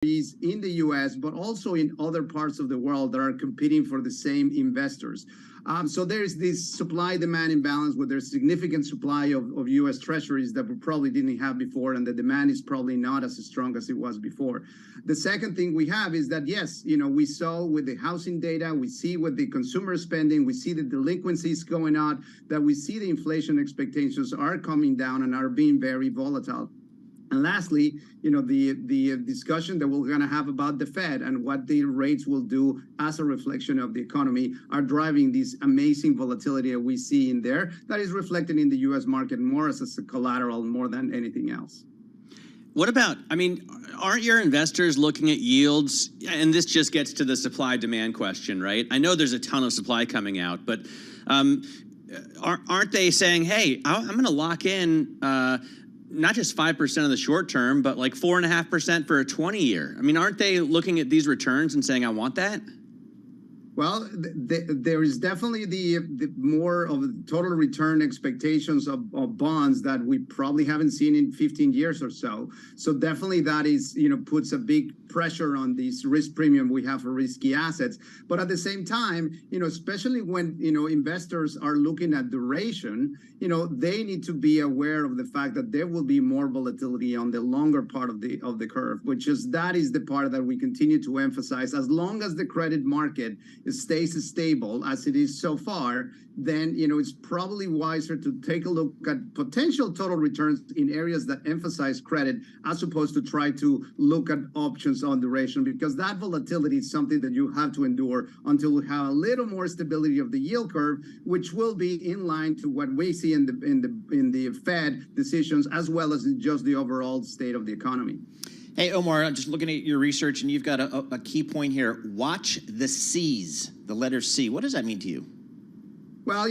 in the US, but also in other parts of the world that are competing for the same investors. So there's this supply-demand imbalance where there's significant supply of US treasuries that we probably didn't have before, and the demand is probably not as strong as it was before. The second thing we have is that, yes, we saw with the housing data, we see with the consumer spending, we see the delinquencies going on, that we see the inflation expectations are coming down and are being very volatile. And lastly, the discussion that we're going to have about the Fed and what the rates will do as a reflection of the economy are driving this amazing volatility that we see in there that is reflected in the U.S. market more as a collateral more than anything else. What about, aren't your investors looking at yields? And this just gets to the supply-demand question, right? I know there's a ton of supply coming out, but aren't they saying, hey, I'm going to lock in not just 5% of the short term, but like 4.5% for a 20-year. Aren't they looking at these returns and saying, I want that? Well, there is definitely the more of total return expectations of bonds that we probably haven't seen in 15 years or so. So definitely that is, puts a big pressure on this risk premium we have for risky assets. But at the same time, especially when, investors are looking at duration, they need to be aware of the fact that there will be more volatility on the longer part of the curve, that is the part that we continue to emphasize. As long as the credit market stays stable as it is so far, then it's probably wiser to take a look at potential total returns in areas that emphasize credit as opposed to try to look at options on duration, because that volatility is something that you have to endure until we have a little more stability of the yield curve, which will be in line to what we see in the Fed decisions, as well as in just the overall state of the economy. Hey, Omar, I'm just looking at your research, and you've got a key point here. Watch the C's, the letter C. What does that mean to you? Well,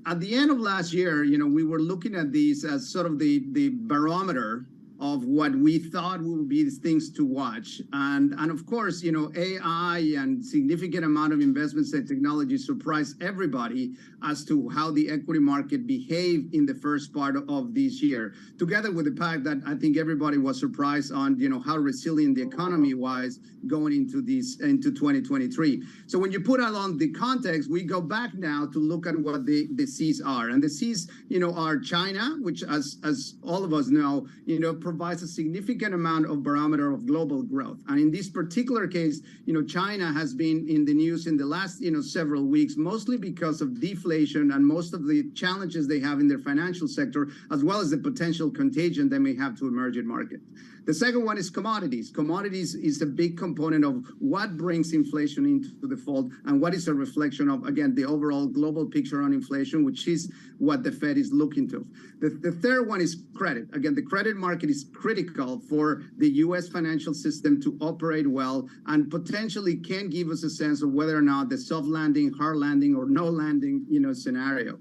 at the end of last year, we were looking at these as sort of the barometer of what we thought would be the things to watch. And of course, AI and significant amount of investments in technology surprised everybody as to how the equity market behaved in the first part of this year, together with the fact that I think everybody was surprised on, how resilient the economy was going into 2023. So when you put along the context, we go back now to look at what the C's are. And the C's, are China, which as all of us know, provides a significant amount of barometer of global growth. And in this particular case, China has been in the news in the last, several weeks, mostly because of deflation and most of the challenges they have in their financial sector, as well as the potential contagion they may have to emerging market. The second one is commodities. Commodities is a big component of what brings inflation into the fold and what is a reflection of, again, the overall global picture on inflation, which is what the Fed is looking to. The third one is credit. Again, the credit market is critical for the U.S. financial system to operate well and potentially can give us a sense of whether or not the soft landing, hard landing, or no landing, scenario.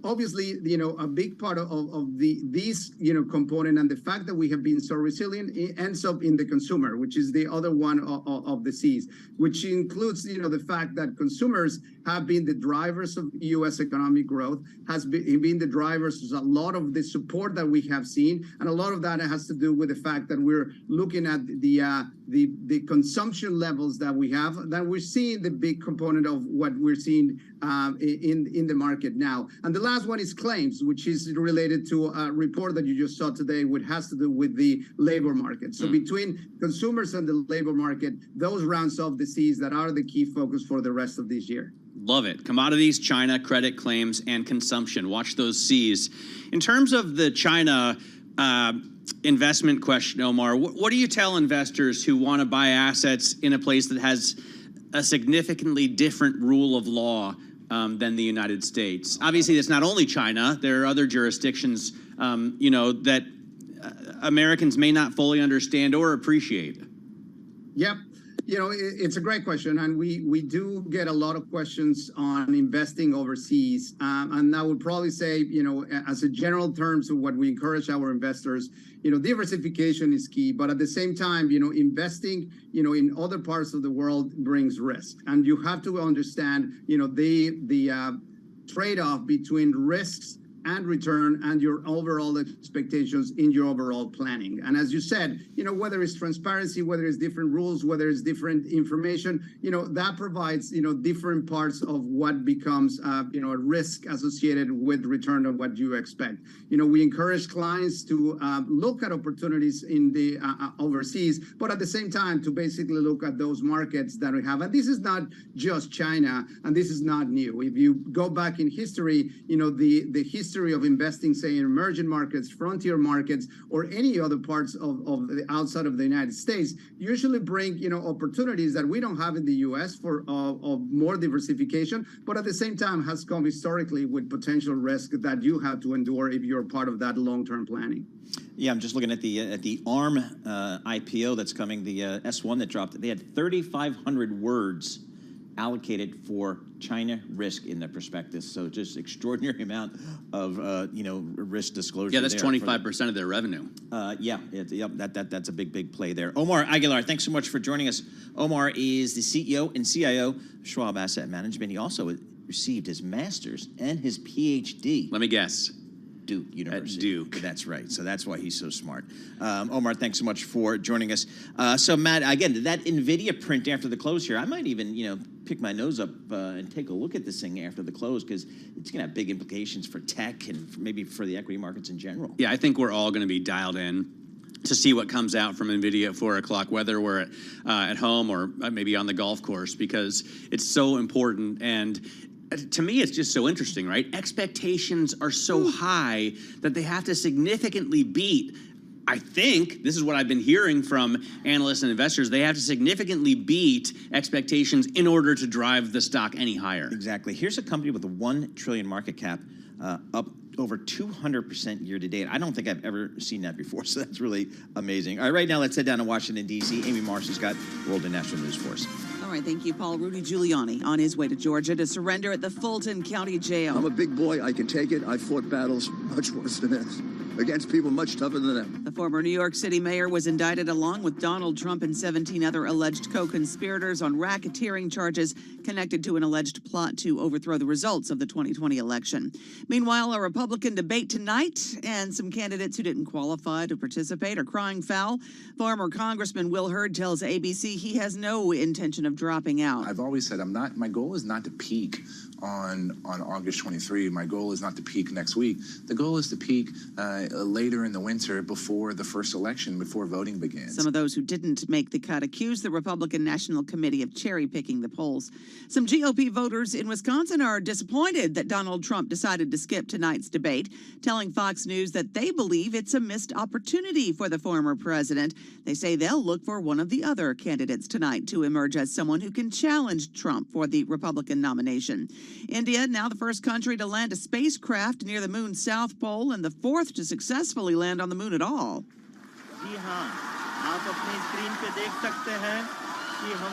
Obviously, a big part of these component and the fact that we have been so resilient, it ends up in the consumer, which is the other one of the C's, which includes, the fact that consumers have been the drivers of U.S. economic growth, has been the drivers of a lot of the support that we have seen. And a lot of that has to do with the fact that we're looking at the consumption levels that we have, that we're seeing the big component of what we're seeing in the market now. And the last one is claims, which is related to a report that you just saw today, which has to do with the labor market. So between consumers and the labor market, those rounds off the C's that are the key focus for the rest of this year. Love it. Commodities, China, credit, claims, and consumption. Watch those C's. In terms of the China investment question, Omar, what do you tell investors who want to buy assets in a place that has a significantly different rule of law than the United States? Obviously, it's not only China. There are other jurisdictions, that Americans may not fully understand or appreciate. Yep. It's a great question, and we do get a lot of questions on investing overseas. And I would probably say, as a general terms of what we encourage our investors, diversification is key. But at the same time, investing, in other parts of the world brings risk, and you have to understand, the trade-off between risks and return and your overall expectations in your overall planning. And as you said, whether it's transparency, whether it's different rules, whether it's different information, that provides, different parts of what becomes, a risk associated with return of what you expect. We encourage clients to look at opportunities in the overseas, but at the same time to basically look at those markets that we have. And this is not just China, and this is not new. If you go back in history, the history of investing, say, in emerging markets, frontier markets, or any other parts of the outside of the United States, usually bring, opportunities that we don't have in the U.S. for of more diversification, but at the same time has come historically with potential risk that you have to endure if you're part of that long-term planning. Yeah, I'm just looking at the ARM IPO that's coming, the S1 that dropped. They had 3,500 words allocated for China risk in the prospectus. So just extraordinary amount of risk disclosure. Yeah, that's 25% of their revenue. That's a big play there. Omar Aguilar, thanks so much for joining us. Omar is the CEO and CIO of Schwab Asset Management. He also received his master's and his PhD. Let me guess. Duke University. At Duke. That's right. So that's why he's so smart. Omar, thanks so much for joining us. So Matt, again, that NVIDIA print after the close here, I might even, pick my nose up and take a look at this thing after the close, because it's going to have big implications for tech and maybe for the equity markets in general. Yeah, I think we're all going to be dialed in to see what comes out from NVIDIA at 4 o'clock, whether we're at home or maybe on the golf course, because it's so important. And to me, it's just so interesting, right? Expectations are so high that they have to significantly beat. I think, this is what I've been hearing from analysts and investors, they have to significantly beat expectations in order to drive the stock any higher. Exactly. Here's a company with a $1 trillion market cap, up over 200% year to date. I don't think I've ever seen that before, so that's really amazing. All right, right now let's head down to Washington, D.C. Amy Marsh has got world and national news for us. All right, thank you, Paul. Rudy Giuliani on his way to Georgia to surrender at the Fulton County Jail. I'm a big boy. I can take it. I fought battles much worse than this, against people much tougher than them. The former New York City mayor was indicted along with Donald Trump and 17 other alleged co-conspirators on racketeering charges connected to an alleged plot to overthrow the results of the 2020 election. Meanwhile, a Republican debate tonight, and some candidates who didn't qualify to participate are crying foul. Former Congressman Will Hurd tells ABC he has no intention of dropping out. I've always said my goal is not to peak on August 23. My goal is not to peak next week. The goal is to peak later in the winter before the first election, before voting begins. Some of those who didn't make the cut accused the Republican National Committee of cherry-picking the polls. Some GOP voters in Wisconsin are disappointed that Donald Trump decided to skip tonight's debate, telling Fox News that they believe it's a missed opportunity for the former president. They say they'll look for one of the other candidates tonight to emerge as someone who can challenge Trump for the Republican nomination. India, now the first country to land a spacecraft near the moon's south pole and the fourth to successfully land on the moon at all. जी हाँ, आप अपनी screen पे देख सकते हैं कि हम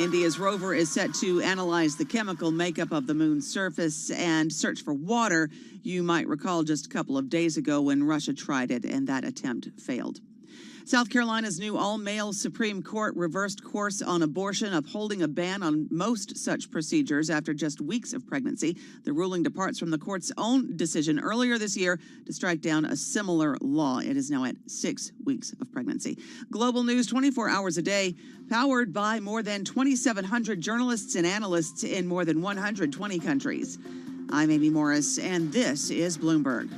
India's rover is set to analyze the chemical makeup of the moon's surface and search for water. You might recall just a couple of days ago when Russia tried it and that attempt failed. South Carolina's new all-male Supreme Court reversed course on abortion, upholding a ban on most such procedures after just weeks of pregnancy. The ruling departs from the court's own decision earlier this year to strike down a similar law. It is now at 6 weeks of pregnancy. Global news 24 hours a day, powered by more than 2,700 journalists and analysts in more than 120 countries. I'm Amy Morris, and this is Bloomberg.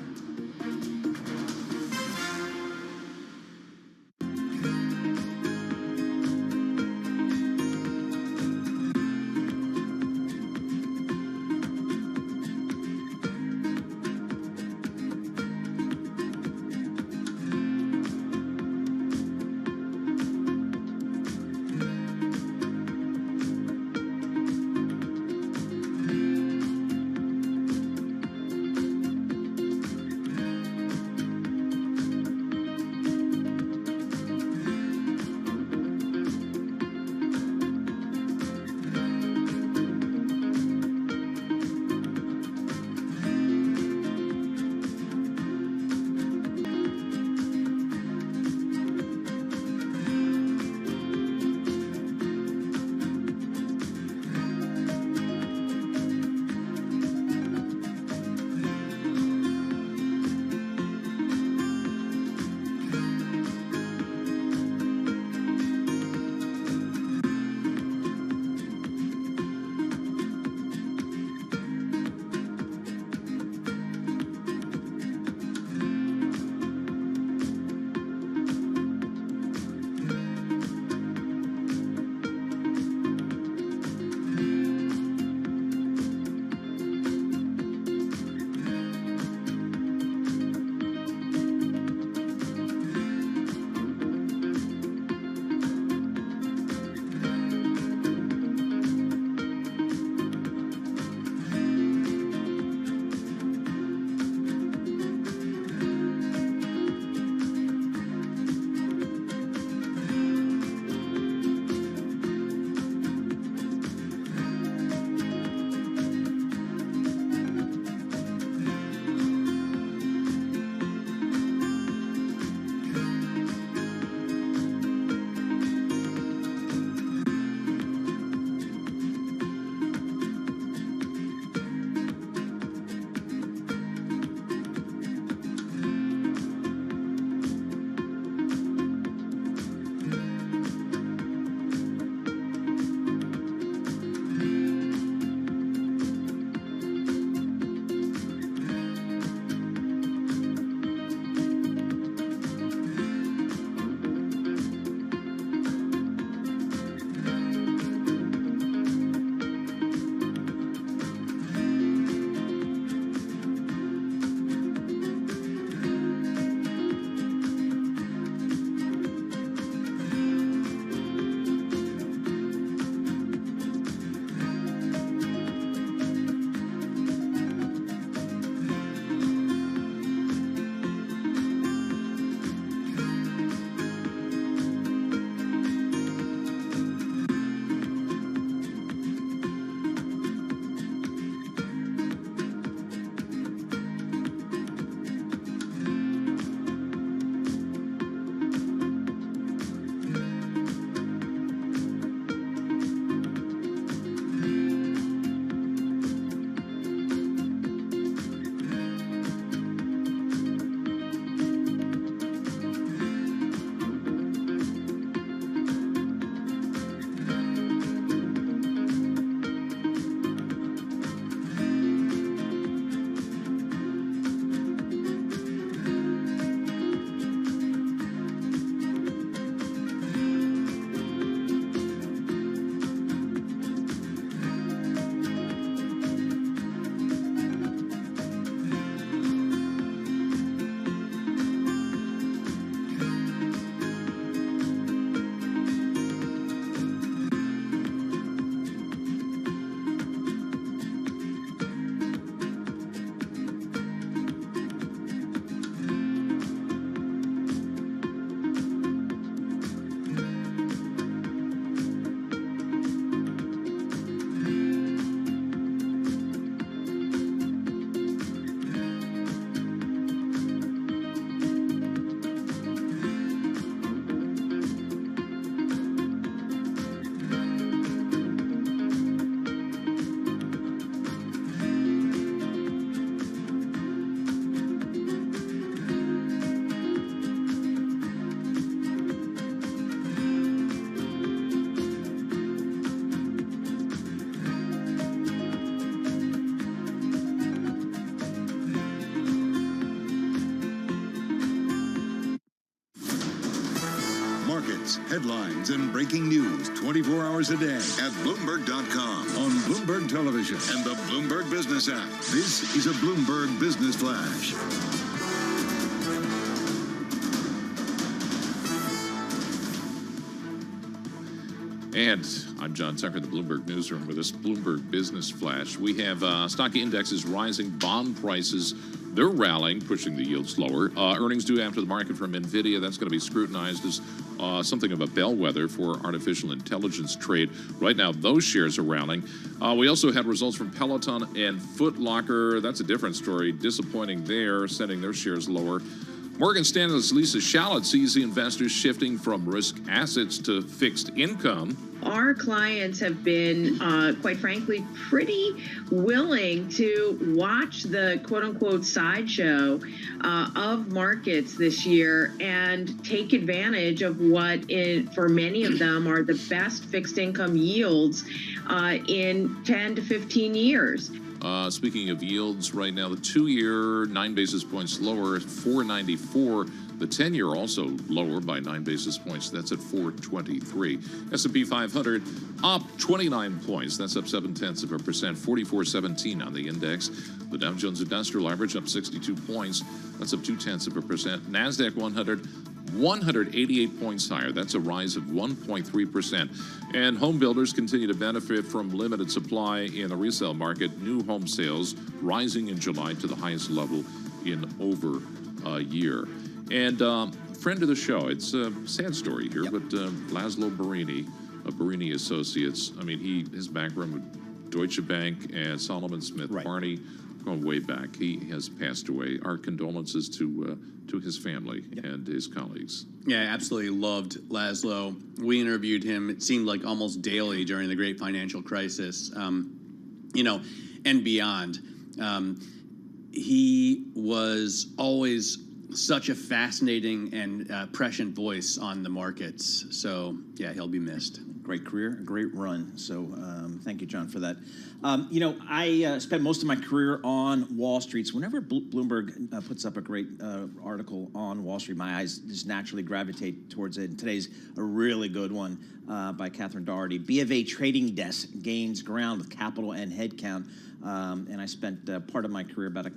markets, headlines, and breaking news 24 hours a day at Bloomberg.com, on Bloomberg Television, and the Bloomberg Business app. This is a Bloomberg Business Flash. And I'm John Tucker, the Bloomberg Newsroom, with this Bloomberg Business Flash. We have stock indexes rising, bond prices, they're rallying, pushing the yields lower. Earnings due after the market from NVIDIA, that's going to be scrutinized as something of a bellwether for artificial intelligence trade. Right now, those shares are rallying. We also had results from Peloton and Foot Locker. That's a different story. Disappointing there, sending their shares lower. Morgan Stanley's Lisa Shallot sees the investors shifting from risk assets to fixed income. Our clients have been, quite frankly, pretty willing to watch the quote-unquote sideshow of markets this year and take advantage of what, for many of them, are the best fixed income yields in 10 to 15 years. Speaking of yields, right now, the 2-year, 9 basis points lower, 4.94. The 10-year also lower by 9 basis points. That's at 4.23. S&P 500 up 29 points. That's up 0.7%, 44.17 on the index. The Dow Jones Industrial Average up 62 points. That's up 0.2%. NASDAQ 100 188 points higher. That's a rise of 1.3%. And home builders continue to benefit from limited supply in the resale market. New home sales rising in July to the highest level in over a year. And friend of the show, it's a sad story here, but Laszlo Barini of Barini Associates. I mean, his background with Deutsche Bank and Solomon Smith Barney, going way back. He has passed away. Our condolences to his family and his colleagues. Yeah, I absolutely loved Laszlo. We interviewed him, it seemed like almost daily during the great financial crisis, and beyond. He was always such a fascinating and prescient voice on the markets. So, yeah, he'll be missed. Great career, great run. So thank you, John, for that. I spent most of my career on Wall Street. So whenever Bloomberg puts up a great article on Wall Street, my eyes just naturally gravitate towards it. And today's a really good one by Catherine Doherty. B of A trading desk gains ground with capital and headcount. And I spent part of my career, about a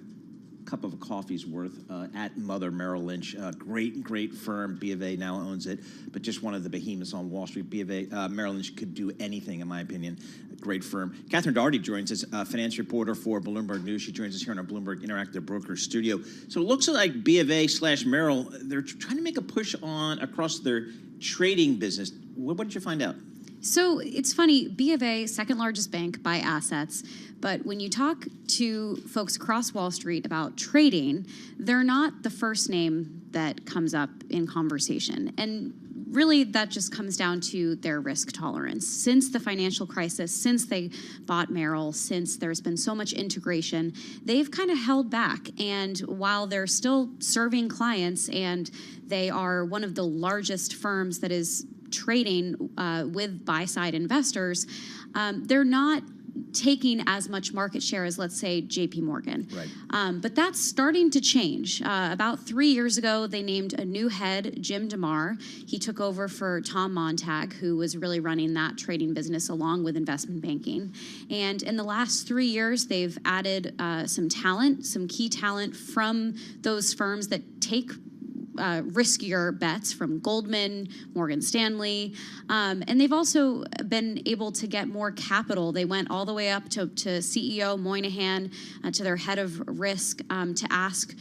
cup of coffee's worth, at Mother Merrill Lynch. Great firm. B of A now owns it, but just one of the behemoths on Wall Street. B of A, Merrill Lynch could do anything, in my opinion. Great firm. Catherine Doherty joins us, finance reporter for Bloomberg News. She joins us here in our Bloomberg Interactive Brokers studio. So it looks like B of A / Merrill, they're trying to make a push across their trading business. What did you find out? So it's funny, B of A, second largest bank by assets, but when you talk to folks across Wall Street about trading, they're not the first name that comes up in conversation. And really, that just comes down to their risk tolerance. Since the financial crisis, since they bought Merrill, since there's been so much integration, they've kind of held back. And while they're still serving clients and they are one of the largest firms that is trading with buy-side investors, they're not taking as much market share as, let's say, JP Morgan. Right. But that's starting to change. About 3 years ago, they named a new head, Jim DeMar. He took over for Tom Montag, who was really running that trading business along with investment banking. And in the last 3 years, they've added some talent, some key talent from those firms that take riskier bets, from Goldman, Morgan Stanley, and they've also been able to get more capital. They went all the way up to CEO Moynihan, to their head of risk, to ask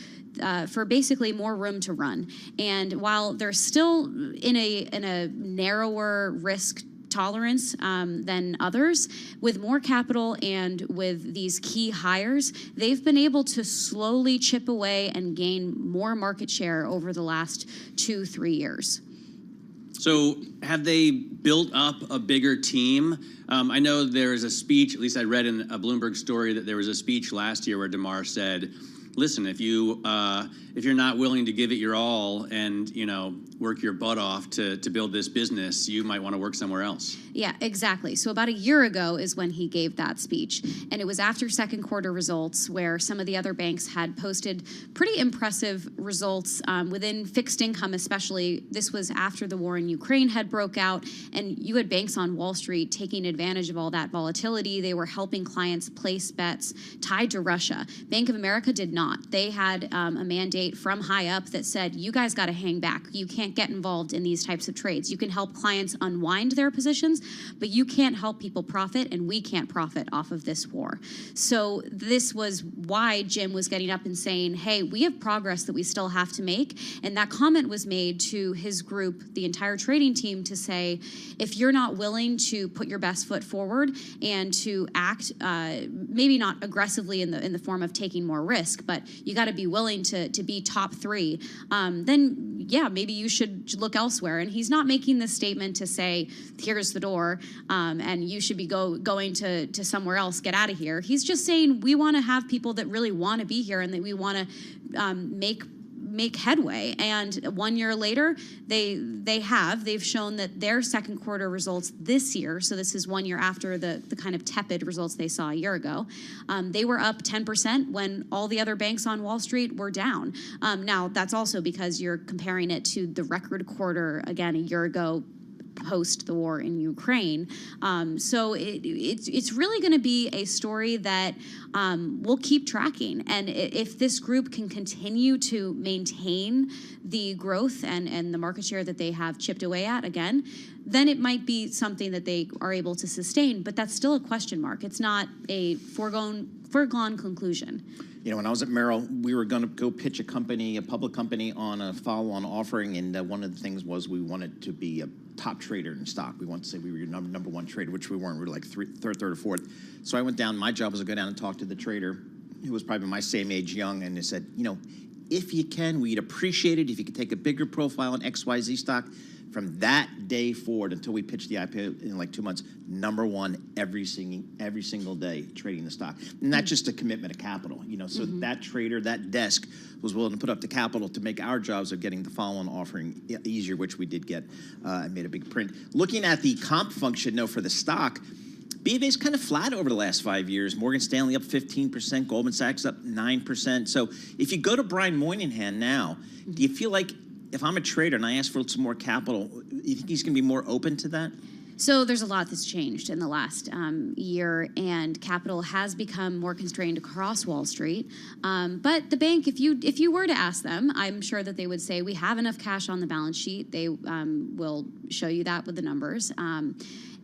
for basically more room to run. And while they're still in a narrower risk tolerance than others, with more capital and with these key hires, they've been able to slowly chip away and gain more market share over the last 2-3 years. So have they built up a bigger team? I know there is a speech, at least I read in a Bloomberg story, that there was a speech last year where DeMar said, listen, if you're not willing to give it your all and work your butt off to build this business, you might want to work somewhere else. Yeah, exactly. So about a year ago is when he gave that speech. And it was after second quarter results where some of the other banks had posted pretty impressive results within fixed income, especially. This was after the war in Ukraine had broke out. And you had banks on Wall Street taking advantage of all that volatility. They were helping clients place bets tied to Russia. Bank of America did not. They had a mandate from high up that said, you guys got to hang back. You can't get involved in these types of trades. You can help clients unwind their positions, but you can't help people profit, and we can't profit off of this war. So this was why Jim was getting up and saying, hey, we have progress that we still have to make. And that comment was made to his group, the entire trading team, to say, if you're not willing to put your best foot forward and to act, maybe not aggressively in the form of taking more risk, but you got to be willing to be top three, then yeah, maybe you should look elsewhere. And he's not making this statement to say, here's the door, and you should be going to somewhere else, get out of here. He's just saying we want to have people that really want to be here and that we want to make headway. And 1 year later, they've shown that their second quarter results this year, so this is 1 year after the kind of tepid results they saw a year ago, they were up 10% when all the other banks on Wall Street were down. Now, that's also because you're comparing it to the record quarter, again, a year ago, post the war in Ukraine. So it's really going to be a story that we'll keep tracking. And if this group can continue to maintain the growth and the market share that they have chipped away at again, then it might be something that they are able to sustain. But that's still a question mark. It's not a foregone conclusion. When I was at Merrill, we were going to go pitch a public company, on a follow-on offering, and one of the things was we wanted to be a top trader in stock. We wanted to say we were your number one trader, which we weren't. We were like third or fourth. So I went down. My job was to go down and talk to the trader, who was probably my same age, young, and they said, if you can, we'd appreciate it if you could take a bigger profile on XYZ stock. From that day forward until we pitched the IPO in like 2 months, number one every single day trading the stock. And that's just a commitment of capital, So that trader, that desk was willing to put up the capital to make our jobs of getting the follow-on offering easier, which we did get and made a big print. Looking at the comp function, for the stock, BofA's kind of flat over the last 5 years. Morgan Stanley up 15%, Goldman Sachs up 9%. So if you go to Brian Moynihan now, do you feel like, if I'm a trader and I ask for some more capital, you think he's going to be more open to that? So there's a lot that's changed in the last year, and capital has become more constrained across Wall Street. But the bank, if you were to ask them, I'm sure that they would say we have enough cash on the balance sheet. They will show you that with the numbers.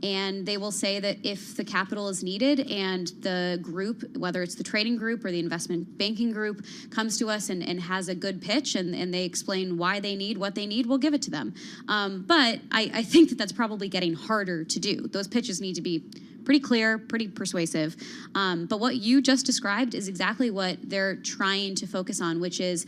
And they will say that if the capital is needed and the group, whether it's the trading group or the investment banking group, comes to us and has a good pitch and they explain why they need what they need, we'll give it to them. But I think that that's probably getting harder to do. Those pitches need to be pretty clear, pretty persuasive. But what you just described is exactly what they're trying to focus on, which is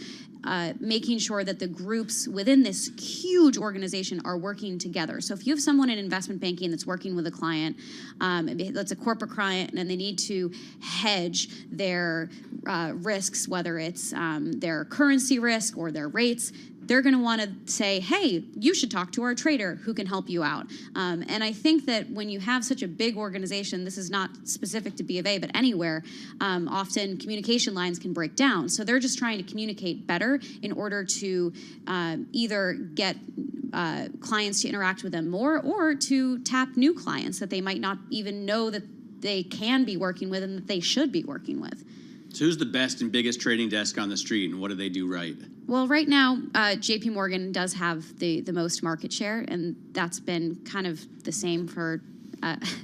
making sure that the groups within this huge organization are working together. So if you have someone in investment banking that's working with a client, that's a corporate client, and they need to hedge their risks, whether it's their currency risk or their rates, they're going to want to say, hey, you should talk to our trader who can help you out. And I think that when you have such a big organization, this is not specific to B of A, but anywhere, often communication lines can break down. So they're just trying to communicate better in order to either get clients to interact with them more or to tap new clients that they might not even know that they can be working with and that they should be working with. So who's the best and biggest trading desk on the street, and what do they do right? Well, right now, JP Morgan does have the most market share, and that's been kind of the same for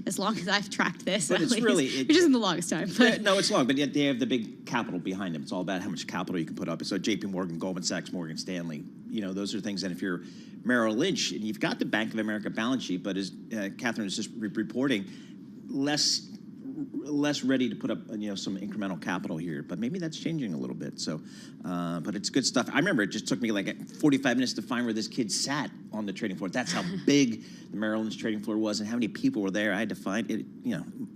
as long as I've tracked this. But it's really... which isn't the longest time. But. No, it's long, but yet they have the big capital behind them. It's all about how much capital you can put up. So JP Morgan, Goldman Sachs, Morgan Stanley, those are things that if you're Merrill Lynch, and you've got the Bank of America balance sheet, but as Catherine is just reporting, less less ready to put up some incremental capital here, but maybe that's changing a little bit. So, but it's good stuff. I remember it just took me like 45 minutes to find where this kid sat on the trading floor. That's how big the Merrill Lynch trading floor was and how many people were there. I had to find it.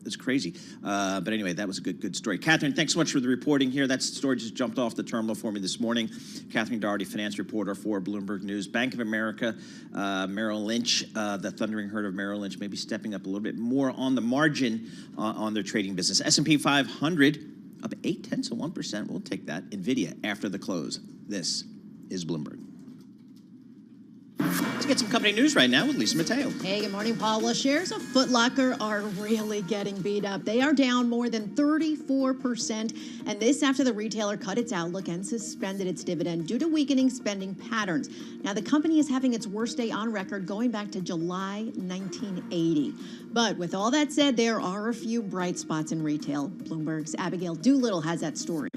It's crazy. But anyway, that was a good story. Catherine, thanks so much for the reporting here. That story just jumped off the terminal for me this morning. Catherine Doherty, finance reporter for Bloomberg News. Bank of America, Merrill Lynch, the thundering herd of Merrill Lynch, maybe stepping up a little bit more on the margin on their trading business. S&P 500 up 0.8%. We'll take that. NVIDIA after the close. This is Bloomberg. Let's get some company news right now with Lisa Mateo. Hey, good morning, Paul. Well, shares of Foot Locker are really getting beat up. They are down more than 34%, and this after the retailer cut its outlook and suspended its dividend due to weakening spending patterns. Now, the company is having its worst day on record going back to July 1980. But with all that said, there are a few bright spots in retail. Bloomberg's Abigail Doolittle has that story.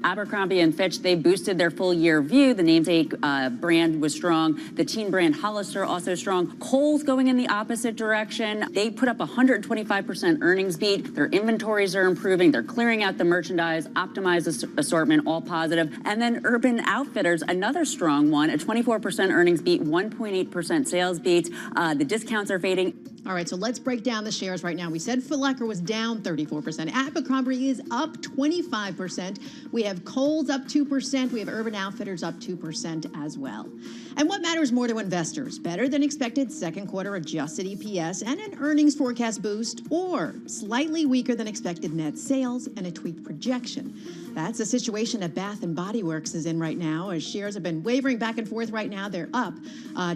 Abercrombie & Fitch, they boosted their full-year view. The namesake brand was strong. The teen brand Hollister also strong. Kohl's going in the opposite direction. They put up 125% earnings beat. Their inventories are improving. They're clearing out the merchandise, optimized assortment, all positive. And then Urban Outfitters, another strong one, a 24% earnings beat, 1.8% sales beat. The discounts are fading. All right, so let's break down the shares right now. We said Foot Locker was down 34%. Abercrombie is up 25%. We have Kohl's up 2%. We have Urban Outfitters up 2% as well. And what matters more to investors? Better than expected second quarter adjusted EPS and an earnings forecast boost, or slightly weaker than expected net sales and a tweaked projection? That's the situation that Bath & Body Works is in right now. As shares have been wavering back and forth right now, they're up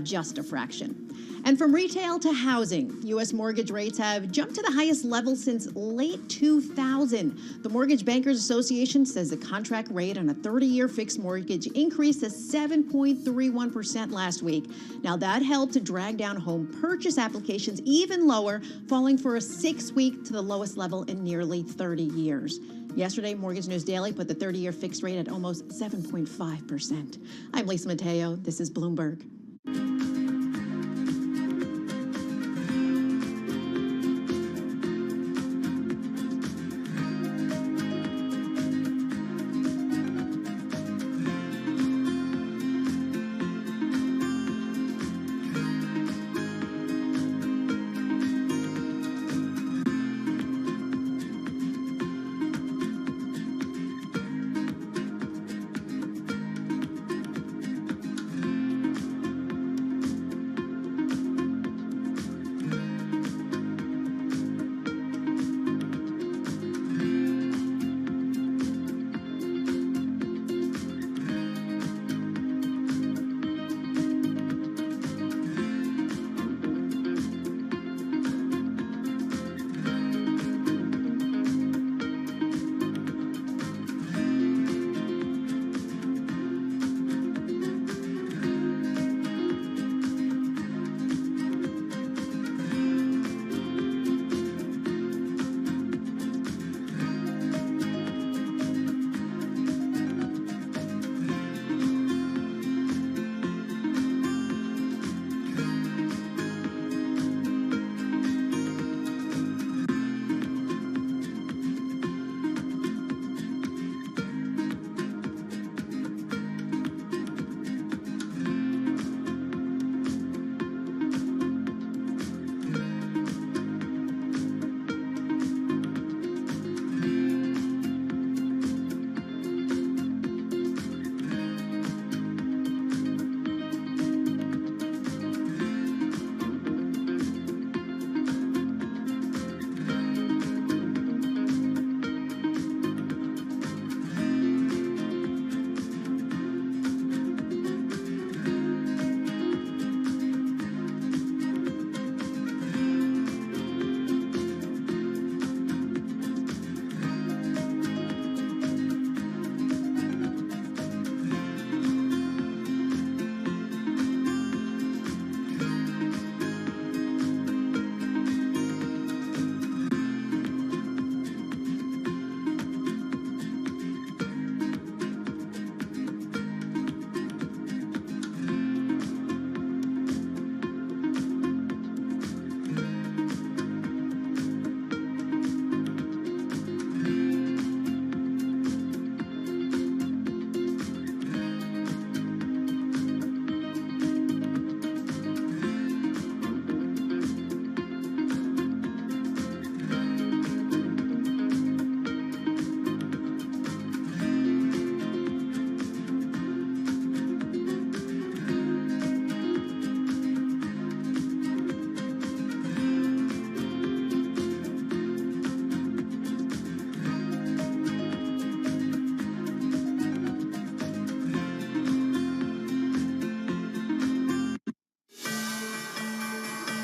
just a fraction. And from retail to housing, U.S. mortgage rates have jumped to the highest level since late 2000. The Mortgage Bankers Association says the contract rate on a 30-year fixed mortgage increased to 7.31% last week. Now, that helped to drag down home purchase applications even lower, falling for a 6-week to the lowest level in nearly 30 years. Yesterday, Mortgage News Daily put the 30-year fixed rate at almost 7.5%. I'm Lisa Mateo. This is Bloomberg.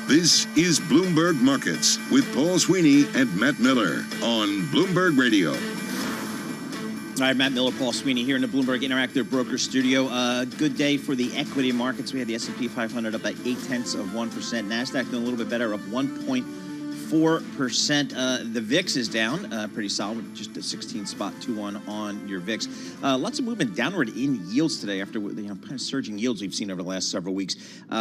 This is Bloomberg Markets with Paul Sweeney and Matt Miller on Bloomberg Radio. All right, Matt Miller, Paul Sweeney here in the Bloomberg Interactive Broker Studio. Good day for the equity markets. We had the S&P 500 up by 0.8%. NASDAQ doing a little bit better, up 1.4%. The VIX is down pretty solid, just a 16.21 on your VIX. Lots of movement downward in yields today after kind of surging yields we've seen over the last several weeks.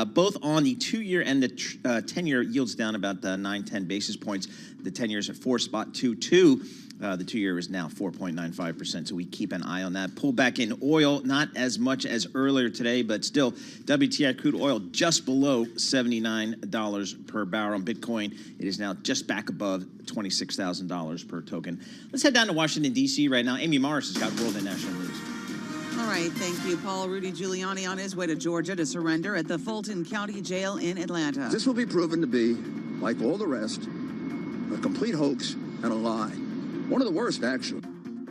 Both on the 2-year and the 10-year yields down about 9-10 basis points. The 10-year is at 4.22. The 2-year is now 4.95%, so we keep an eye on that. Pullback in oil, not as much as earlier today, but still WTI crude oil just below $79 per barrel. Bitcoin, it is now just back above $26,000 per token. Let's head down to Washington, D.C. right now. Amy Morris has got world and national news. All right, thank you, Paul. Rudy Giuliani on his way to Georgia to surrender at the Fulton County Jail in Atlanta. This will be proven to be, like all the rest, a complete hoax and a lie. One of the worst, actually.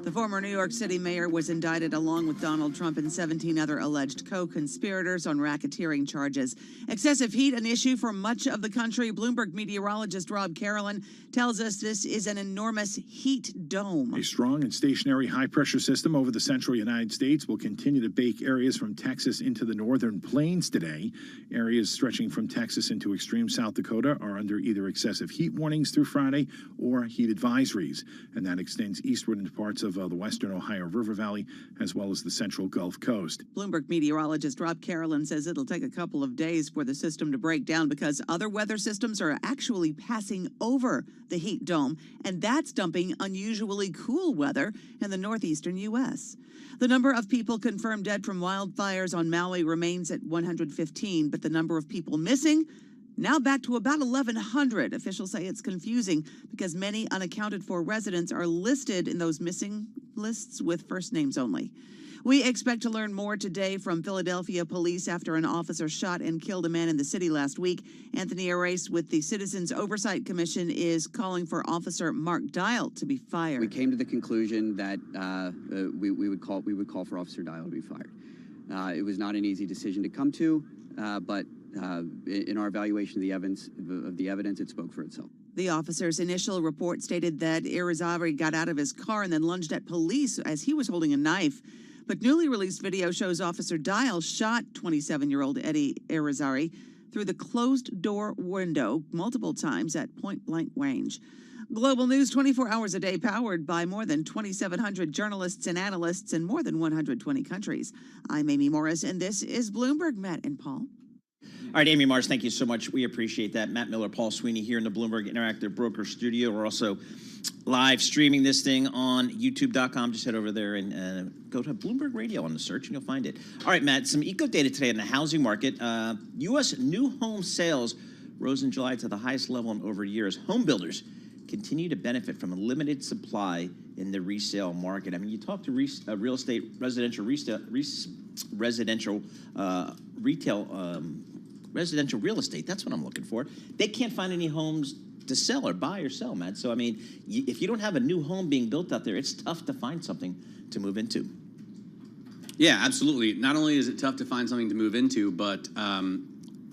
The former New York City mayor was indicted along with Donald Trump and 17 other alleged co-conspirators on racketeering charges. Excessive heat, an issue for much of the country. Bloomberg meteorologist Rob Carolyn tells us this is an enormous heat dome. A strong and stationary high-pressure system over the central United States will continue to bake areas from Texas into the northern plains today. Areas stretching from Texas into extreme South Dakota are under either excessive heat warnings through Friday or heat advisories, and that extends eastward into parts of the western Ohio River Valley, as well as the central Gulf Coast. Bloomberg meteorologist Rob Carolyn says it'll take a couple of days for the system to break down because other weather systems are actually passing over the heat dome, and that's dumping unusually cool weather in the northeastern U.S. The number of people confirmed dead from wildfires on Maui remains at 115, but the number of people missing now back to about 1,100. Officials say it's confusing because many unaccounted for residents are listed in those missing lists with first names only. We expect to learn more today from Philadelphia police after an officer shot and killed a man in the city last week. Anthony Arce with the Citizens Oversight Commission is calling for Officer Mark Dial to be fired. We came to the conclusion that we would call for Officer Dial to be fired. It was not an easy decision to come to, but in our evaluation of the evidence, it spoke for itself. The officer's initial report stated that Irizarry got out of his car and then lunged at police as he was holding a knife. But newly released video shows Officer Dial shot 27-year-old Eddie Irizarry through the closed-door window multiple times at point-blank range. Global news 24 hours a day, powered by more than 2,700 journalists and analysts in more than 120 countries. I'm Amy Morris, and this is Bloomberg. Matt and Paul. All right, Amy Morris, thank you so much. We appreciate that. Matt Miller, Paul Sweeney here in the Bloomberg Interactive Broker Studio. We're also live streaming this thing on YouTube.com. Just head over there and go to Bloomberg Radio on the search, and you'll find it. All right, Matt, some eco data today in the housing market. U.S. new home sales rose in July to the highest level in over years. Home builders continue to benefit from a limited supply in the resale market. I mean, you talk to residential real estate, that's what I'm looking for. They can't find any homes to sell or buy or sell, Matt. So, I mean, if you don't have a new home being built out there, it's tough to find something to move into. Yeah, absolutely. Not only is it tough to find something to move into, but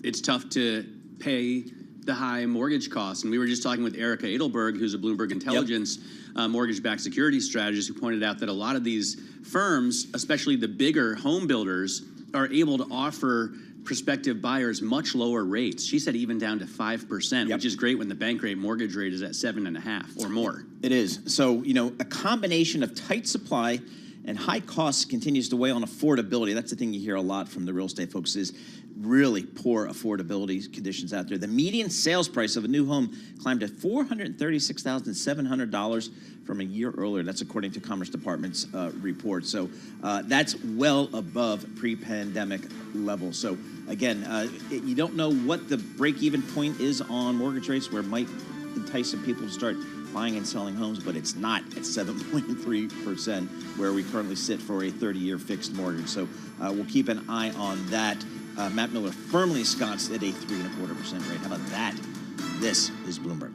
it's tough to pay the high mortgage costs. And we were just talking with Erica Edelberg, who's a Bloomberg Intelligence mortgage-backed securities strategist, who pointed out that a lot of these firms, especially the bigger home builders, are able to offer prospective buyers much lower rates. She said even down to 5%, which is great when the bank rate mortgage rate is at 7.5% or more. It is. So, you know, a combination of tight supply and high costs continues to weigh on affordability. That's the thing you hear a lot from the real estate folks is really poor affordability conditions out there. The median sales price of a new home climbed to $436,700 from a year earlier. That's according to Commerce Department's report. So that's well above pre-pandemic levels. So again, you don't know what the break-even point is on mortgage rates where it might entice some people to start buying and selling homes, but it's not at 7.3% where we currently sit for a 30-year fixed mortgage. So we'll keep an eye on that. Matt Miller firmly ensconced at a 3.25% rate. How about that? This is Bloomberg.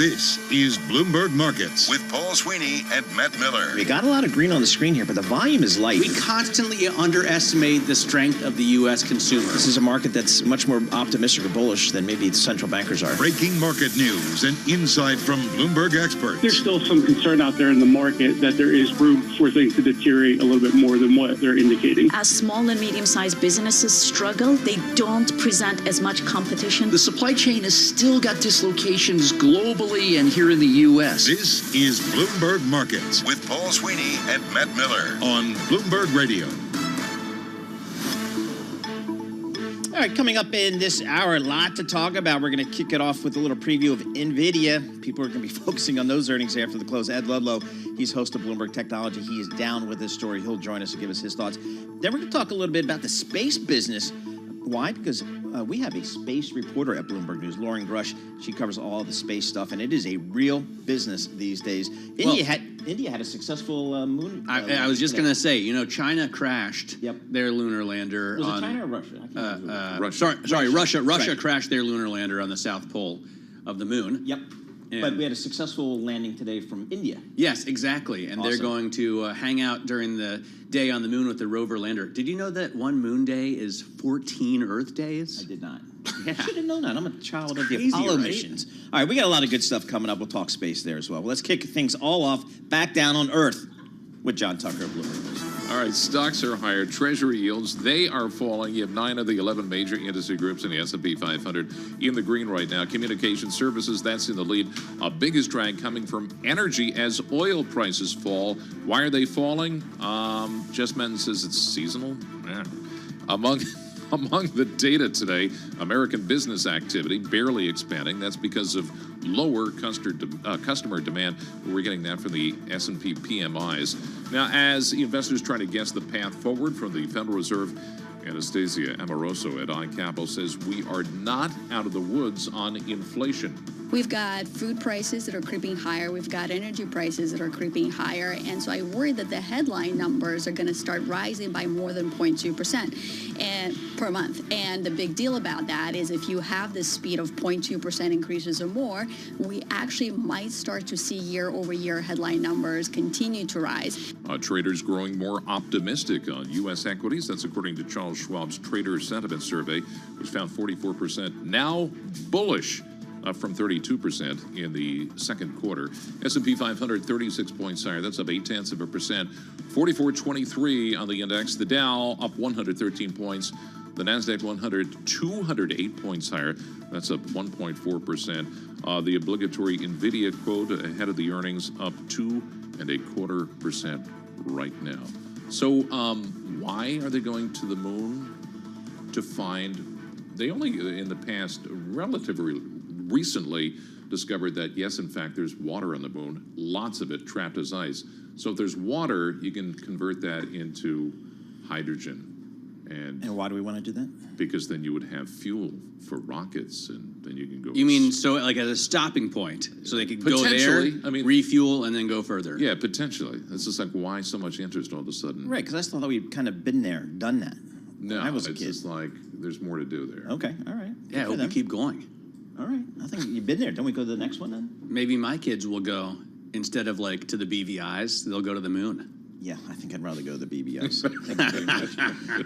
This is Bloomberg Markets with Paul Sweeney and Matt Miller. We got a lot of green on the screen here, but the volume is light. We constantly underestimate the strength of the U.S. consumer. This is a market that's much more optimistic or bullish than maybe the central bankers are. Breaking market news and insight from Bloomberg experts. There's still some concern out there in the market that there is room for things to deteriorate a little bit more than what they're indicating. As small and medium-sized businesses struggle, they don't present as much competition. The supply chain has still got dislocations globally and here in the U.S. This is Bloomberg Markets with Paul Sweeney and Matt Miller on Bloomberg Radio. All right, coming up in this hour, a lot to talk about. We're going to kick it off with a little preview of NVIDIA. People are going to be focusing on those earnings after the close. Ed Ludlow, he's host of Bloomberg Technology. He is down with this story. He'll join us and give us his thoughts. Then we're going to talk a little bit about the space business. Why? Because we have a space reporter at Bloomberg News, Lauren Grush. She covers all the space stuff, and it is a real business these days. India had a successful moon. I was just going to say, you know, China crashed their lunar lander. Was on, it China or Russia? Russia. Sorry, Russia. Russia Right. crashed their lunar lander on the south pole of the moon. Yep. But we had a successful landing today from India. Yes, exactly. And they're Awesome. going to hang out during the day on the moon with the rover lander. Did you know that one moon day is 14 Earth days? I did not. I should have known that. I'm a child of the crazy, Apollo right? missions. All right, we got a lot of good stuff coming up. We'll talk space there as well. Let's kick things all off back down on Earth with John Tucker of Bloomberg News. All right, stocks are higher. Treasury yields, they are falling. You have 9 of the 11 major industry groups in the S&P 500 in the green right now. Communication services, that's in the lead. A biggest drag coming from energy as oil prices fall. Why are they falling? Jess Menton says it's seasonal. Yeah. Among the data today, American business activity barely expanding. That's because of lower customer demand. We're getting that from the S&P PMIs. Now, as investors try to guess the path forward from the Federal Reserve, Anastasia Amoroso at iCapital says we are not out of the woods on inflation. We've got food prices that are creeping higher. We've got energy prices that are creeping higher. And so I worry that the headline numbers are going to start rising by more than 0.2% per month. And the big deal about that is if you have this speed of 0.2% increases or more, we actually might start to see year-over-year headline numbers continue to rise. Traders growing more optimistic on U.S. equities. That's according to Charles Schwab's Trader Sentiment Survey, which found 44% now bullish, up from 32% in the second quarter. S&P 500, 36 points higher. That's up 0.8%. 44.23 on the index. The Dow up 113 points. The NASDAQ 100, 208 points higher. That's up 1.4%. The obligatory NVIDIA quote ahead of the earnings up 2.25% right now. So why are they going to the moon? To find, they only in the past relatively recently discovered that, yes, in fact, there's water on the moon, lots of it trapped as ice. So if there's water, you can convert that into hydrogen. And why do we want to do that? Because then you would have fuel for rockets, and then you can go. You mean so like as a stopping point, so they could go there, refuel, and then go further? Yeah, potentially. It's just like, why so much interest all of a sudden? Right, because I thought we'd kind of been there, done that. No, I was a it's kid. just like there's more to do there. Okay, all right. Yeah, we keep going. All right, I think you've been there. Don't we go to the next one then? Maybe my kids will go instead of like to the BVIs, they'll go to the moon. Yeah, I think I'd rather go to the BBS. Thank you very much.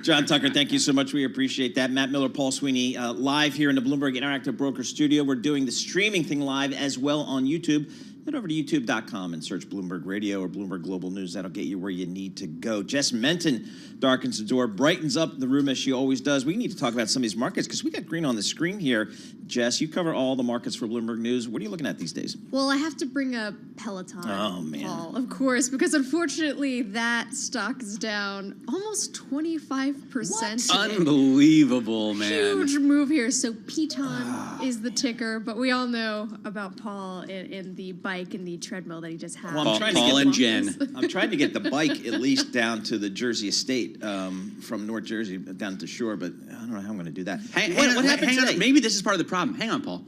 John Tucker, thank you so much. We appreciate that. Matt Miller, Paul Sweeney, live here in the Bloomberg Interactive Broker Studio. We're doing the streaming thing live as well on YouTube. Head over to youtube.com and search Bloomberg Radio or Bloomberg Global News. That'll get you where you need to go. Jess Menton darkens the door, brightens up the room as she always does. We need to talk about some of these markets because we got green on the screen here. Jess, you cover all the markets for Bloomberg News. What are you looking at these days? Well, I have to bring up Peloton. Oh, man. Paul, of course, because unfortunately that stock is down almost 25%. Unbelievable, man. Huge move here. So Peloton is the ticker, but we all know about Paul in the bike and the treadmill that he just had. Well, Paul and Jen. I'm trying to get the bike at least down to the Jersey Estate from North Jersey down to shore, but I don't know how I'm going to do that. What happened today? Maybe this is part of the problem. Hang on, Paul.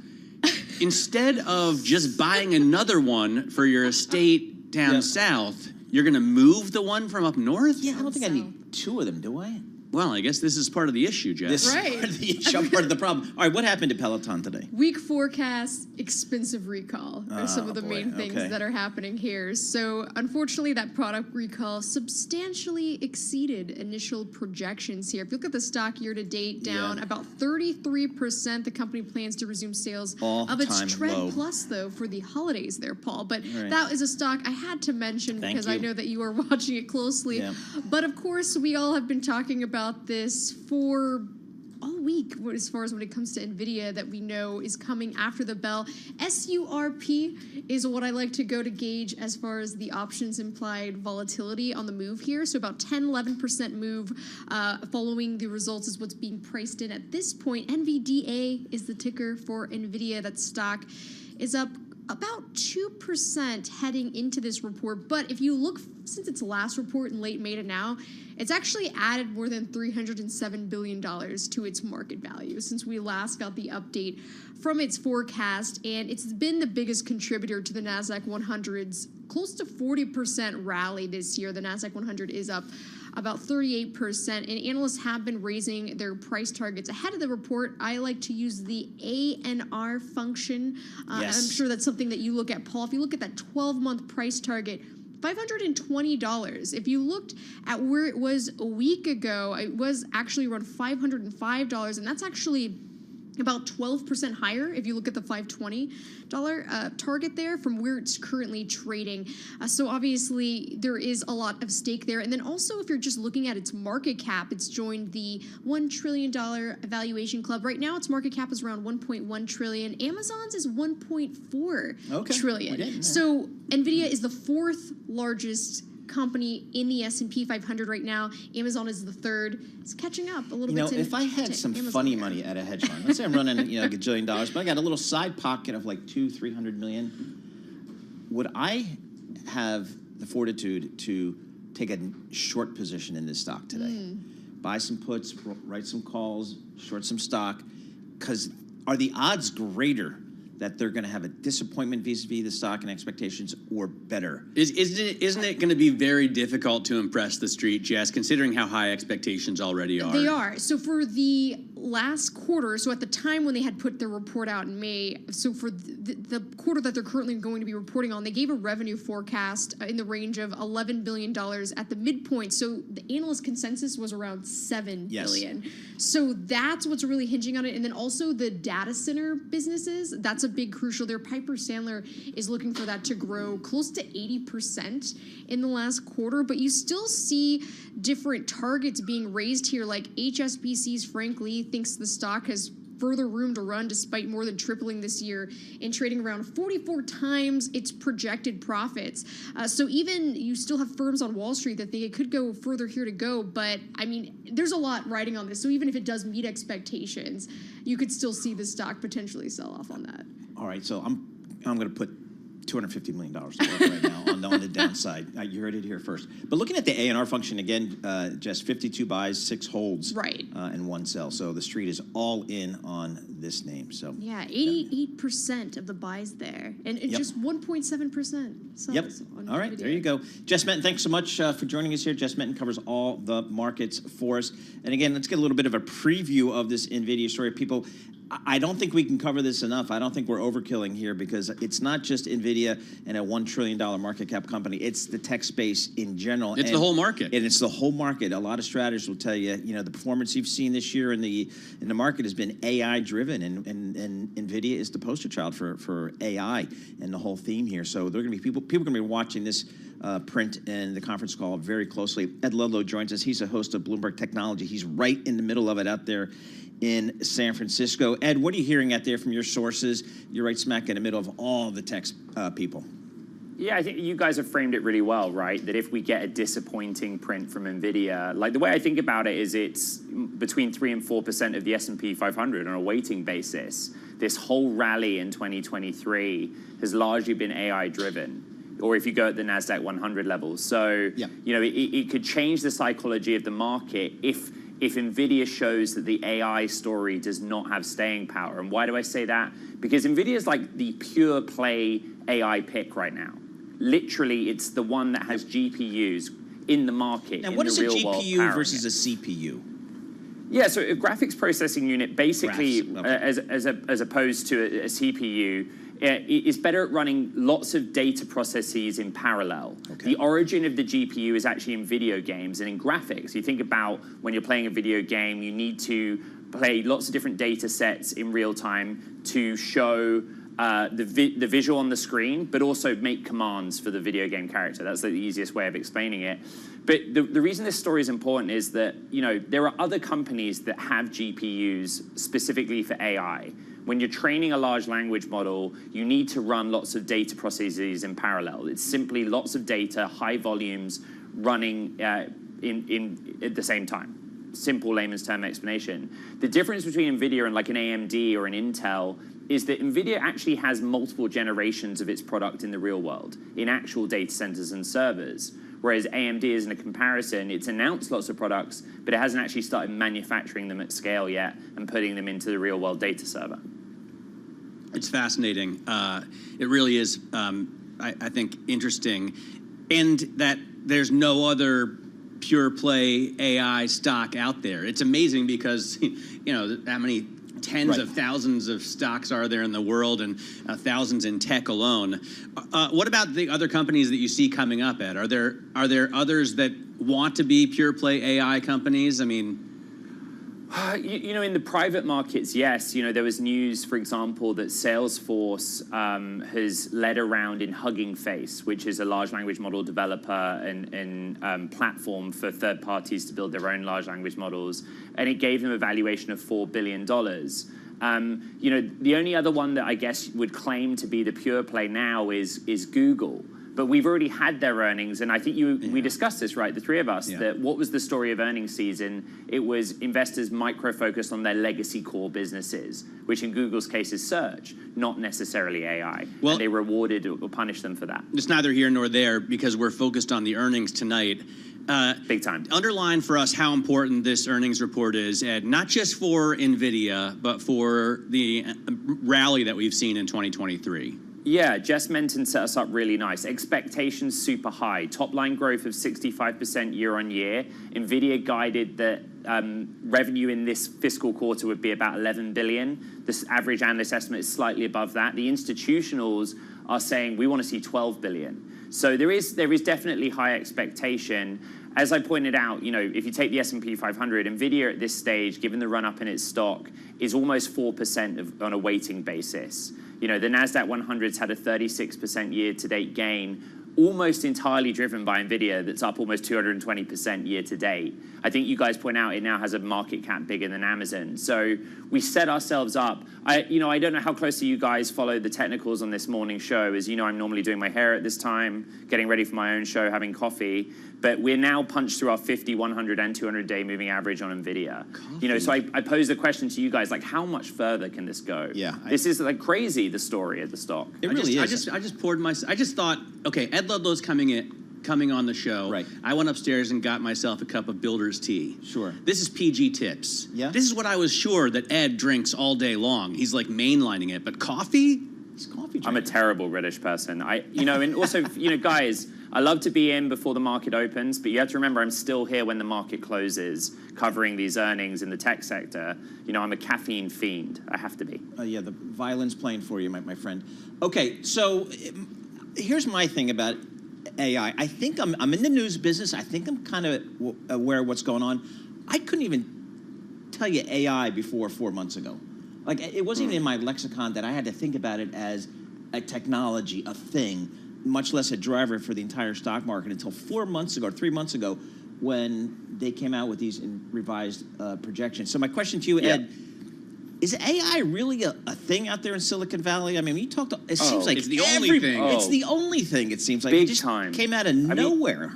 Instead of just buying another one for your estate down south, you're going to move the one from up north? Yeah, I don't think I need two of them, do I? Well, I guess this is part of the issue, Jess. This Right. is part of the issue, part of the problem. All right, what happened to Peloton today? Weak forecast, expensive recall are some of the boy, main things okay. that are happening here. So, unfortunately, that product recall substantially exceeded initial projections here. If you look at the stock year to date, down about 33%. The company plans to resume sales of its All-time Tread low. Plus, though, for the holidays there, Paul. But Right. that is a stock I had to mention Thank because I you. know that you are watching it closely. Yeah. But, of course, we all have been talking about this for all week as far as when it comes to NVIDIA that we know is coming after the bell. SURP is what I like to go to gauge as far as the options implied volatility on the move here. So about 10-11% move following the results is what's being priced in at this point. NVDA is the ticker for NVIDIA. That stock is up about 2% heading into this report. But if you look since its last report in late May to now, it's actually added more than $307 billion to its market value since we last got the update from its forecast. And it's been the biggest contributor to the NASDAQ 100's close to 40% rally this year. The NASDAQ 100 is up about 38%, and analysts have been raising their price targets ahead of the report. I like to use the ANR function. Yes. I'm sure that's something that you look at, Paul. If you look at that 12-month price target, $520. If you looked at where it was a week ago, it was actually around $505, and that's actually about 12% higher if you look at the $520 target there from where it's currently trading. So obviously there is a lot of stake there. And then also if you're just looking at its market cap, it's joined the $1 trillion valuation club. Right now its market cap is around $1.1 trillion. Amazon's is $1.4 trillion. So NVIDIA is the fourth largest company in the S&P 500 right now. Amazon is the third. It's catching up a little bit. If I had some Amazon funny here. money at a hedge fund, let's say I'm running, a gajillion dollars, but I got a little side pocket of like $200-300 million, would I have the fortitude to take a short position in this stock today? Buy some puts, write some calls, short some stock, because are the odds greater that they're going to have a disappointment vis-a-vis the stock and expectations, or better? Isn't it going to be very difficult to impress the street, Jess, considering how high expectations already are? They are. So for the last quarter, so at the time when they had put their report out in May, so for the quarter that they're currently going to be reporting on, they gave a revenue forecast in the range of $11 billion at the midpoint. So the analyst consensus was around $7 billion. So that's what's really hinging on it. And then also the data center businesses, that's a big crucial there. Piper Sandler is looking for that to grow close to 80% in the last quarter, but you still see different targets being raised here, like HSBC's Frank Lee thinks the stock has further room to run despite more than tripling this year and trading around 44 times its projected profits. So even you still have firms on Wall Street that think it could go further here to go, but I mean, there's a lot riding on this. So even if it does meet expectations, you could still see the stock potentially sell off on that. All right, so I'm going to put $250 million to work right now on the downside. You heard it here first. But looking at the ANR function again, just 52 buys, 6 holds, and 1 sell. So the street is all in on this name. So yeah, 88% of the buys there, and just 1.7% sells. Yep. On All right, NVIDIA. there you go. Jess Menton, thanks so much for joining us here. Jess Menton covers all the markets for us. And again, let's get a little bit of a preview of this NVIDIA story. People, I don't think we can cover this enough. I don't think we're overkilling here because it's not just NVIDIA and a $1 trillion market cap company. It's the tech space in general. It's the whole market. And it's the whole market. A lot of strategists will tell you, the performance you've seen this year in the market has been AI driven, and NVIDIA is the poster child for AI and the whole theme here. So there are going to be people are going to be watching this print and the conference call very closely. Ed Ludlow joins us. He's a host of Bloomberg Technology. He's right in the middle of it out there in San Francisco. Ed, what are you hearing out there from your sources? You're right smack in the middle of all the tech people. Yeah, I think you guys have framed it really well, right? That if we get a disappointing print from NVIDIA, like the way I think about it is it's between 3 and 4% of the S&P 500 on a weighting basis. This whole rally in 2023 has largely been AI driven, or if you go at the NASDAQ 100 levels. So, it could change the psychology of the market if NVIDIA shows that the AI story does not have staying power. And why do I say that? Because NVIDIA is like the pure play AI pick right now. Literally, it's the one that has GPUs in the market. Now, in what the is a real world GPU powering versus it. a CPU? Yeah, so a graphics processing unit basically, as opposed to a CPU, is better at running lots of data processes in parallel. The origin of the GPU is actually in video games and in graphics. You think about when you're playing a video game, you need to play lots of different data sets in real time to show the visual on the screen, but also make commands for the video game character. That's the easiest way of explaining it. But the reason this story is important is that, you know, there are other companies that have GPUs specifically for AI. When you're training a large language model, you need to run lots of data processes in parallel. It's simply lots of data, high volumes, running at the same time. Simple layman's term explanation. The difference between NVIDIA and like an AMD or an Intel is that NVIDIA actually has multiple generations of its product in the real world, in actual data centers and servers. Whereas AMD isn't a comparison. It's announced lots of products, but it hasn't actually started manufacturing them at scale yet and putting them into the real world data server. It's fascinating. It really is, I think, interesting. And that there's no other pure play AI stock out there. It's amazing because, you know, how many tens of thousands of stocks are there in the world, and thousands in tech alone. What about the other companies that you see coming up, Ed? Are there others that want to be pure play AI companies? I mean, you know, in the private markets, yes. You know, there was news, for example, that Salesforce has led around in Hugging Face, which is a large language model developer and platform for third parties to build their own large language models. And it gave them a valuation of $4 billion. You know, the only other one that I guess would claim to be the pure play now is Google. But we've already had their earnings, and I think we discussed this, right, the three of us, that what was the story of earnings season? It was investors micro-focused on their legacy core businesses, which in Google's case is search, not necessarily AI. Well, and they rewarded or punished them for that. It's neither here nor there because we're focused on the earnings tonight. Big time. Underline for us how important this earnings report is, Ed, not just for NVIDIA, but for the rally that we've seen in 2023. Yeah, Jess Menton set us up really nice. Expectations super high. Top line growth of 65% year on year. NVIDIA guided that revenue in this fiscal quarter would be about 11 billion. This average analyst estimate is slightly above that. The institutionals are saying we want to see 12 billion. So there is definitely high expectation. As I pointed out, you know, if you take the S&P 500, NVIDIA at this stage, given the run up in its stock, is almost 4% on a weighting basis. You know, the NASDAQ 100's had a 36% year-to-date gain, almost entirely driven by NVIDIA, that's up almost 220% year-to-date. I think you guys point out it now has a market cap bigger than Amazon. So we set ourselves up. I don't know how closely you guys follow the technicals on this morning show. As you know, I'm normally doing my hair at this time, getting ready for my own show, having coffee. But we're now punched through our 50, 100, and 200-day moving average on NVIDIA. You know, so I pose the question to you guys, like, how much further can this go? Yeah. This is, like, crazy, the story of the stock. It really is. I just poured I just thought, okay, Ed Ludlow's coming on the show. Right. I went upstairs and got myself a cup of Builder's tea. Sure. This is PG Tips. Yeah. This is what I was sure that Ed drinks all day long. He's like mainlining it. But coffee? He's coffee drinker. I'm a terrible British person. And also, guys, I love to be in before the market opens, but you have to remember I'm still here when the market closes, covering these earnings in the tech sector. You know, I'm a caffeine fiend. I have to be. Yeah, the violin's playing for you, my friend. Okay, so here's my thing about AI. I think I'm in the news business. I think I'm kind of aware of what's going on. I couldn't even tell you AI before 4 months ago. Like, it wasn't even in my lexicon that I had to think about it as a technology, a thing, much less a driver for the entire stock market until 4 months ago, or 3 months ago, when they came out with these revised projections. So my question to you, Ed, is AI really a thing out there in Silicon Valley? I mean, you talk to, it seems like it's the only thing. It's the only thing, it seems like. Big it just time. Came out of nowhere.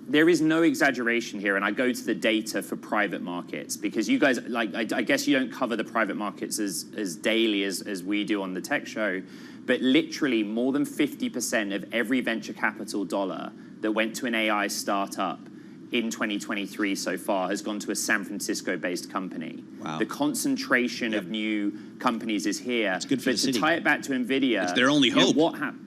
There is no exaggeration here, and I go to the data for private markets because you guys, like, I guess you don't cover the private markets as daily as we do on the tech show, but literally more than 50% of every venture capital dollar that went to an AI startup in 2023 so far has gone to a San Francisco-based company. Wow. The concentration of new companies is here. It's good for the city. To tie it back to NVIDIA, it's their only hope. What happened?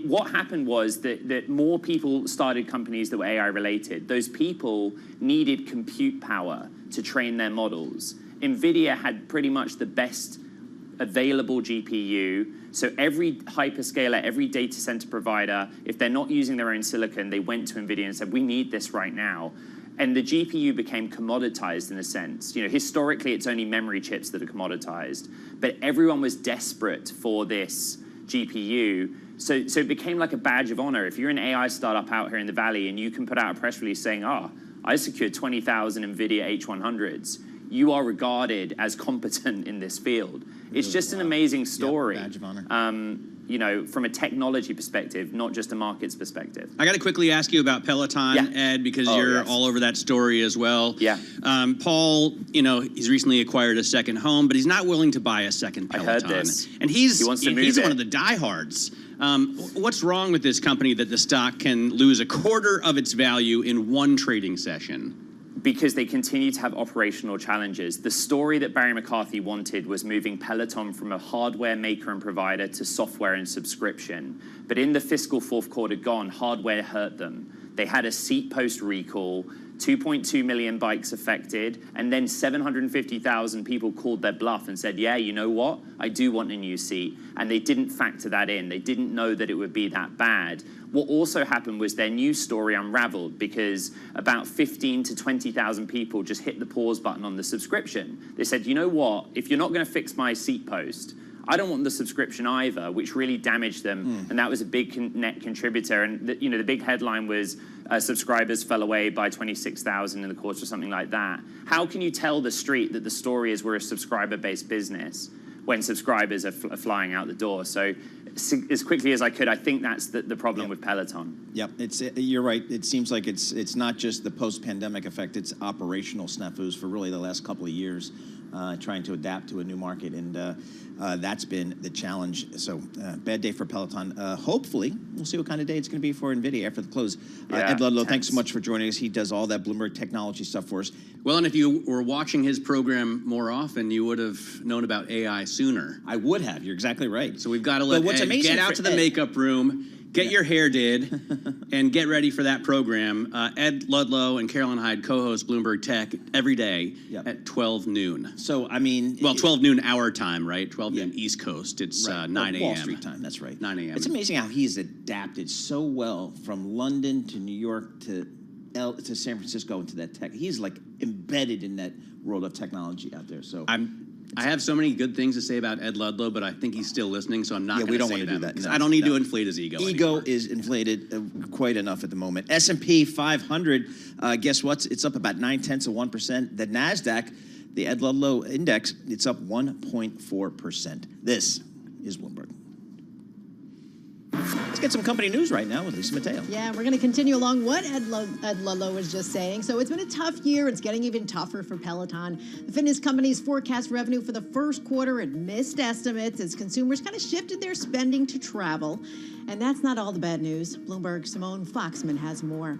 what happened was that more people started companies that were AI related. Those people needed compute power to train their models. NVIDIA had pretty much the best available GPU. So every hyperscaler, every data center provider, if they're not using their own silicon, they went to NVIDIA and said, we need this right now. And the GPU became commoditized in a sense. You know, historically, it's only memory chips that are commoditized. But everyone was desperate for this GPU. So it became like a badge of honor. If you're an AI startup out here in the Valley and you can put out a press release saying, I secured 20,000 NVIDIA H100s, you are regarded as competent in this field. It's just an amazing story. Yep, badge of honor. You know, from a technology perspective, not just a markets perspective. I got to quickly ask you about Peloton, Ed, because you're all over that story as well. Yeah. Paul, you know, he's recently acquired a second home, but he's not willing to buy a second Peloton. I heard this. And He wants to move he's it. one of the diehards. What's wrong with this company that the stock can lose a quarter of its value in one trading session? Because they continue to have operational challenges. The story that Barry McCarthy wanted was moving Peloton from a hardware maker and provider to software and subscription. But in the fiscal fourth quarter gone, hardware hurt them. They had a seat post recall, 2.2 million bikes affected, and then 750,000 people called their bluff and said, yeah, you know what? I do want a new seat. And they didn't factor that in. They didn't know that it would be that bad. What also happened was their news story unraveled because about 15 to 20,000 people just hit the pause button on the subscription. They said, you know what? If you're not going to fix my seat post, I don't want the subscription either, which really damaged them. And that was a big net contributor. And the big headline was subscribers fell away by 26,000 in the quarter or something like that. How can you tell the street that the story is we're a subscriber-based business when subscribers are flying out the door? So as quickly as I could, I think that's the problem with Peloton. Yep, you're right. It seems like it's not just the post-pandemic effect, it's operational snafus for really the last couple of years, trying to adapt to a new market, and that's been the challenge. So bad day for Peloton. Hopefully, we'll see what kind of day it's going to be for NVIDIA after the close. Ed Ludlow, thanks so much for joining us. He does all that Bloomberg technology stuff for us. Well, and if you were watching his program more often, you would have known about AI sooner. I would have. You're exactly right. So we've got to let Ed get out to the makeup room, get your hair did, and get ready for that program. Ed Ludlow and Carolyn Hyde co-host Bloomberg Tech every day at 12 noon. So, I mean... Well, 12 noon our time, right? 12 noon East Coast. It's 9 a.m. Wall Street time, that's right. 9 a.m. It's amazing how he's adapted so well from London to New York to San Francisco into that tech. He's like embedded in that world of technology out there. So I have so many good things to say about Ed Ludlow, but I think he's still listening, so I'm not going to say them. We don't want to do that. No, I don't need to inflate his ego. Ego anymore. is inflated quite enough at the moment. S&P 500, guess what? It's up about 0.9%. The NASDAQ, the Ed Ludlow Index, it's up 1.4%. This is Bloomberg. Let's get some company news right now with Lisa Mateo. Yeah, we're going to continue along what Ed Ludlow was just saying. So it's been a tough year. It's getting even tougher for Peloton. The fitness company's forecast revenue for the first quarter had missed estimates as consumers kind of shifted their spending to travel. And that's not all the bad news. Bloomberg's Simone Foxman has more.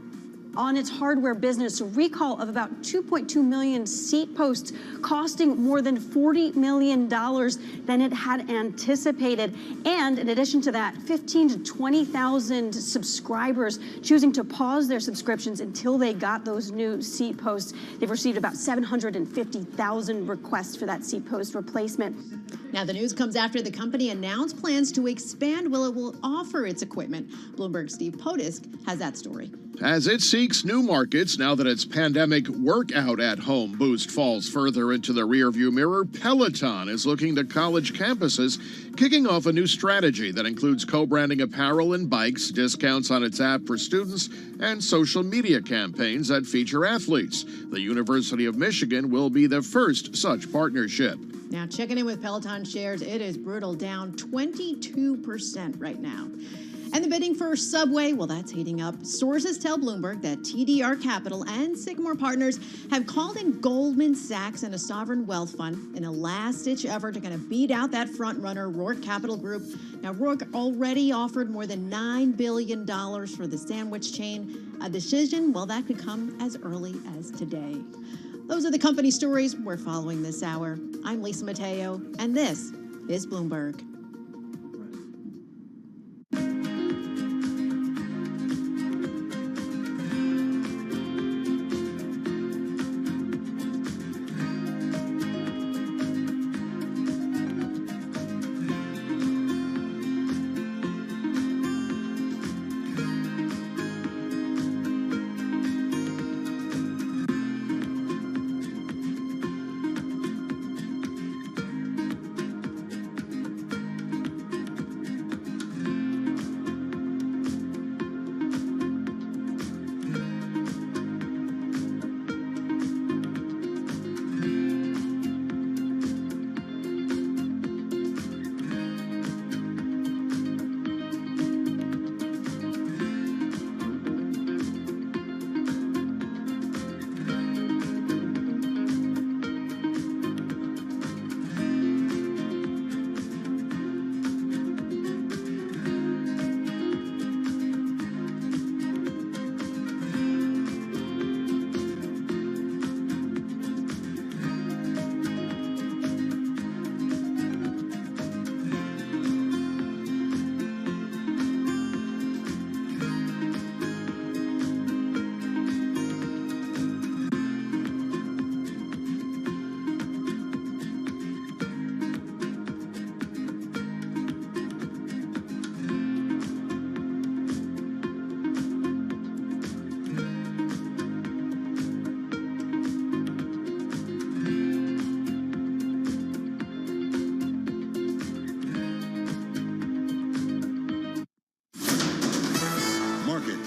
On its hardware business, a recall of about 2.2 million seat posts costing more than $40 million than it had anticipated. And in addition to that, 15 to 20,000 subscribers choosing to pause their subscriptions until they got those new seat posts. They've received about 750,000 requests for that seat post replacement. Now, the news comes after the company announced plans to expand will it will offer its equipment. Bloomberg's Steve Potisk has that story. As it seeks new markets now that its pandemic workout at home boost falls further into the rearview mirror, Peloton is looking to college campuses, kicking off a new strategy that includes co-branding apparel and bikes, discounts on its app for students, and social media campaigns that feature athletes. The University of Michigan will be the first such partnership. Now, checking in with Peloton shares, it is brutal, down 22% right now. And the bidding for Subway, well, that's heating up. Sources tell Bloomberg that TDR Capital and Sycamore Partners have called in Goldman Sachs and a sovereign wealth fund in a last-ditch effort to kind of beat out that front-runner, Roark Capital Group. Now, Roark already offered more than $9 billion for the sandwich chain. A decision, well, that could come as early as today. Those are the company stories we're following this hour. I'm Lisa Mateo, and this is Bloomberg.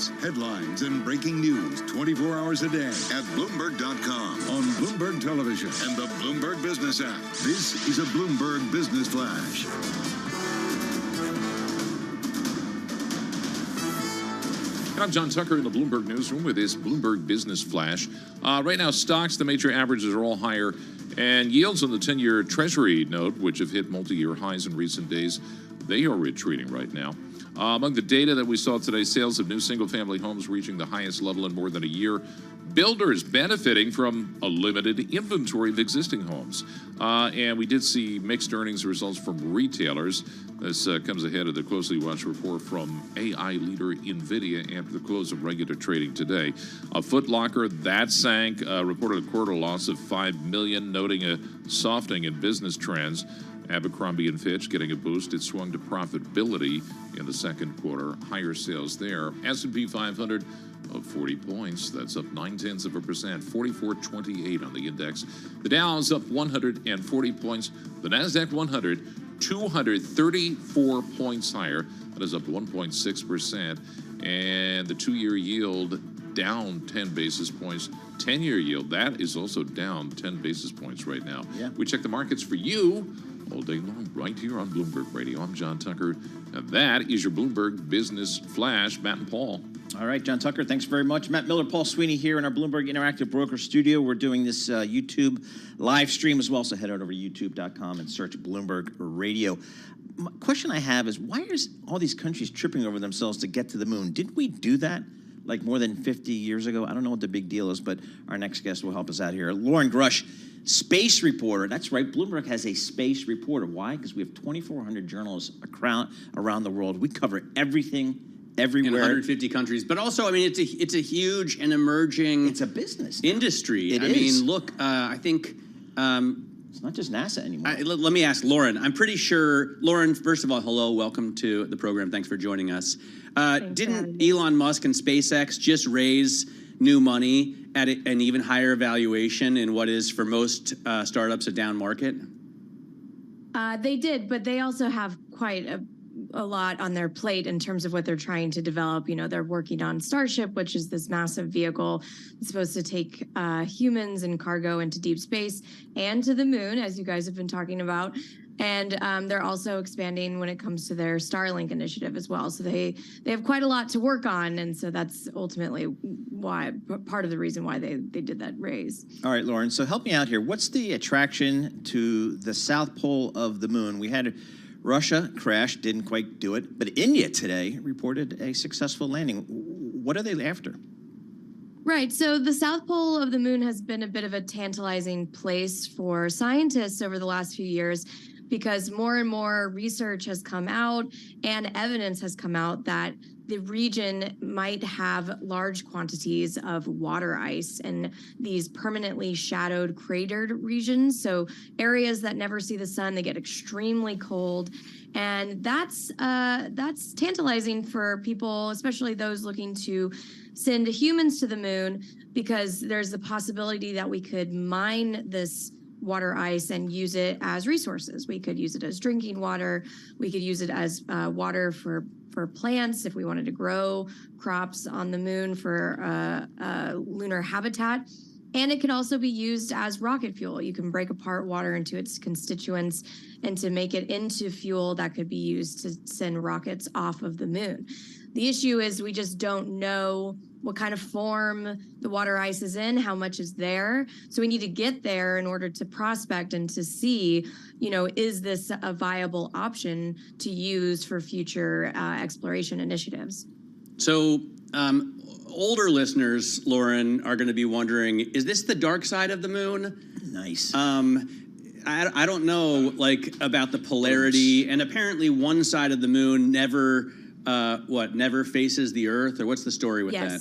events, headlines, and breaking news 24 hours a day at Bloomberg.com, on Bloomberg Television, and the Bloomberg Business app. This is a Bloomberg Business Flash. I'm John Tucker in the Bloomberg Newsroom with this Bloomberg Business Flash. Right now, stocks, the major averages are all higher, and yields on the 10-year Treasury note, which have hit multi-year highs in recent days, they are retreating right now. Among the data that we saw today, sales of new single-family homes reaching the highest level in more than a year. Builders benefiting from a limited inventory of existing homes. And we did see mixed earnings results from retailers. This comes ahead of the closely watched report from AI leader NVIDIA after the close of regular trading today. Foot Locker, that sank, reported a quarter loss of $5 million, noting a softening in business trends. Abercrombie & Fitch getting a boost. It swung to profitability in the second quarter. Higher sales there. S&P 500 of 40 points. That's up 0.9%, 44.28 on the index. The Dow's up 140 points. The NASDAQ 100, 234 points higher. That is up 1.6%. And the two-year yield down 10 basis points. 10-year yield, that is also down 10 basis points right now. Yeah. We check the markets for you all day long right here on Bloomberg Radio. I'm John Tucker, and that is your Bloomberg Business Flash. Matt and Paul. All right, John Tucker, thanks very much. Matt Miller, Paul Sweeney here in our Bloomberg Interactive Broker Studio. We're doing this YouTube live stream as well, so head on over to youtube.com and search Bloomberg Radio. Question I have is, why is all these countries tripping over themselves to get to the moon? Didn't we do that like more than 50 years ago? I don't know what the big deal is, but our next guest will help us out here. Lauren Grush, space reporter. That's right, Bloomberg has a space reporter. Why? Because we have 2,400 journalists around the world. We cover everything, everywhere. In 150 countries. But also, I mean, it's a huge and emerging... It's a business industry. It is. I mean, look, I think... it's not just NASA anymore. Let me ask Lauren. I'm pretty sure... Lauren, first of all, hello. Welcome to the program. Thanks for joining us. Didn't Elon Musk and SpaceX just raise new money at an even higher valuation in what is, for most startups, a down market? They did, but they also have quite a lot on their plate in terms of what they're trying to develop. You know, they're working on Starship, which is this massive vehicle that's supposed to take humans and cargo into deep space and to the moon, as you guys have been talking about. And they're also expanding when it comes to their Starlink initiative as well. So they have quite a lot to work on. And so that's ultimately why, part of the reason why they did that raise. All right, Lauren, so help me out here. What's the attraction to the South Pole of the moon? We had Russia crash, didn't quite do it. But India today reported a successful landing. What are they after? Right. So the South Pole of the moon has been a bit of a tantalizing place for scientists over the last few years, because more and more research has come out and evidence has come out that the region might have large quantities of water ice in these permanently shadowed cratered regions. So areas that never see the sun, they get extremely cold. And that's tantalizing for people, especially those looking to send humans to the moon, because there's the possibility that we could mine this water ice and use it as resources. We could use it as drinking water. We could use it as water for plants if we wanted to grow crops on the moon for lunar habitat. And it can also be used as rocket fuel. You can break apart water into its constituents and to make it into fuel that could be used to send rockets off of the moon. The issue is we just don't know what kind of form the water ice is in, how much is there. So we need to get there in order to prospect and to see, you know, is this a viable option to use for future exploration initiatives? So older listeners, Lauren, are going to be wondering, is this the dark side of the moon? Nice. I don't know, like, about the polarity, and apparently one side of the moon never faces the Earth, or what's the story with that?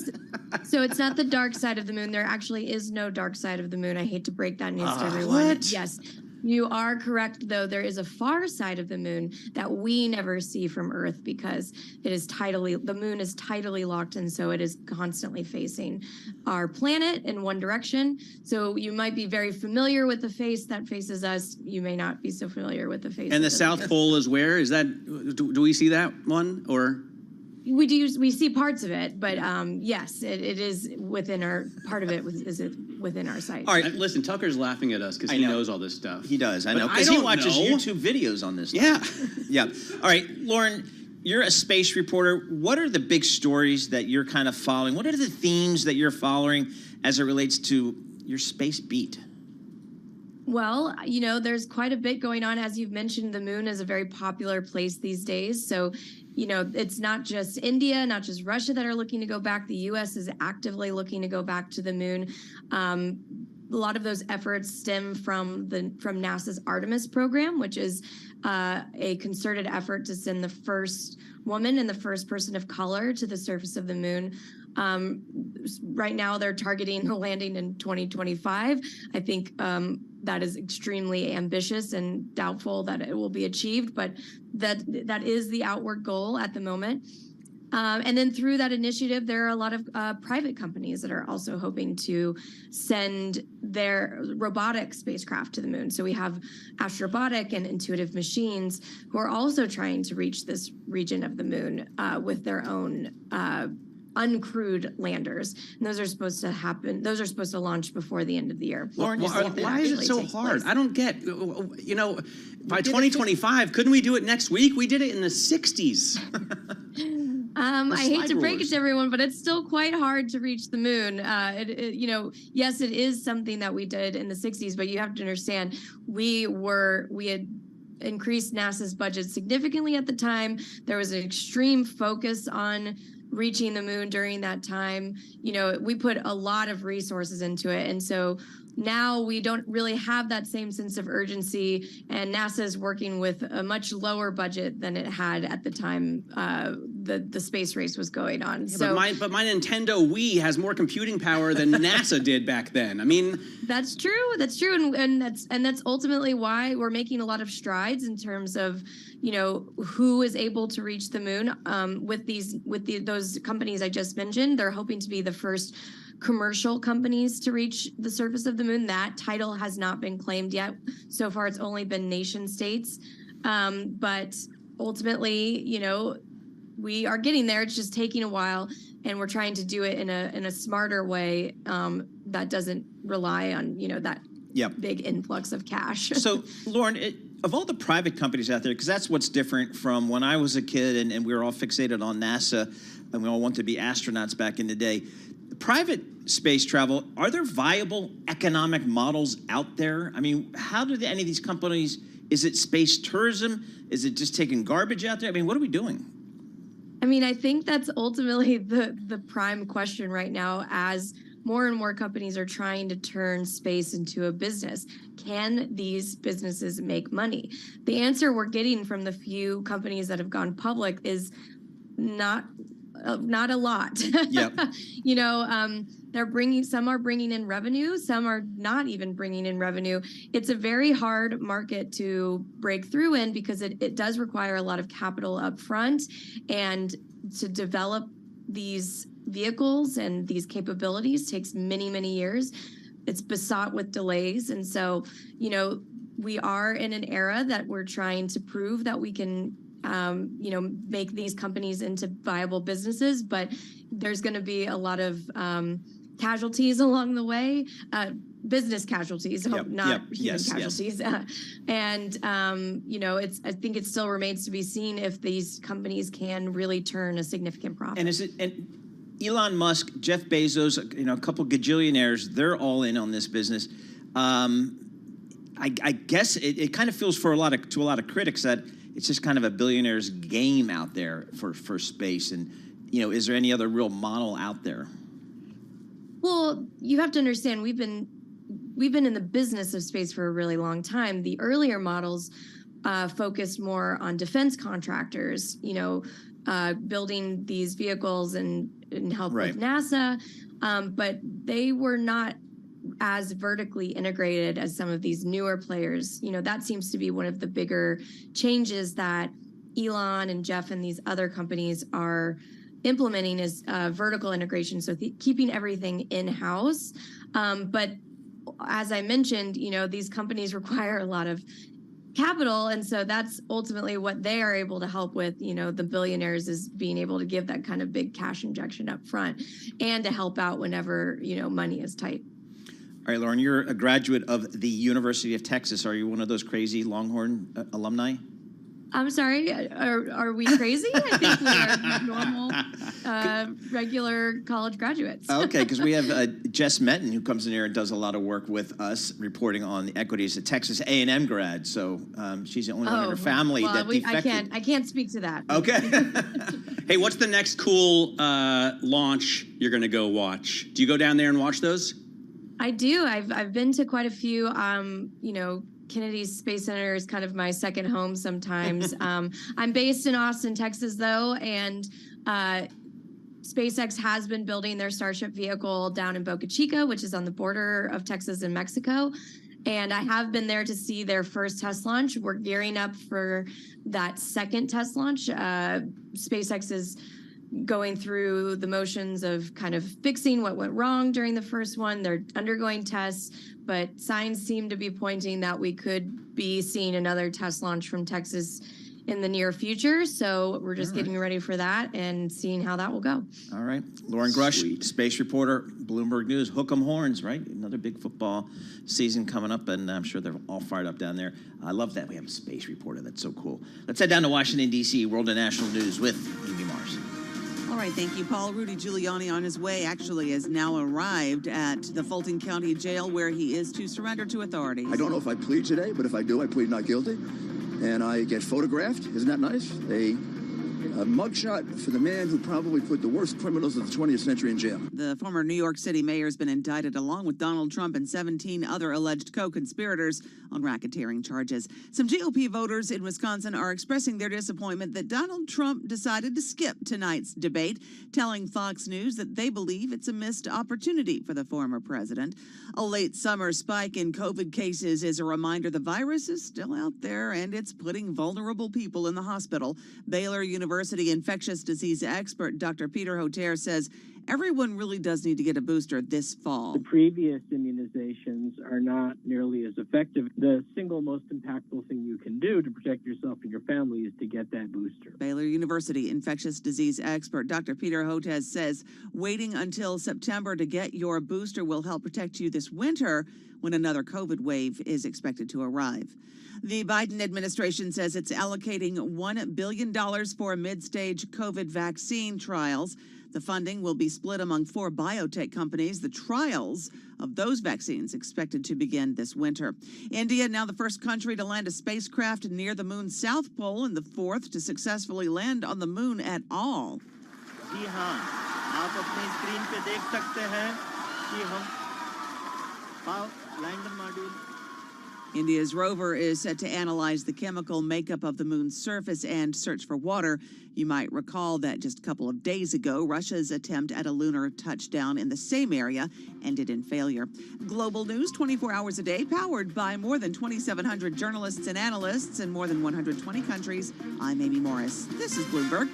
So it's not the dark side of the moon. There actually is no dark side of the moon. I hate to break that news to everyone. What? Yes. You are correct, though. There is a far side of the moon that we never see from Earth because the moon is tidally locked, and so it is constantly facing our planet in one direction. So you might be very familiar with the face that faces us. You may not be so familiar with the face. And the South Pole is where? Is that, do we see that one, or? We see parts of it, but yes, it is within our part of it is within our site. All right, listen, Tucker's laughing at us because he knows all this stuff. He does, I But know, I because he don't watches know. YouTube videos on this stuff. Yeah. Yeah. All right, Lauren, you're a space reporter. What are the big stories that you're kind of following? What are the themes that you're following as it relates to your space beat? Well, there's quite a bit going on. As you've mentioned, the moon is a very popular place these days. So, it's not just India, not just Russia that are looking to go back. The U.S. is actively looking to go back to the moon. A lot of those efforts stem from NASA's Artemis program, which is a concerted effort to send the first woman and the first person of color to the surface of the moon. Right now, they're targeting a landing in 2025. I think that is extremely ambitious and doubtful that it will be achieved, but that is the outward goal at the moment. And then through that initiative, there are a lot of private companies that are also hoping to send their robotic spacecraft to the moon. So we have Astrobotic and Intuitive Machines who are also trying to reach this region of the moon with their own uncrewed landers. And those are supposed to happen. Those are supposed to launch before the end of the year. Lauren, why is it so hard? I don't get, by 2025, couldn't we do it next week? We did it in the 60s. I hate to break it to everyone, but it's still quite hard to reach the moon. Yes, it is something that we did in the 60s, but you have to understand, we had increased NASA's budget significantly at the time. There was an extreme focus on reaching the moon during that time. We put a lot of resources into it. And so now we don't really have that same sense of urgency, and NASA is working with a much lower budget than it had at the time the space race was going on. Yeah, but my Nintendo Wii has more computing power than NASA did back then. I mean, that's true. That's true, and that's ultimately why we're making a lot of strides in terms of who is able to reach the moon. With those companies I just mentioned, they're hoping to be the first commercial companies to reach the surface of the moon. That title has not been claimed yet. So far, it's only been nation states. But ultimately, we are getting there. It's just taking a while, and we're trying to do it in a smarter way that doesn't rely on that big influx of cash. So, Lauren, of all the private companies out there, because that's what's different from when I was a kid and we were all fixated on NASA and we all wanted to be astronauts back in the day. Private space travel, are there viable economic models out there? I mean, how do any of these companies, is it space tourism? Is it just taking garbage out there? I mean, what are we doing? I mean, I think that's ultimately the prime question right now, as more and more companies are trying to turn space into a business. Can these businesses make money? The answer we're getting from the few companies that have gone public is not a lot. Yep. Some are bringing in revenue, some are not even bringing in revenue. It's a very hard market to break through in because it does require a lot of capital up front, and to develop these vehicles and these capabilities takes many, many years. It's besought with delays. And so, we are in an era that we're trying to prove that we can make these companies into viable businesses, but there's going to be a lot of casualties along the way, business casualties, not human casualties. And I think it still remains to be seen if these companies can really turn a significant profit. And Elon Musk, Jeff Bezos, a couple gajillionaires, they're all in on this business. I guess it kind of feels to a lot of critics that it's just kind of a billionaire's game out there for space. And, is there any other real model out there? Well, you have to understand, we've been in the business of space for a really long time. The earlier models focused more on defense contractors, building these vehicles and help with NASA. But they were not as vertically integrated as some of these newer players. That seems to be one of the bigger changes that Elon and Jeff and these other companies are implementing, is vertical integration. So keeping everything in-house. But as I mentioned, these companies require a lot of capital, and so that's ultimately what they are able to help with. The billionaires is being able to give that kind of big cash injection up front and to help out whenever money is tight. All right, Lauren, you're a graduate of the University of Texas. Are you one of those crazy Longhorn alumni? I'm sorry, are we crazy? I think we are normal, regular college graduates. Okay, because we have Jess Menton, who comes in here and does a lot of work with us, reporting on the equities at Texas A&M grad. So she's the only one in her family that defected. I can't speak to that. Okay. Hey, what's the next cool launch you're going to go watch? Do you go down there and watch those? I do. I've been to quite a few. Kennedy Space Center is kind of my second home sometimes. I'm based in Austin, Texas, though, and SpaceX has been building their Starship vehicle down in Boca Chica, which is on the border of Texas and Mexico. And I have been there to see their first test launch. We're gearing up for that second test launch. SpaceX is going through the motions of kind of fixing what went wrong during the first one. They're undergoing tests, but signs seem to be pointing that we could be seeing another test launch from Texas in the near future. So we're just getting ready for that and seeing how that will go. All right. Lauren Grush, space reporter, Bloomberg News. Hook 'em horns, right? Another big football season coming up, and I'm sure they're all fired up down there. I love that we have a space reporter. That's so cool. Let's head down to Washington, D.C., World and National News with Evie Mars. All right, thank you, Paul. Rudy Giuliani on his way actually has now arrived at the Fulton County Jail where he is to surrender to authorities. I don't know if I plead today, but if I do, I plead not guilty. And I get photographed. Isn't that nice? A mugshot for the man who probably put the worst criminals of the 20th century in jail. The former New York City mayor has been indicted along with Donald Trump and 17 other alleged co-conspirators on racketeering charges. Some GOP voters in Wisconsin are expressing their disappointment that Donald Trump decided to skip tonight's debate, telling Fox News that they believe it's a missed opportunity for the former president. A late summer spike in COVID cases is a reminder the virus is still out there and it's putting vulnerable people in the hospital. Baylor University infectious disease expert Dr. Peter Hoter says everyone really does need to get a booster this fall. The previous immunizations are not nearly as effective. The single most impactful thing you can do to protect yourself and your family is to get that booster. Baylor University infectious disease expert Dr. Peter Hoter says waiting until September to get your booster will help protect you this winter when another COVID wave is expected to arrive. The Biden administration says it's allocating $1 billion for mid-stage COVID vaccine trials. The funding will be split among 4 biotech companies. The trials of those vaccines expected to begin this winter. India, now the first country to land a spacecraft near the moon's south pole and the 4th to successfully land on the moon at all. जी हाँ, आप अपनी screen पे देख सकते हैं कि हम lander module India's rover is set to analyze the chemical makeup of the moon's surface and search for water. You might recall that just a couple of days ago, Russia's attempt at a lunar touchdown in the same area ended in failure. Global news 24 hours a day, powered by more than 2,700 journalists and analysts in more than 120 countries. I'm Amy Morris. This is Bloomberg.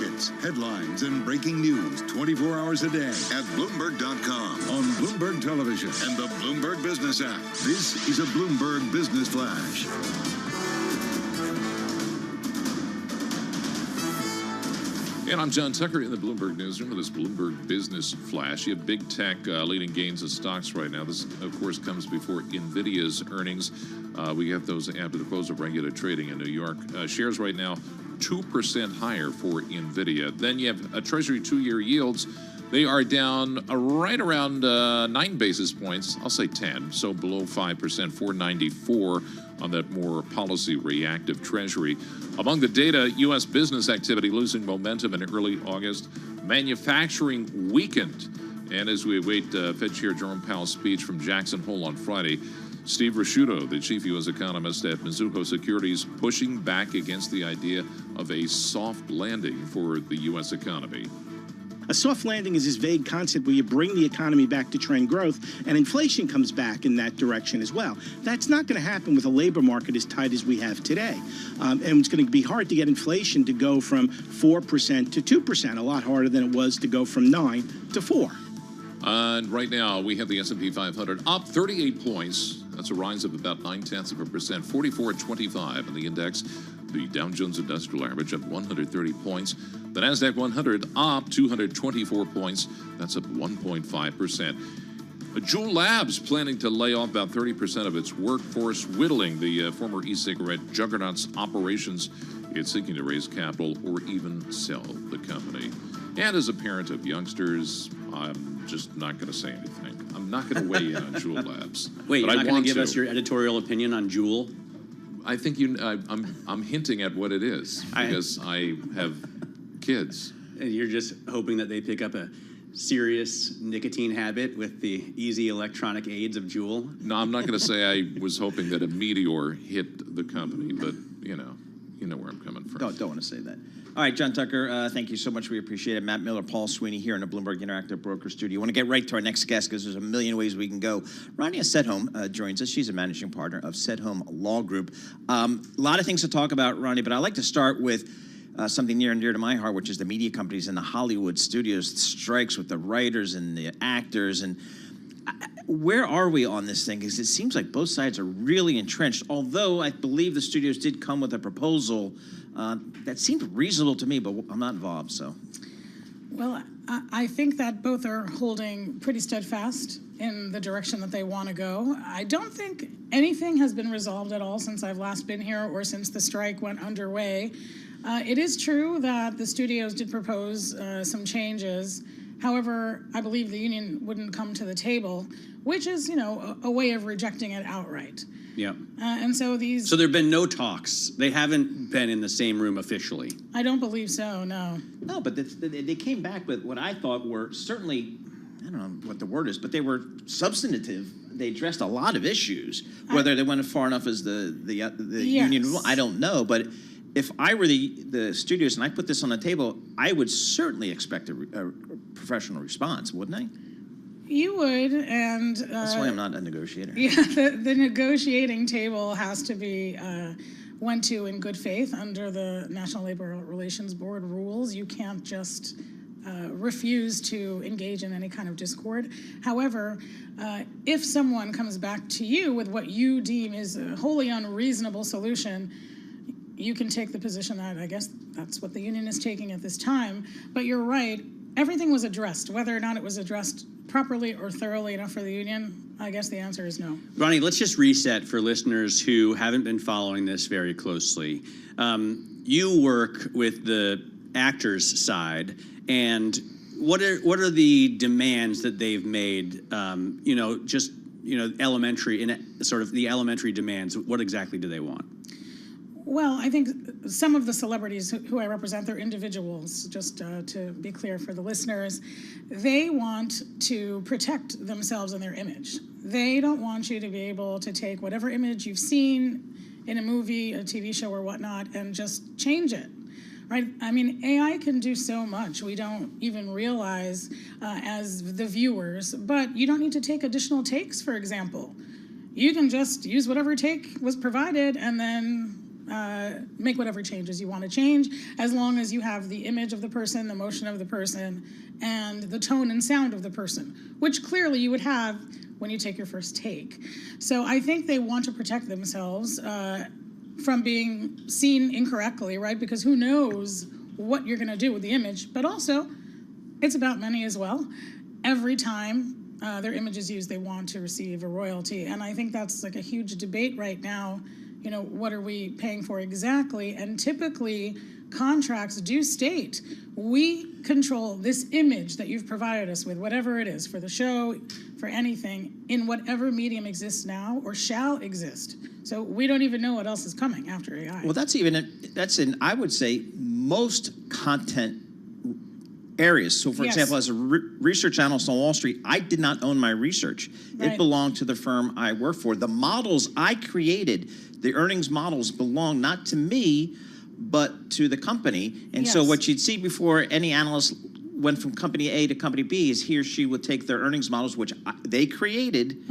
markets, headlines, and breaking news 24 hours a day at Bloomberg.com, on Bloomberg Television, and the Bloomberg Business app. This is a Bloomberg Business Flash. And I'm John Tucker in the Bloomberg Newsroom with this Bloomberg Business Flash. You have big tech leading gains of stocks right now. This, of course, comes before NVIDIA's earnings. We get those after the close of regular trading in New York. Shares right now 2% higher for NVIDIA. Then you have Treasury 2-year yields. They are down right around 9 basis points. I'll say 10, so below 5%, 494 on that more policy reactive Treasury. Among the data, U.S. business activity losing momentum in early August. Manufacturing weakened. And as we await Fed Chair Jerome Powell's speech from Jackson Hole on Friday, Steve Rasciuto, the chief U.S. economist at Mizuho Securities, pushing back against the idea of a soft landing for the U.S. economy. A soft landing is this vague concept where you bring the economy back to trend growth and inflation comes back in that direction as well. That's not going to happen with a labor market as tight as we have today. And it's going to be hard to get inflation to go from 4% to 2%, a lot harder than it was to go from 9 to 4. And right now, we have the S&P 500 up 38 points. That's a rise of about 0.9%, 44.25 in the index. The Dow Jones Industrial Average up 130 points. The NASDAQ 100 up 224 points. That's up 1.5%. Juul Labs planning to lay off about 30% of its workforce, whittling the former e-cigarette juggernaut's operations. It's seeking to raise capital or even sell the company. And as a parent of youngsters, I'm just not going to say anything. I'm not going to weigh in on Juul Labs. Wait, but you're not going to give us your editorial opinion on Juul? I think I'm hinting at what it is because I have kids. And you're just hoping that they pick up a serious nicotine habit with the easy electronic aids of Juul? No, I'm not going to say I was hoping that a meteor hit the company, but you know where I'm coming from. Don't want to say that. All right, John Tucker, thank you so much. We appreciate it. Matt Miller, Paul Sweeney here in the Bloomberg Interactive Broker Studio. I want to get right to our next guest because there's a million ways we can go. Rania Sedholm joins us. She's a managing partner of Sedholm Law Group. A lot of things to talk about, Rania, but I'd like to start with something near and dear to my heart, which is the media companies and the Hollywood studios strikes with the writers and the actors. And where are we on this thing? Because it seems like both sides are really entrenched, although I believe the studios did come with a proposal that seemed reasonable to me, but I'm not involved, so. Well, I think that both are holding pretty steadfast in the direction that they want to go. I don't think anything has been resolved at all since I've last been here or since the strike went underway. It is true that the studios did propose some changes. However, I believe the union wouldn't come to the table, which is, a way of rejecting it outright. Yeah. And so these... So there have been no talks. They haven't been in the same room officially. I don't believe so, no. No, but they came back with what I thought were certainly, I don't know what the word is, but they were substantive. They addressed a lot of issues. Whether they went as far enough as the union, I don't know. But if I were the studios and I put this on the table, I would certainly expect a professional response, wouldn't I? You would, and... That's why I'm not a negotiator. Yeah, the negotiating table has to be went to in good faith under the National Labor Relations Board rules. You can't just refuse to engage in any kind of discord. However, if someone comes back to you with what you deem is a wholly unreasonable solution, you can take the position that I guess that's what the union is taking at this time. But you're right, everything was addressed. Whether or not it was addressed properly or thoroughly enough for the union, I guess the answer is no. Ronnie, let's just reset for listeners who haven't been following this very closely. You work with the actors' side, and what are the demands that they've made? Elementary, in sort of the elementary demands. What exactly do they want? Well, I think some of the celebrities who I represent, they're individuals, just to be clear for the listeners. They want to protect themselves and their image. They don't want you to be able to take whatever image you've seen in a movie, a TV show, or whatnot, and just change it. Right? I mean, AI can do so much we don't even realize as the viewers, but you don't need to take additional takes, for example. You can just use whatever take was provided and then make whatever changes you want to change, as long as you have the image of the person, the motion of the person, and the tone and sound of the person, which clearly you would have when you take your first take. So I think they want to protect themselves from being seen incorrectly, right? Because who knows what you're going to do with the image, but also it's about money as well. Every time their image is used, they want to receive a royalty. And I think that's like a huge debate right now. You know, what are we paying for exactly? And typically contracts do state, we control this image that you've provided us with, whatever it is, for the show, for anything, in whatever medium exists now or shall exist. So we don't even know what else is coming after AI. Well, that's in, I would say, most content areas. So, for example, as a research analyst on Wall Street, I did not own my research. Right. It belonged to the firm I work for. The models I created, the earnings models, belong not to me, but to the company. And so what you'd see before any analyst went from company A to company B is he or she would take their earnings models, which they created,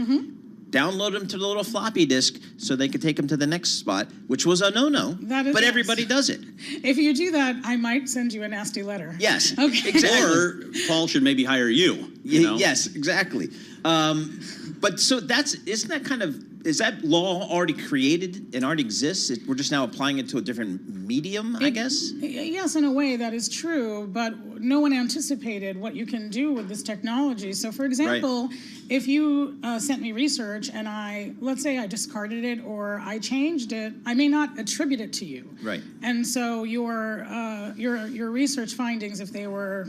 download them to the little floppy disk so they could take them to the next spot, which was a no-no, but everybody does it. If you do that, I might send you a nasty letter. Yes, okay. exactly. Or Paul should maybe hire you. You know? Yes, exactly. But so isn't that kind of, is that law already created and already exists? We're just now applying it to a different medium, I guess? Yes, in a way that is true, but no one anticipated what you can do with this technology. So for example, if you sent me research and let's say I discarded it or I changed it, I may not attribute it to you. Right. And so your research findings, if they were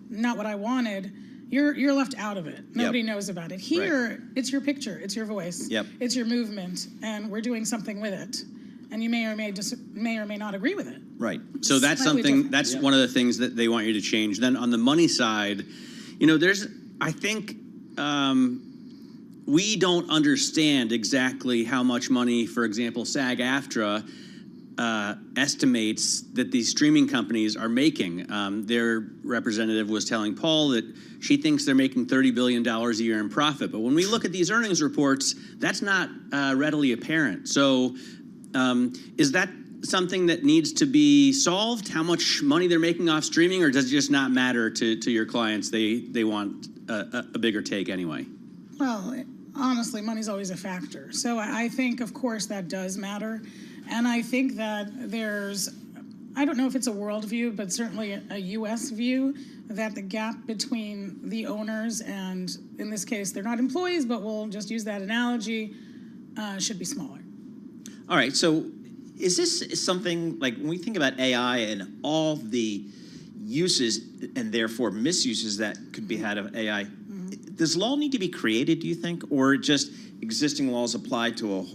not what I wanted, you're left out of it. Nobody knows about it. Here, it's your picture, it's your voice, it's your movement, and we're doing something with it. And you may or may not agree with it. Right. So that's Slightly something, different. that's one of the things that they want you to change. Then on the money side, you know, I think we don't understand exactly how much money, for example, SAG-AFTRA estimates that these streaming companies are making. Their representative was telling Paul that she thinks they're making $30 billion a year in profit. But when we look at these earnings reports, that's not readily apparent. So is that something that needs to be solved? How much money they're making off streaming, or does it just not matter to your clients? They want a bigger take anyway? Well, honestly, money's always a factor. So I think, of course, that does matter. And I think that I don't know if it's a world view, but certainly a U.S. view, that the gap between the owners and, in this case, they're not employees, but we'll just use that analogy, should be smaller. All right, so is this something, like when we think about AI and all the uses and therefore misuses that could be had of AI, does law need to be created, do you think, or just existing laws apply to a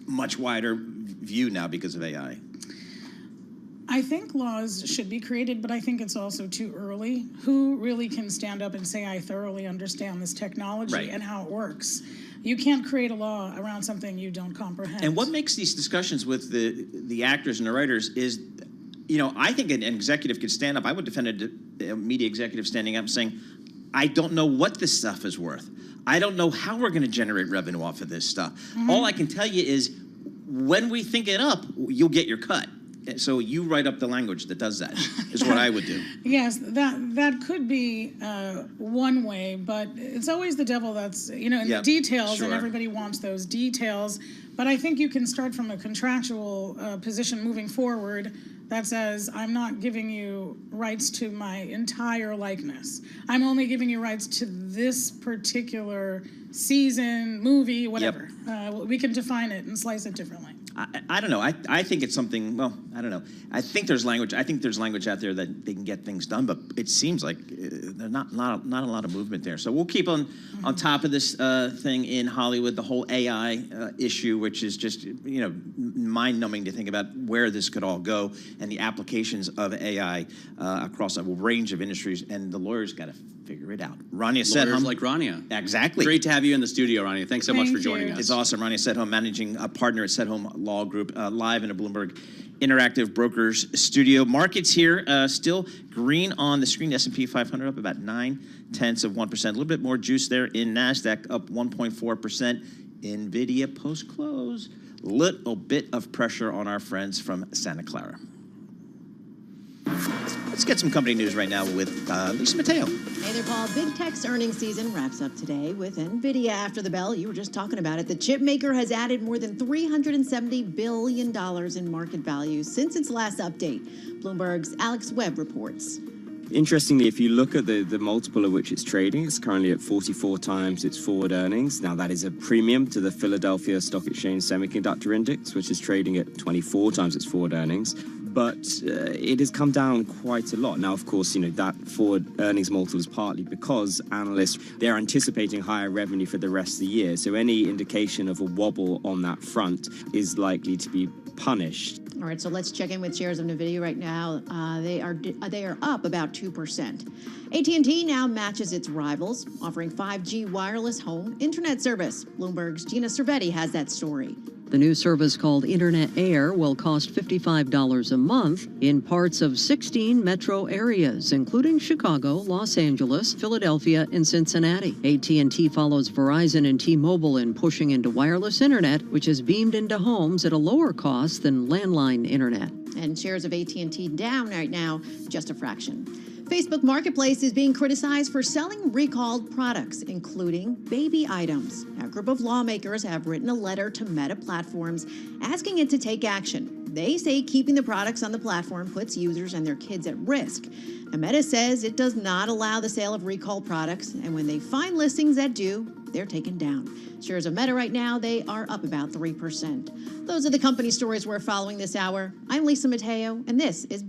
much wider view now because of AI? I think laws should be created, but I think it's also too early. Who really can stand up and say, I thoroughly understand this technology and how it works? You can't create a law around something you don't comprehend. And what makes these discussions with the actors and the writers is, you know, I think an executive could stand up. I would defend a media executive standing up and saying, I don't know what this stuff is worth. I don't know how we're going to generate revenue off of this stuff. All I can tell you is when we think it up, you'll get your cut. So you write up the language that does that, is what I would do. Yes, that could be one way, but it's always the devil that's, you know, in the details, and everybody wants those details. But I think you can start from a contractual position moving forward that says, I'm not giving you rights to my entire likeness. I'm only giving you rights to this particular season, movie, whatever. We can define it and slice it differently. I don't know. I think it's something, well, I don't know. I think there's language out there that they can get things done, but it seems like there's not a lot of movement there. So we'll keep on top of this thing in Hollywood, the whole AI issue, which is just, you know, mind-numbing to think about where this could all go and the applications of AI across a range of industries, and the lawyers got to figure it out. Rania Sedham. Lawyers like Rania. Exactly. Great to have you in the studio, Rania. Thanks so much for joining us. It's awesome. Rania Sedham, managing partner at Sedham Law Group, live in a Bloomberg Interactive Brokers studio. Markets here still green on the screen. S&P 500 up about 0.9%. A little bit more juice there in NASDAQ, up 1.4%. NVIDIA post-close little bit of pressure on our friends from Santa Clara. Let's get some company news right now with Lisa Mateo. Hey there, Paul. Big Tech's earnings season wraps up today with NVIDIA after the bell. You were just talking about it. The chip maker has added more than $370 billion in market value since its last update. Bloomberg's Alex Webb reports. Interestingly, if you look at the multiple at which it's trading, it's currently at 44 times its forward earnings. Now, that is a premium to the Philadelphia Stock Exchange Semiconductor Index, which is trading at 24 times its forward earnings. But it has come down quite a lot. Now, of course, that forward earnings multiple is partly because analysts, they're anticipating higher revenue for the rest of the year. So any indication of a wobble on that front is likely to be punished. All right, so let's check in with shares of NVIDIA right now. They are up about 2%. AT&T now matches its rivals, offering 5G wireless home internet service. Bloomberg's Gina Cervetti has that story. The new service called Internet Air will cost $55 a month in parts of 16 metro areas, including Chicago, Los Angeles, Philadelphia, and Cincinnati. AT&T follows Verizon and T-Mobile in pushing into wireless internet, which is beamed into homes at a lower cost than landline internet. And shares of AT&T down right now, just a fraction. Facebook Marketplace is being criticized for selling recalled products, including baby items. A group of lawmakers have written a letter to Meta Platforms asking it to take action. They say keeping the products on the platform puts users and their kids at risk. And Meta says it does not allow the sale of recalled products, and when they find listings that do, they're taken down. Shares of Meta right now, they are up about 3%. Those are the company stories we're following this hour. I'm Lisa Mateo, and this is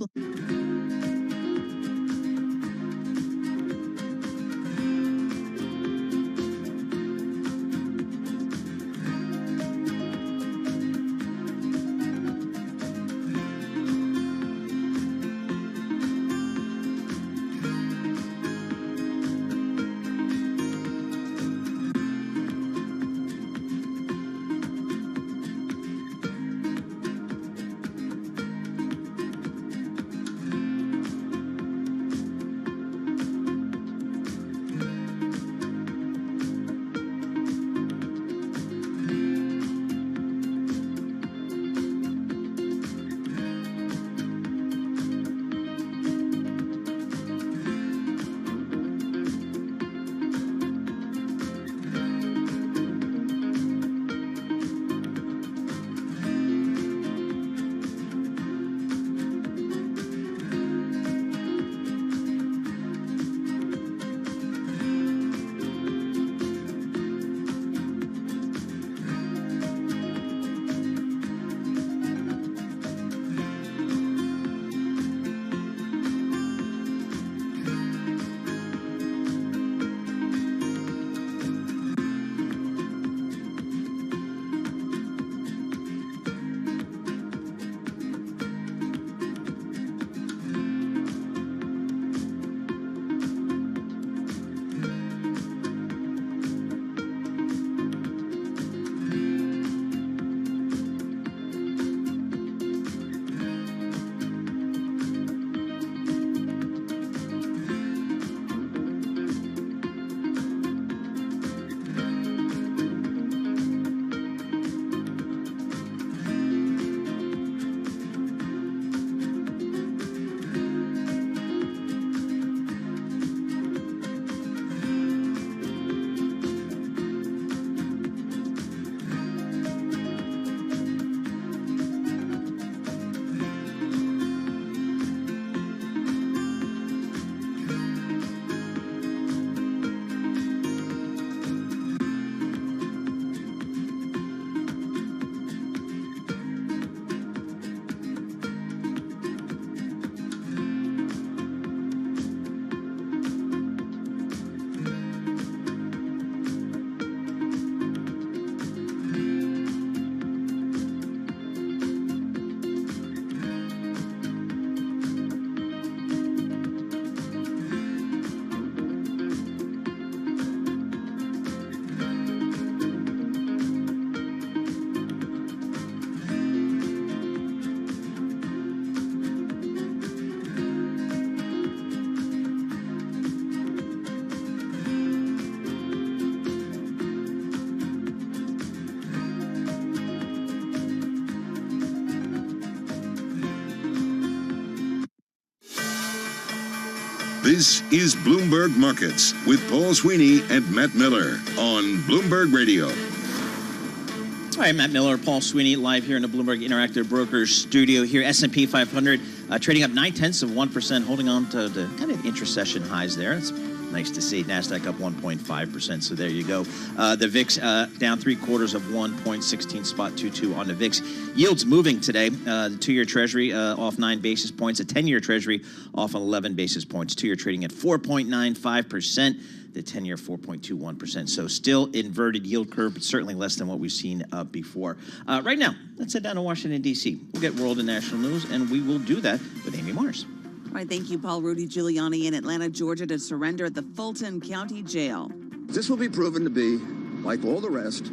This is Bloomberg Markets with Paul Sweeney and Matt Miller on Bloomberg Radio. All right, Matt Miller, Paul Sweeney, live here in the Bloomberg Interactive Brokers studio here. S&P 500 trading up 0.9%, holding on to the kind of intra-session highs there. It's nice to see. NASDAQ up 1.5%, so there you go. The VIX down 0.75%, on the VIX. Yields moving today. The 2-year Treasury off 9 basis points. The 10-year Treasury off 11 basis points. 2-year trading at 4.95%. The 10-year 4.21%. So still inverted yield curve, but certainly less than what we've seen before. Right now, let's head down to Washington, D.C. We'll get world and national news, and we will do that with Amy Mars. All right, thank you, Paul. Rudy Giuliani in Atlanta, Georgia, to surrender at the Fulton County Jail. This will be proven to be, like all the rest,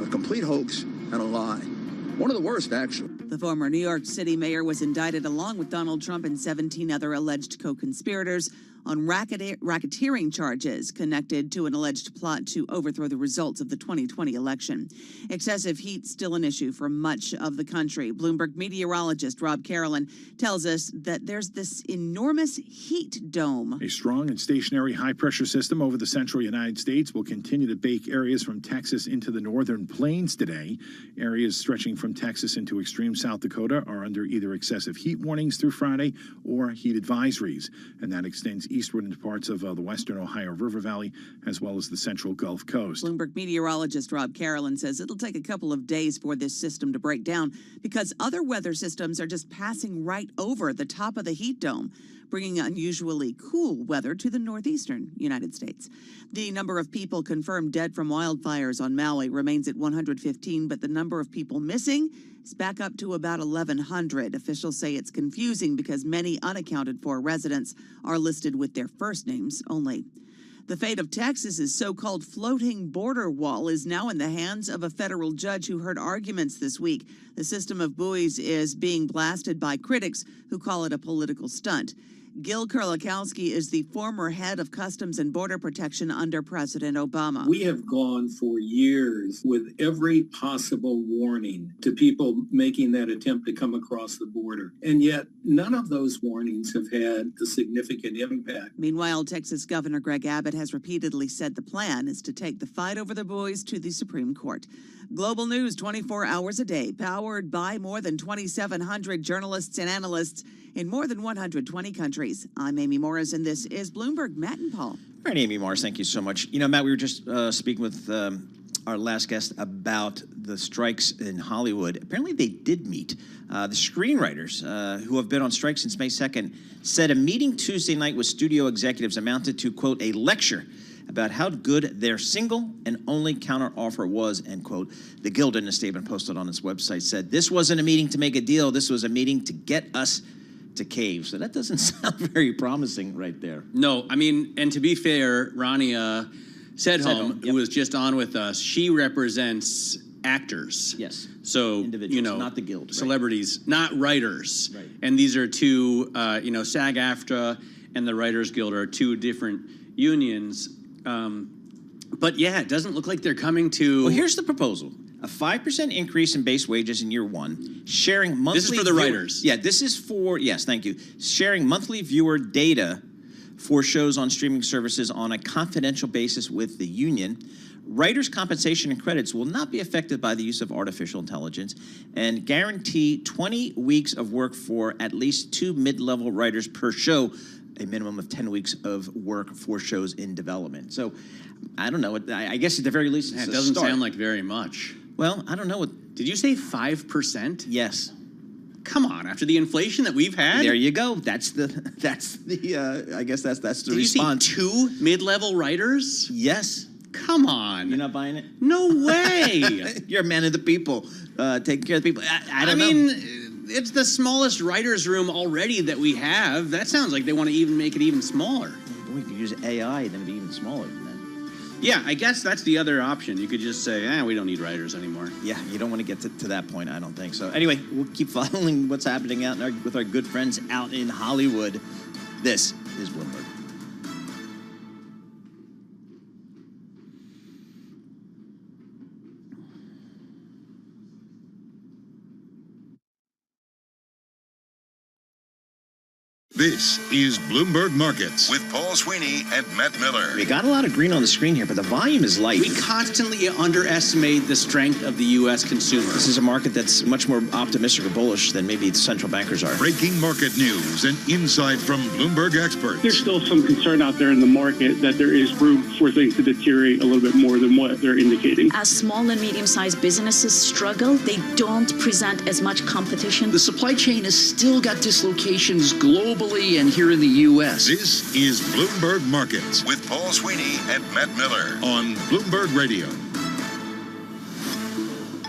a complete hoax and a lie. One of the worst, actually. The former New York City mayor was indicted along with Donald Trump and 17 other alleged co-conspirators on racketeering charges connected to an alleged plot to overthrow the results of the 2020 election. Excessive heat still an issue for much of the country. Bloomberg meteorologist Rob Carolyn tells us that there's this enormous heat dome. A strong and stationary high-pressure system over the central United States will continue to bake areas from Texas into the northern plains today. Areas stretching from Texas into extreme South Dakota are under either excessive heat warnings through Friday or heat advisories, and that extends eastward into parts of the western Ohio River Valley, as well as the central Gulf Coast. Bloomberg meteorologist Rob Carolyn says it'll take a couple of days for this system to break down because other weather systems are just passing right over the top of the heat dome, bringing unusually cool weather to the northeastern United States. The number of people confirmed dead from wildfires on Maui remains at 115, but the number of people missing is back up to about 1,100. Officials say it's confusing because many unaccounted for residents are listed with their first names only. The fate of Texas's so-called floating border wall is now in the hands of a federal judge who heard arguments this week. The system of buoys is being blasted by critics who call it a political stunt. Gil Kerlikowske is the former head of Customs and Border Protection under President Obama. We have gone for years with every possible warning to people making that attempt to come across the border. And yet none of those warnings have had a significant impact. Meanwhile, Texas Governor Greg Abbott has repeatedly said the plan is to take the fight over the buoys to the Supreme Court. Global news 24 hours a day, powered by more than 2,700 journalists and analysts in more than 120 countries. I'm Amy Morris, and this is Bloomberg. Matt and Paul. All right, Amy Morris, thank you so much. You know, Matt, we were just speaking with our last guest about the strikes in Hollywood. Apparently they did meet. The screenwriters who have been on strike since May 2nd said a meeting Tuesday night with studio executives amounted to, quote, a lecture about how good their single and only counteroffer was, end quote. The Guild, in a statement posted on its website, said this wasn't a meeting to make a deal. This was a meeting to get us to cave. So that doesn't sound very promising right there. No, I mean, and to be fair, Rania Sedholm, who was just on with us, she represents actors. Yes. So, individuals, you know, not the Guild. Right. Celebrities, not writers. Right. And these are two, SAG-AFTRA and the Writers Guild are two different unions. But yeah, it doesn't look like they're coming to... Well, here's the proposal. A 5% increase in base wages in year one, sharing monthly... This is for the writers. Yeah, this is for... Yes, thank you. Sharing monthly viewer data for shows on streaming services on a confidential basis with the union. Writers' compensation and credits will not be affected by the use of artificial intelligence, and guarantee 20 weeks of work for at least 2 mid-level writers per show, a minimum of 10 weeks of work for shows in development. So, I don't know. I guess at the very least, it's it doesn't sound like very much. Well, I don't know what... Did you say 5%? Yes. Come on, after the inflation that we've had? There you go. That's the I guess that's the response. Did you see 2 mid-level writers? Yes. Come on. You're not buying it? No way. You're a man of the people. Taking care of the people. I don't know. I mean, it's the smallest writer's room already that we have. That sounds like they want to even make it even smaller. We could use AI, then it'd be even smaller than that. Yeah, I guess that's the other option. You could just say, we don't need writers anymore. Yeah, you don't want to get to that point, I don't think so. Anyway, we'll keep following what's happening out with our good friends out in Hollywood. This is Bloomberg. This is Bloomberg Markets with Paul Sweeney and Matt Miller. We got a lot of green on the screen here, but the volume is light. We constantly underestimate the strength of the U.S. consumer. This is a market that's much more optimistic or bullish than maybe the central bankers are. Breaking market news and insight from Bloomberg experts. There's still some concern out there in the market that there is room for things to deteriorate a little bit more than what they're indicating. As small and medium-sized businesses struggle, they don't present as much competition. The supply chain has still got dislocations globally and here in the U.S. This is Bloomberg Markets with Paul Sweeney and Matt Miller on Bloomberg Radio.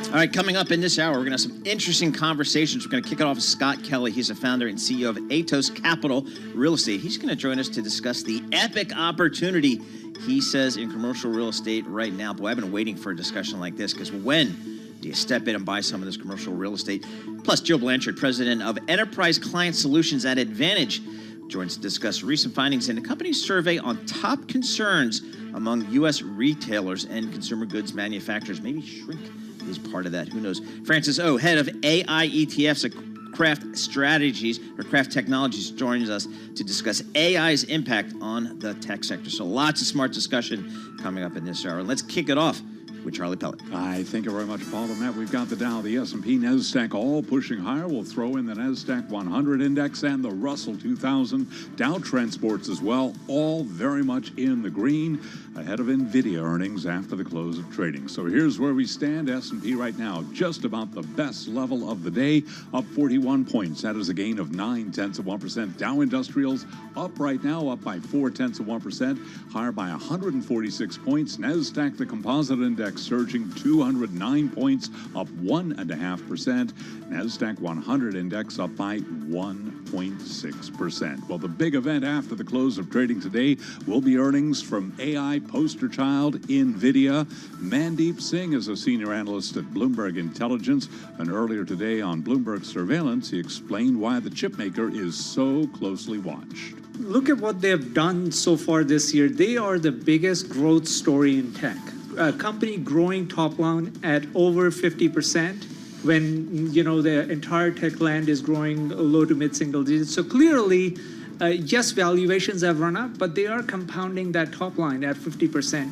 All right, coming up in this hour, we're going to have some interesting conversations. We're going to kick it off with Scott Kelly. He's the founder and CEO of Atos Capital Real Estate. He's going to join us to discuss the epic opportunity he says in commercial real estate right now. Boy, I've been waiting for a discussion like this, because when do you step in and buy some of this commercial real estate? Plus, Joe Blanchard, president of Enterprise Client Solutions at Advantage, joins to discuss recent findings in the company's survey on top concerns among U.S. retailers and consumer goods manufacturers. Maybe shrink is part of that. Who knows? Francis O, head of AI ETFs at Craft Strategies or Craft Technologies, joins us to discuss AI's impact on the tech sector. So lots of smart discussion coming up in this hour. Let's kick it off with Charlie Pellet. Thank you very much, Paul. And Matt, we've got the Dow, the S&P, NASDAQ all pushing higher. We'll throw in the NASDAQ 100 index and the Russell 2000. Dow Transports as well, all very much in the green, ahead of NVIDIA earnings after the close of trading. So here's where we stand. S&P right now, just about the best level of the day, up 41 points. That is a gain of 0.9%. Dow Industrials up right now, up by 0.4%, higher by 146 points. NASDAQ, the composite index, surging 209 points, up 1.5%. NASDAQ 100 index up by 1.6%. Well, the big event after the close of trading today will be earnings from AI poster child NVIDIA. Mandeep Singh is a senior analyst at Bloomberg Intelligence, and earlier today on Bloomberg Surveillance, he explained why the chipmaker is so closely watched. Look at what they've done so far this year. They are the biggest growth story in tech. A company growing top line at over 50% when, the entire tech land is growing low to mid-single digits. So clearly, yes, valuations have run up, but they are compounding that top line at 50%.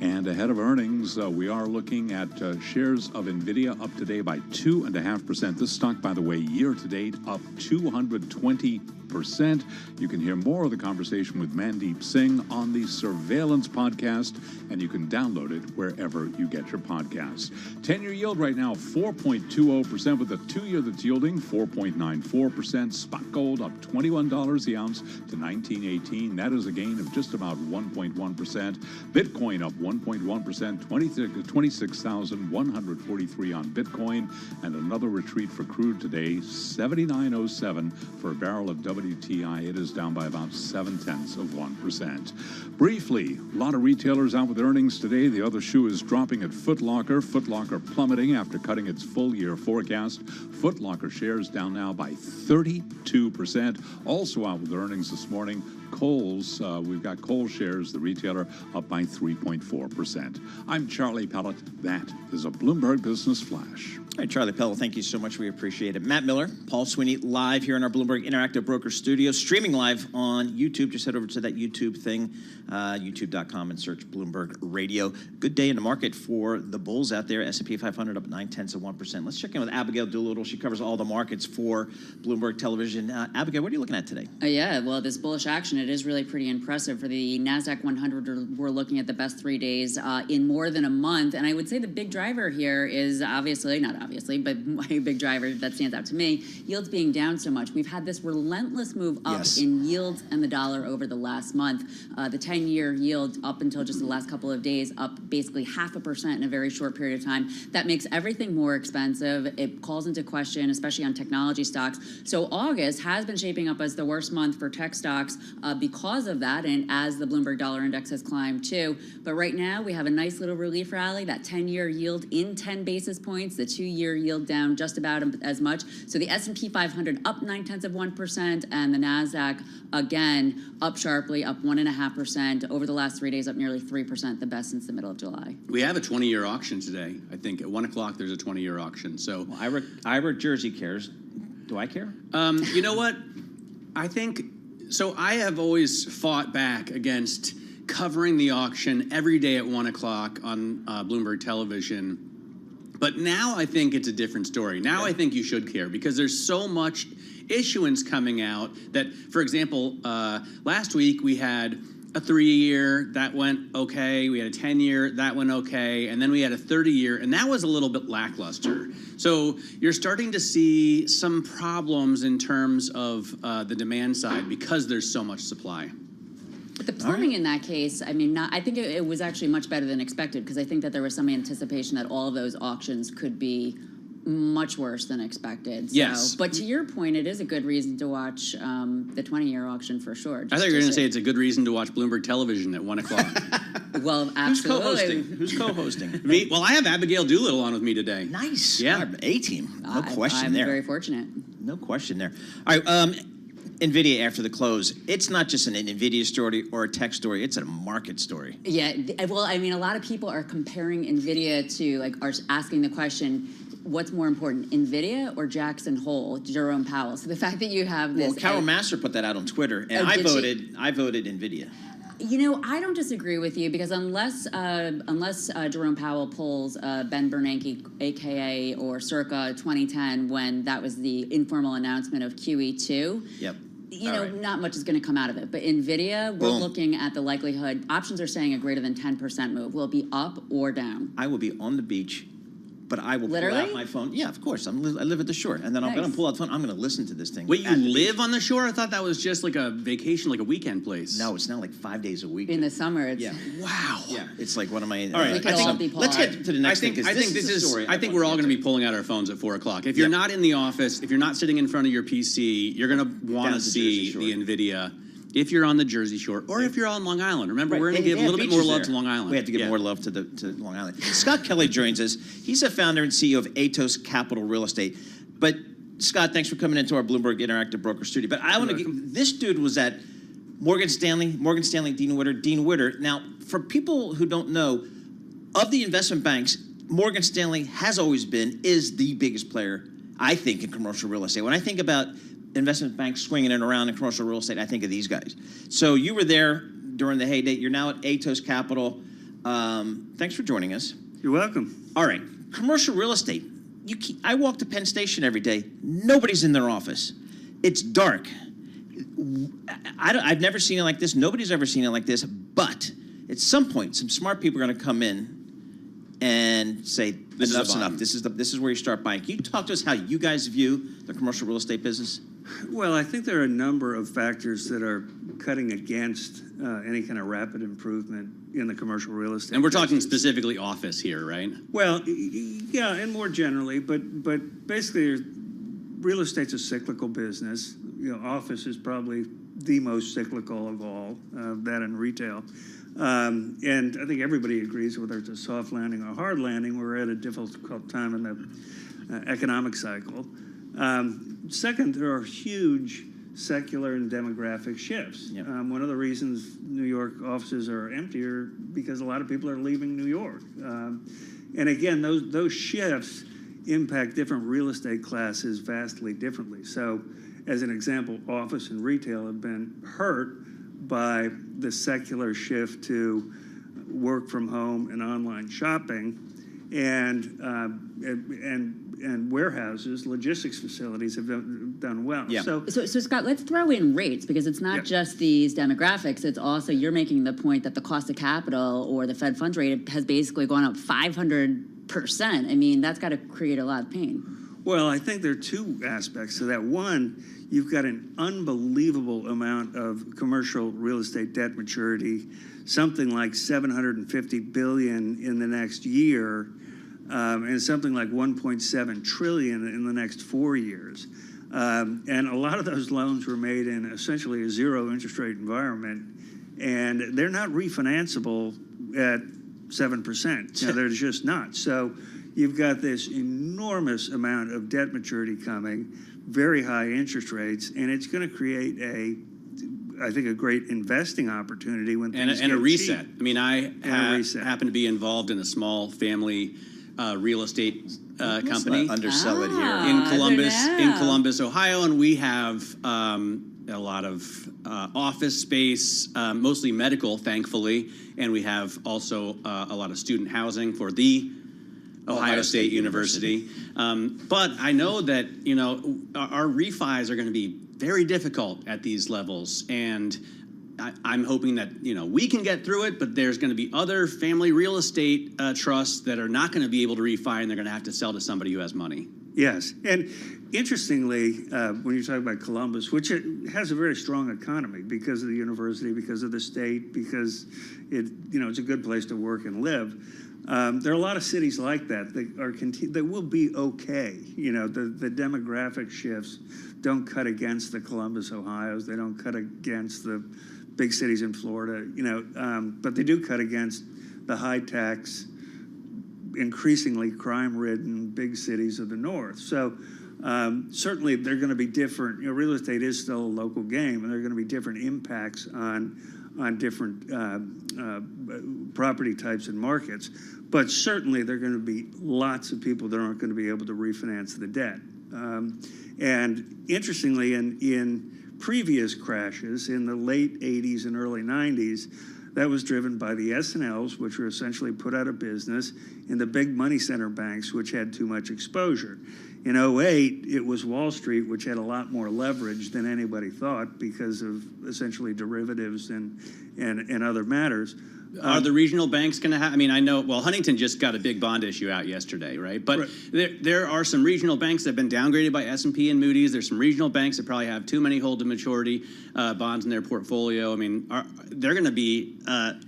And ahead of earnings, we are looking at shares of NVIDIA up today by 2.5%. This stock, by the way, year to date, up 220%. You can hear more of the conversation with Mandeep Singh on the Surveillance podcast, and you can download it wherever you get your podcasts. 10-year yield right now, 4.20%, with a 2-year that's yielding 4.94%. Spot gold up $21 the ounce to $19.18. That is a gain of just about 1.1%. Bitcoin up 1.1%, 26,143 on Bitcoin, and another retreat for crude today, 79.07 for a barrel of WTI. It is down by about 0.7%. Briefly, a lot of retailers out with earnings today. The other shoe is dropping at Foot Locker. Foot Locker plummeting after cutting its full-year forecast. Foot Locker shares down now by 32%. Also out with earnings this morning, Kohl's. We've got Kohl's shares, the retailer, up by 3.4%. I'm Charlie Pellet. That is a Bloomberg Business Flash. All right, Charlie Pellet, thank you so much. We appreciate it. Matt Miller, Paul Sweeney, live here in our Bloomberg Interactive Broker Studio, streaming live on YouTube. Just head over to that YouTube thing, youtube.com, and search Bloomberg Radio. Good day in the market for the bulls out there. S&P 500 up 0.9%. Let's check in with Abigail Doolittle. She covers all the markets for Bloomberg Television. Abigail, what are you looking at today? Yeah, well, this bullish action, it is really pretty impressive. For the NASDAQ 100, we're looking at the best 3 days in more than a month. And I would say the big driver here is but a big driver that stands out to me, yields being down so much. We've had this relentless move up in yields and the dollar over the last month. The 10-year yield up until just the last couple of days, up basically 0.5% in a very short period of time. That makes everything more expensive. It calls into question, especially on technology stocks. So August has been shaping up as the worst month for tech stocks because of that, and as the Bloomberg Dollar Index has climbed too. But right now, we have a nice little relief rally. That 10-year yield in 10 basis points, the 2-year yield down just about as much. So the S&P 500 up 0.9%, and the NASDAQ again up sharply, up 1.5%. Over the last 3 days, up nearly 3%, the best since the middle of July. We have a 20-year auction today. I think at 1 o'clock there's a 20-year auction. So Ira Jersey cares. Do I care? You know what? I think so. I have always fought back against covering the auction every day at 1 o'clock on Bloomberg television. But now I think it's a different story. Now I think you should care because there's so much issuance coming out that, for example, last week we had a 3-year that went okay. We had a 10-year that went okay, and then we had a 30-year, and that was a little bit lackluster. So you're starting to see some problems in terms of the demand side because there's so much supply. But the plumbing in that case, I mean, I think it was actually much better than expected because I think that there was some anticipation that all of those auctions could be much worse than expected. So, yes. But to your point, it is a good reason to watch the 20-year auction for sure. I thought you were going to say it's a good reason to watch Bloomberg television at 1 o'clock. Well, absolutely. Who's co-hosting? Me? Well, I have Abigail Doolittle on with me today. Nice. Yeah. A-team. No question I'm there. very fortunate. No question there. All right. NVIDIA after the close. It's not just an NVIDIA story or a tech story. It's a market story. Yeah. Well, I mean, a lot of people are comparing NVIDIA to, are asking the question, what's more important, NVIDIA or Jackson Hole, Jerome Powell? So the fact that you have this... Well, Carol Master put that out on Twitter, and I voted NVIDIA. You know, I don't disagree with you because unless Jerome Powell pulls Ben Bernanke, AKA or circa 2010, when that was the informal announcement of QE2, yep. You know, not much is going to come out of it. But NVIDIA, we're looking at the likelihood. Options are saying a greater than 10% move. Will it be up or down? I will be on the beach, but I will pull out my phone. Yeah, of course. I live at the shore. And then I'm going to pull out the phone. I'm going to listen to this thing. Wait, you live on the shore? I thought that was just like a vacation, like a weekend place. No, it's now like 5 days a week. In the summer, it's... Yeah. Wow. Yeah, it's like one of my... All right. Let's get to the next thing. I think we're all going to be pulling out our phones at 4 o'clock. If you're not in the office, if you're not sitting in front of your PC, you're going to want to see the NVIDIA. If you're on the Jersey Shore, or if you're on Long Island. Remember, we're going to give a little bit more love to Long Island. We have to give more love to Long Island. Scott Kelly joins us. He's a founder and CEO of Atos Capital Real Estate. But Scott, thanks for coming into our Bloomberg Interactive Broker Studio. But I want to this dude was at Morgan Stanley, Dean Witter. Now, for people who don't know, of the investment banks, Morgan Stanley is the biggest player, I think, in commercial real estate. When I think about investment banks swinging it around in commercial real estate, I think of these guys. So you were there during the heyday. You're now at Atos Capital. Thanks for joining us. You're welcome. All right. Commercial real estate. I walk to Penn Station every day. Nobody's in their office. It's dark. I've never seen it like this. Nobody's ever seen it like this. But at some point, some smart people are going to come in and say, enough's enough. This is where you start buying. Can you talk to us how you guys view the commercial real estate business? Well, I think there are a number of factors that are cutting against any kind of rapid improvement in the commercial real estate. And we're talking specifically office here, right? Well, yeah, and more generally, but basically, real estate's a cyclical business. You know, office is probably the most cyclical of all, that and retail. And I think everybody agrees, whether it's a soft landing or a hard landing, we're at a difficult time in the economic cycle. Second, there are huge secular and demographic shifts. Yep. One of the reasons New York offices are emptier because a lot of people are leaving New York. And again, those shifts impact different real estate classes vastly differently. So, as an example, office and retail have been hurt by the secular shift to work from home and online shopping, and warehouses, logistics facilities have done well. Yeah. So Scott, let's throw in rates because it's not just these demographics. It's also you're making the point that the cost of capital or the Fed funds rate has basically gone up 500%. I mean, that's got to create a lot of pain. Well, I think there are two aspects to that. One, you've got an unbelievable amount of commercial real estate debt maturity, something like $750 billion in the next year, and something like $1.7 trillion in the next 4 years. And a lot of those loans were made in essentially a zero interest rate environment, and they're not refinanceable at 7%. You know, they're just not. So you've got this enormous amount of debt maturity coming, very high interest rates, and it's going to create I think, a great investing opportunity when things and get a reset. cheap. I mean, I reset. happen to be involved in a small family real estate company. Undersell it here in Columbus, Ohio, and we have a lot of office space, mostly medical, thankfully, and we have also a lot of student housing for the Ohio State University. But I know that, our refis are going to be very difficult at these levels, and I'm hoping that, we can get through it, but there's going to be other family real estate trusts that are not going to be able to refi, and they're going to have to sell to somebody who has money. Yes, and interestingly, when you talk about Columbus, which it has a very strong economy because of the university, because of the state, because it's a good place to work and live. There are a lot of cities like that that will be okay. The demographic shifts don't cut against the Columbus, Ohio's. They don't cut against the big cities in Florida. But they do cut against the high tax, increasingly crime-ridden big cities of the north. So certainly they're going to be different. Real estate is still a local game, and there are going to be different impacts on different property types and markets. But certainly there are going to be lots of people that aren't going to be able to refinance the debt. And interestingly, in previous crashes in the late 80s and early 90s, that was driven by the S&Ls, which were essentially put out of business, and the big money center banks, which had too much exposure. In 2008, it was Wall Street, which had a lot more leverage than anybody thought because of essentially derivatives and other matters. Are the regional banks going to have, I know, Huntington just got a big bond issue out yesterday, right? But there are some regional banks that have been downgraded by S&P and Moody's. There's some regional banks that probably have too many hold-to-maturity bonds in their portfolio. They're going to be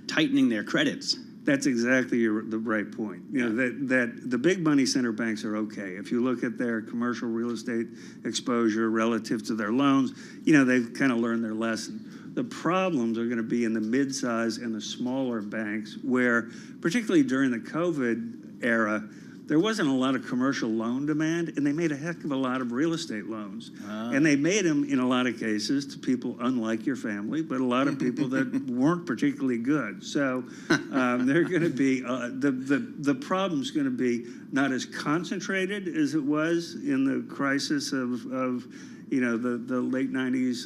tightening their credits. That's exactly the right point. That the big money center banks are okay. If you look at their commercial real estate exposure relative to their loans, they've kind of learned their lesson. The problems are going to be in the mid-size and the smaller banks where, particularly during the COVID era, there wasn't a lot of commercial loan demand, and they made a heck of a lot of real estate loans. And they made them, in a lot of cases, to people unlike your family, but a lot of people that weren't particularly good. So they're going to be, the problem's going to be not as concentrated as it was in the crisis of the late 90s,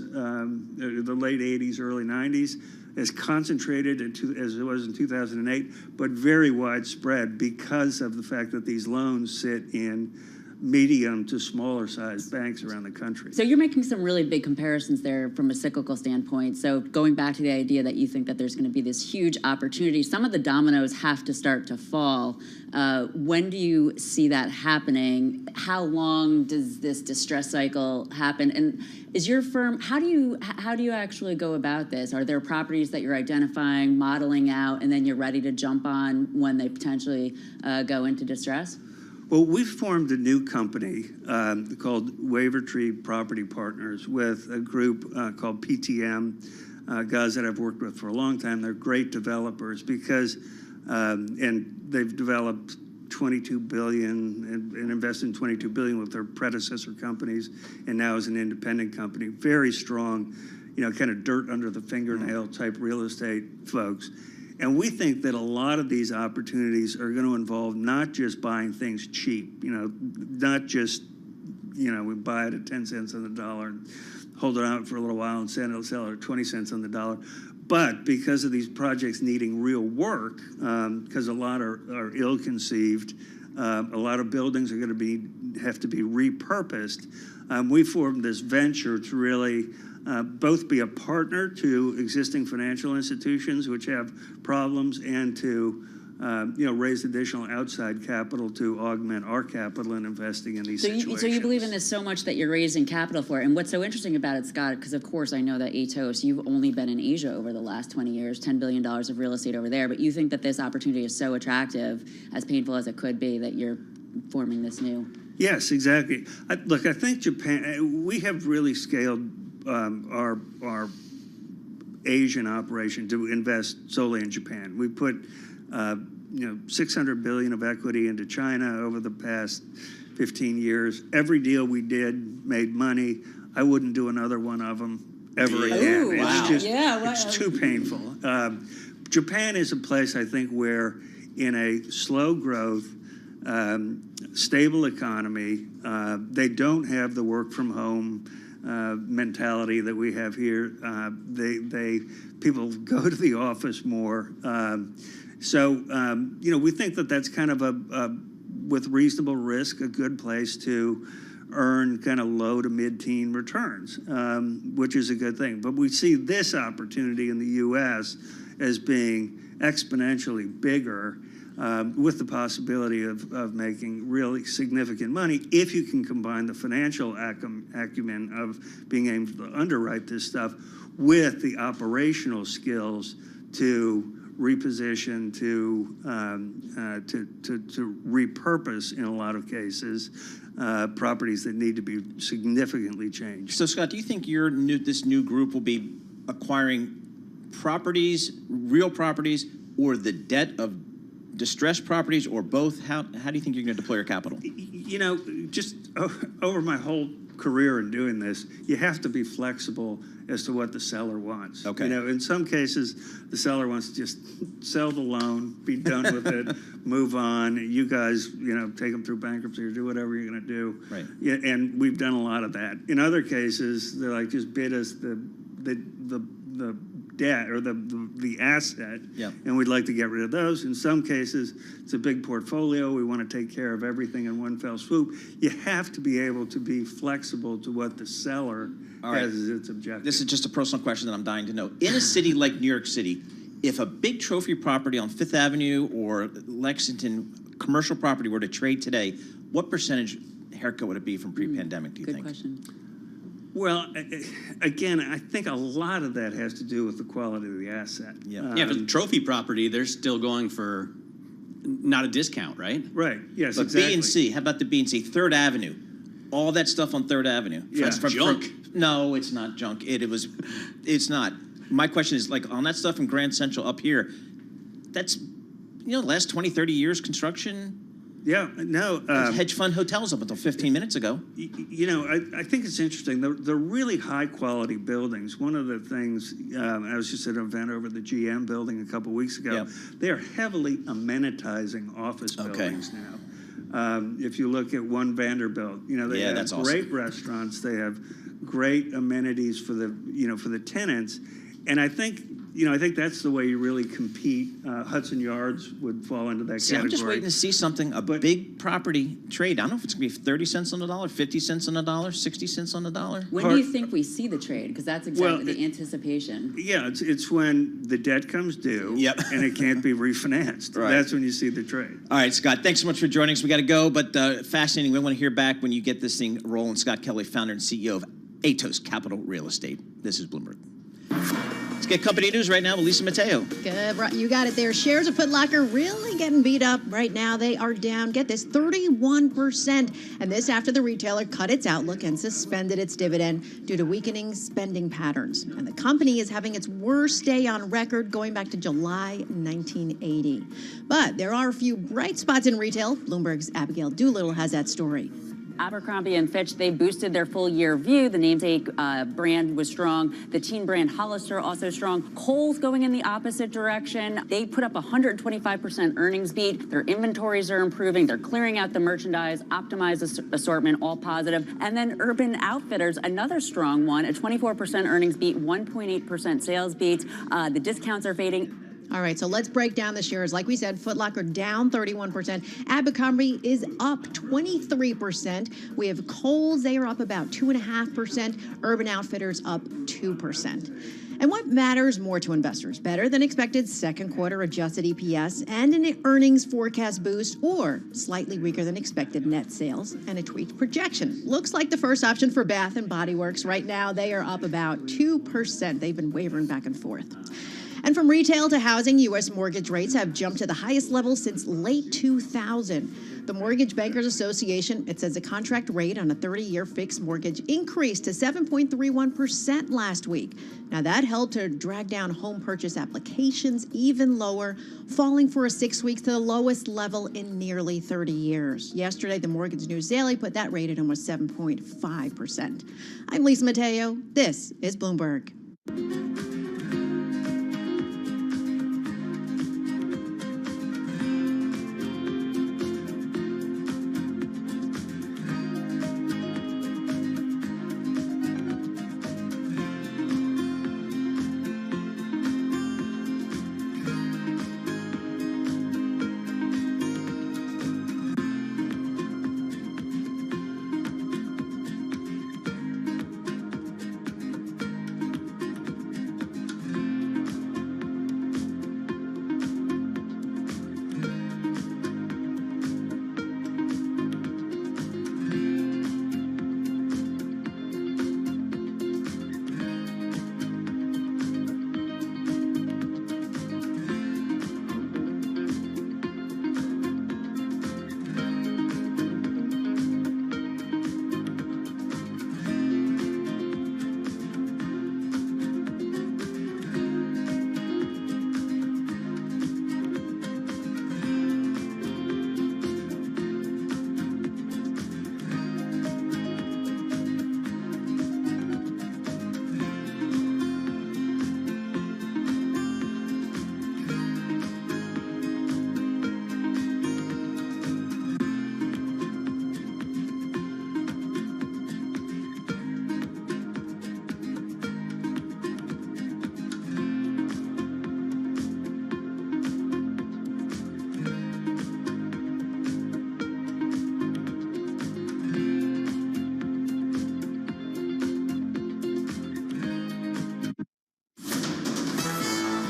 the late 80s, early 90s, as concentrated as it was in 2008, but very widespread because of the fact that these loans sit in medium to smaller sized banks around the country. So you're making some really big comparisons there from a cyclical standpoint. So going back to the idea that you think that there's going to be this huge opportunity, some of the dominoes have to start to fall. When do you see that happening? How long does this distress cycle happen? And is your firm, how do you actually go about this? Are there properties that you're identifying, modeling out, and then you're ready to jump on when they potentially go into distress? Well, we've formed a new company called Wavertree Property Partners with a group called PTM, guys that I've worked with for a long time. They're great developers because, and they've developed $22 billion and invested in $22 billion with their predecessor companies, and now as an independent company. Very strong, kind of dirt under the fingernail type real estate folks. And we think that a lot of these opportunities are going to involve not just buying things cheap, not just, we buy it at 10 cents on the dollar and hold it out for a little while and sell it at 20 cents on the dollar. But because of these projects needing real work, because a lot are ill-conceived, a lot of buildings are going to have to be repurposed, we formed this venture to really both be a partner to existing financial institutions which have problems and to raise additional outside capital to augment our capital in investing in these situations. So you believe in this so much that you're raising capital for it. And what's so interesting about it, Scott, because of course I know that Atos, you've only been in Asia over the last 20 years, $10 billion of real estate over there, but you think that this opportunity is so attractive, as painful as it could be, that you're forming this new. Yes, exactly. Look, I think Japan, we have really scaled our Asian operation to invest solely in Japan. We put $600 billion of equity into China over the past 15 years. Every deal we did made money. I wouldn't do another one of them ever again. Ooh, wow. It's too painful. Japan is a place, I think, where in a slow growth, stable economy, they don't have the work from home mentality that we have here. People go to the office more. We think that that's kind of with reasonable risk, a good place to earn kind of low to mid-teen returns, which is a good thing. But we see this opportunity in the U.S. as being exponentially bigger, with the possibility of making really significant money if you can combine the financial acumen of being able to underwrite this stuff with the operational skills to reposition, to repurpose, in a lot of cases, properties that need to be significantly changed. So, Scott, do you think this new group will be acquiring properties, real properties, or the debt of distressed properties, or both? How do you think you're going to deploy your capital? Just over my whole career in doing this, you have to be flexible as to what the seller wants. Okay. In some cases, the seller wants to just sell the loan, be done with it, move on. You guys, take them through bankruptcy or do whatever you're going to do. Right. Yeah, and we've done a lot of that. In other cases, they're like, just bid us the debt or the asset, and we'd like to get rid of those. In some cases, it's a big portfolio. We want to take care of everything in one fell swoop. You have to be able to be flexible to what the seller has as its objective. This is just a personal question that I'm dying to know. In a city like New York City, if a big trophy property on Fifth Avenue or Lexington commercial property were to trade today, what percentage haircut would it be from pre-pandemic, do you think? Good question. Well, again, I think a lot of that has to do with the quality of the asset. Yeah, for the trophy property, they're still going for not a discount, right? Right, yes, But exactly. B and C, how about the B and C? Third Avenue, all that stuff on Third Avenue. Yeah. That's Junk. No, it's not junk. It's not. My question is, like, on that stuff in Grand Central up here, that's, last 20, 30 years construction. Yeah, no. Hedge fund hotels up until 15 minutes ago. I think it's interesting. The really high quality buildings, one of the things, I was just at an event over the GM building a couple weeks ago, they are heavily amenitizing office buildings now. If you look at One Vanderbilt, they have that's great awesome. Restaurants, they have great amenities for the tenants. And I think that's the way you really compete. Hudson Yards would fall into that category. I'm just waiting to see something, big property trade. I don't know if it's going to be 30 cents on the dollar, 50 cents on the dollar, 60 cents on the dollar. When do you think we see the trade? Because that's exactly the anticipation. Yeah, it's when the debt comes due and it can't be refinanced. Right. That's when you see the trade. All right, Scott, thanks so much for joining us. We got to go, but fascinating. We want to hear back when you get this thing rolling. Scott Kelly, founder and CEO of Atos Capital Real Estate. This is Bloomberg. Let's get company news right now with Lisa Mateo. Good, right, you got it there. Shares of Foot Locker really getting beat up right now. They are down, get this, 31%. And this after the retailer cut its outlook and suspended its dividend due to weakening spending patterns. And the company is having its worst day on record going back to July 1980. But there are a few bright spots in retail. Bloomberg's Abigail Doolittle has that story. Abercrombie & Fitch, they boosted their full-year view. The namesake brand was strong. The teen brand Hollister also strong. Kohl's going in the opposite direction. They put up 125% earnings beat. Their inventories are improving. They're clearing out the merchandise, optimized assortment, all positive. And then Urban Outfitters, another strong one, a 24% earnings beat, 1.8% sales beats. The discounts are fading. All right, so let's break down the shares. Like we said, Foot Locker down 31%. Abercrombie is up 23%. We have Kohl's, they are up about 2.5%. Urban Outfitters up 2%. And what matters more to investors? Better than expected second quarter adjusted EPS and an earnings forecast boost, or slightly weaker than expected net sales and a tweaked projection? Looks like the first option for Bath & Body Works. Right now, they are up about 2%. They've been wavering back and forth. And from retail to housing, U.S. mortgage rates have jumped to the highest level since late 2000. The Mortgage Bankers Association, it says the contract rate on a 30-year fixed mortgage increased to 7.31% last week. Now, that helped to drag down home purchase applications even lower, falling for 6 weeks to the lowest level in nearly 30 years. Yesterday, the Mortgage News Daily put that rate at almost 7.5%. I'm Lisa Mateo. This is Bloomberg.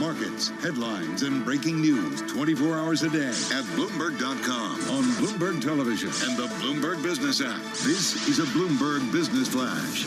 markets, headlines, and breaking news 24 hours a day at Bloomberg.com, on Bloomberg Television, and the Bloomberg Business app. This is a Bloomberg Business Flash.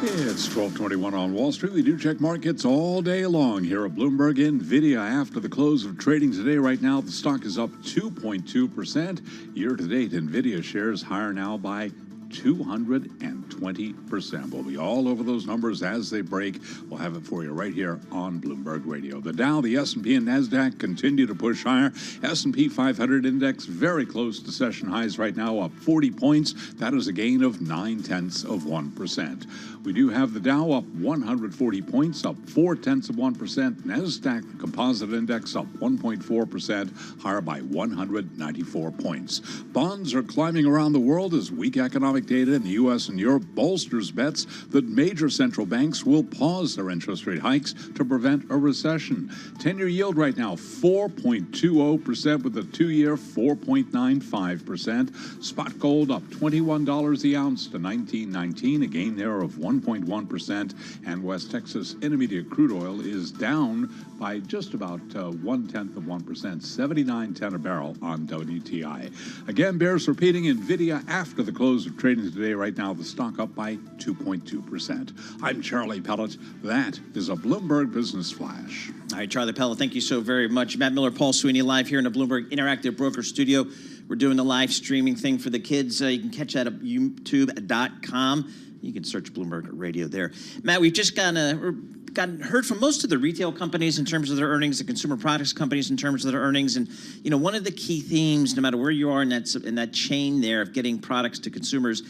It's 12:21 on Wall Street. We do check markets all day long here at Bloomberg. NVIDIA after the close of trading today. Right now, the stock is up 2.2%. Year to date, NVIDIA shares higher now by 220%. We'll be all over those numbers as they break. We'll have it for you right here on Bloomberg Radio. The Dow, the S&P, and NASDAQ continue to push higher. S&P 500 index very close to session highs right now, up 40 points. That is a gain of 0.9%. We do have the Dow up 140 points, up 0.4%. NASDAQ Composite Index up 1.4%, higher by 194 points. Bonds are climbing around the world as weak economic data in the U.S. and Europe bolsters bets that major central banks will pause their interest rate hikes to prevent a recession. 10-year yield right now 4.20% with the 2-year 4.95%. Spot gold up $21 the ounce to $19.19, a gain there of 1.1%. And West Texas Intermediate crude oil is down by just about 0.1%, 79.10 a barrel on WTI. Again, bears repeating, NVIDIA after the close of trading today. Right now, the stock up by 2.2%. I'm Charlie Pellet. That is a Bloomberg Business Flash. All right, Charlie Pellet, thank you so very much. Matt Miller, Paul Sweeney, live here in the Bloomberg Interactive Broker Studio. We're doing the live streaming thing for the kids. You can catch that at youtube.com. You can search Bloomberg Radio there. Matt, we've just heard from most of the retail companies in terms of their earnings, the consumer products companies in terms of their earnings, and one of the key themes, no matter where you are in that chain there of getting products to consumers,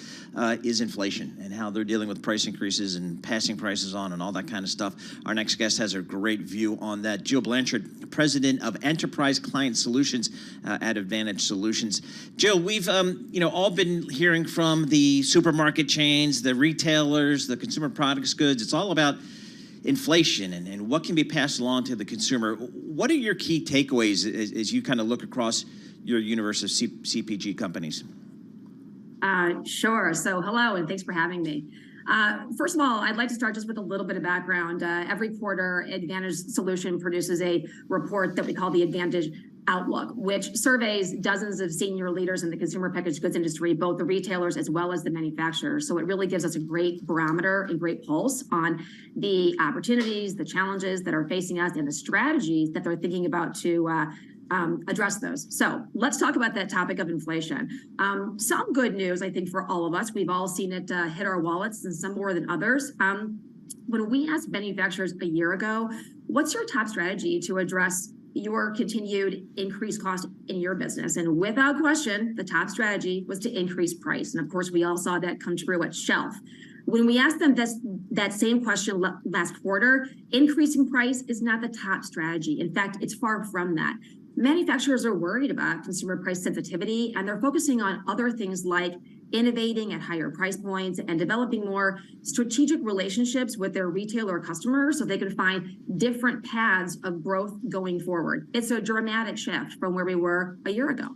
is inflation and how they're dealing with price increases and passing prices on and all that kind of stuff. Our next guest has a great view on that. Jill Blanchard, President of Enterprise Client Solutions at Advantage Solutions. Jill, we've all been hearing from the supermarket chains, the retailers, the consumer products goods. It's all about inflation and what can be passed along to the consumer. What are your key takeaways as you kind of look across your universe of CPG companies? Sure. So hello, and thanks for having me. First of all, I'd like to start just with a little bit of background. Every quarter, Advantage Solution produces a report that we call the Advantage Outlook, which surveys dozens of senior leaders in the consumer packaged goods industry, both the retailers as well as the manufacturers. So it really gives us a great barometer and great pulse on the opportunities, the challenges that are facing us, and the strategies that they're thinking about to address those. So let's talk about that topic of inflation. Some good news, I think, for all of us. We've all seen it hit our wallets, and some more than others. When we asked manufacturers a year ago, what's your top strategy to address your continued increased cost in your business? And without question, the top strategy was to increase price. And of course, we all saw that come true at shelf. When we asked them that same question last quarter, increasing price is not the top strategy. In fact, it's far from that. Manufacturers are worried about consumer price sensitivity, and they're focusing on other things like innovating at higher price points and developing more strategic relationships with their retailer customers so they can find different paths of growth going forward. It's a dramatic shift from where we were a year ago.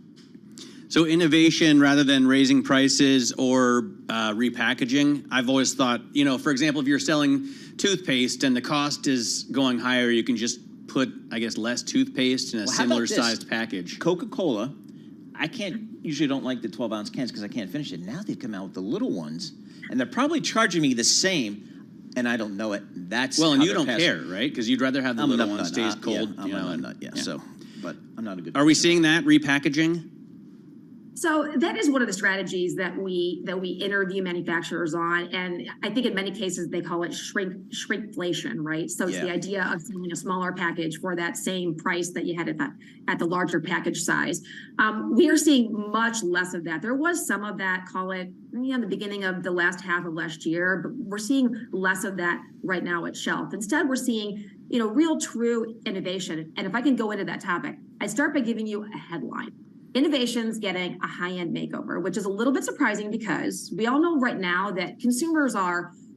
So innovation rather than raising prices or repackaging. I've always thought, for example, if you're selling toothpaste and the cost is going higher, you can just put, I guess, less toothpaste in a similar sized package. Coca-Cola, I usually don't like the 12-ounce cans because I can't finish it. Now they've come out with the little ones, and they're probably charging me the same, and I don't know it. That's well, and you don't care, right? Because you'd rather have the little one stays cold. So, but I'm not a good. Are we seeing that repackaging? So that is one of the strategies that we interview manufacturers on, and I think in many cases they call it shrinkflation, right? So it's the idea of selling a smaller package for that same price that you had at the larger package size. We are seeing much less of that. There was some of that, call it in the beginning of the last half of last year, but we're seeing less of that right now at shelf. Instead, we're seeing real true innovation. And if I can go into that topic, I start by giving you a headline. Innovation's getting a high-end makeover, which is a little bit surprising because we all know right now that consumers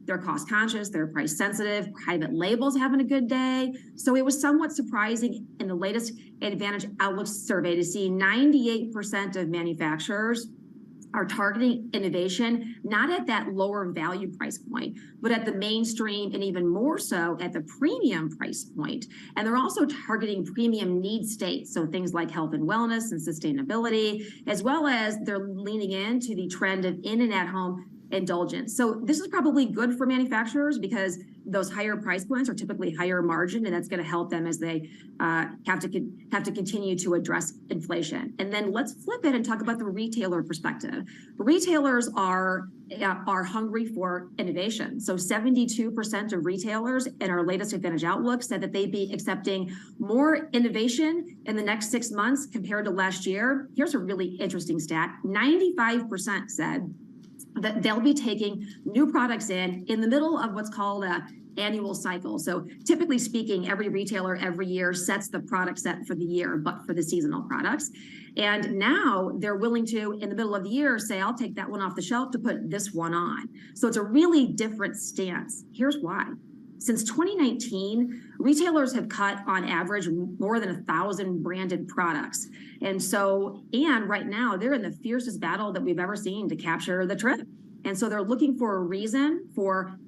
they're cost conscious, they're price sensitive, private labels having a good day. So it was somewhat surprising in the latest Advantage Outlook survey to see 98% of manufacturers are targeting innovation, not at that lower value price point, but at the mainstream and even more so at the premium price point. And they're also targeting premium need states, so things like health and wellness and sustainability, as well as they're leaning into the trend of in and at home indulgence. So this is probably good for manufacturers because those higher price points are typically higher margin, and that's going to help them as they have to continue to address inflation. And then let's flip it and talk about the retailer perspective. Retailers are hungry for innovation. So 72% of retailers in our latest Advantage Outlook said that they'd be accepting more innovation in the next 6 months compared to last year. Here's a really interesting stat. 95% said that they'll be taking new products in the middle of what's called a annual cycle. So typically speaking, every retailer every year sets the product set for the year, but for the seasonal products. And now they're willing to, in the middle of the year, say, I'll take that one off the shelf to put this one on. So it's a really different stance. Here's why. Since 2019, retailers have cut on average more than 1,000 branded products. And right now they're in the fiercest battle that we've ever seen to capture the trip. And so they're looking for a reason for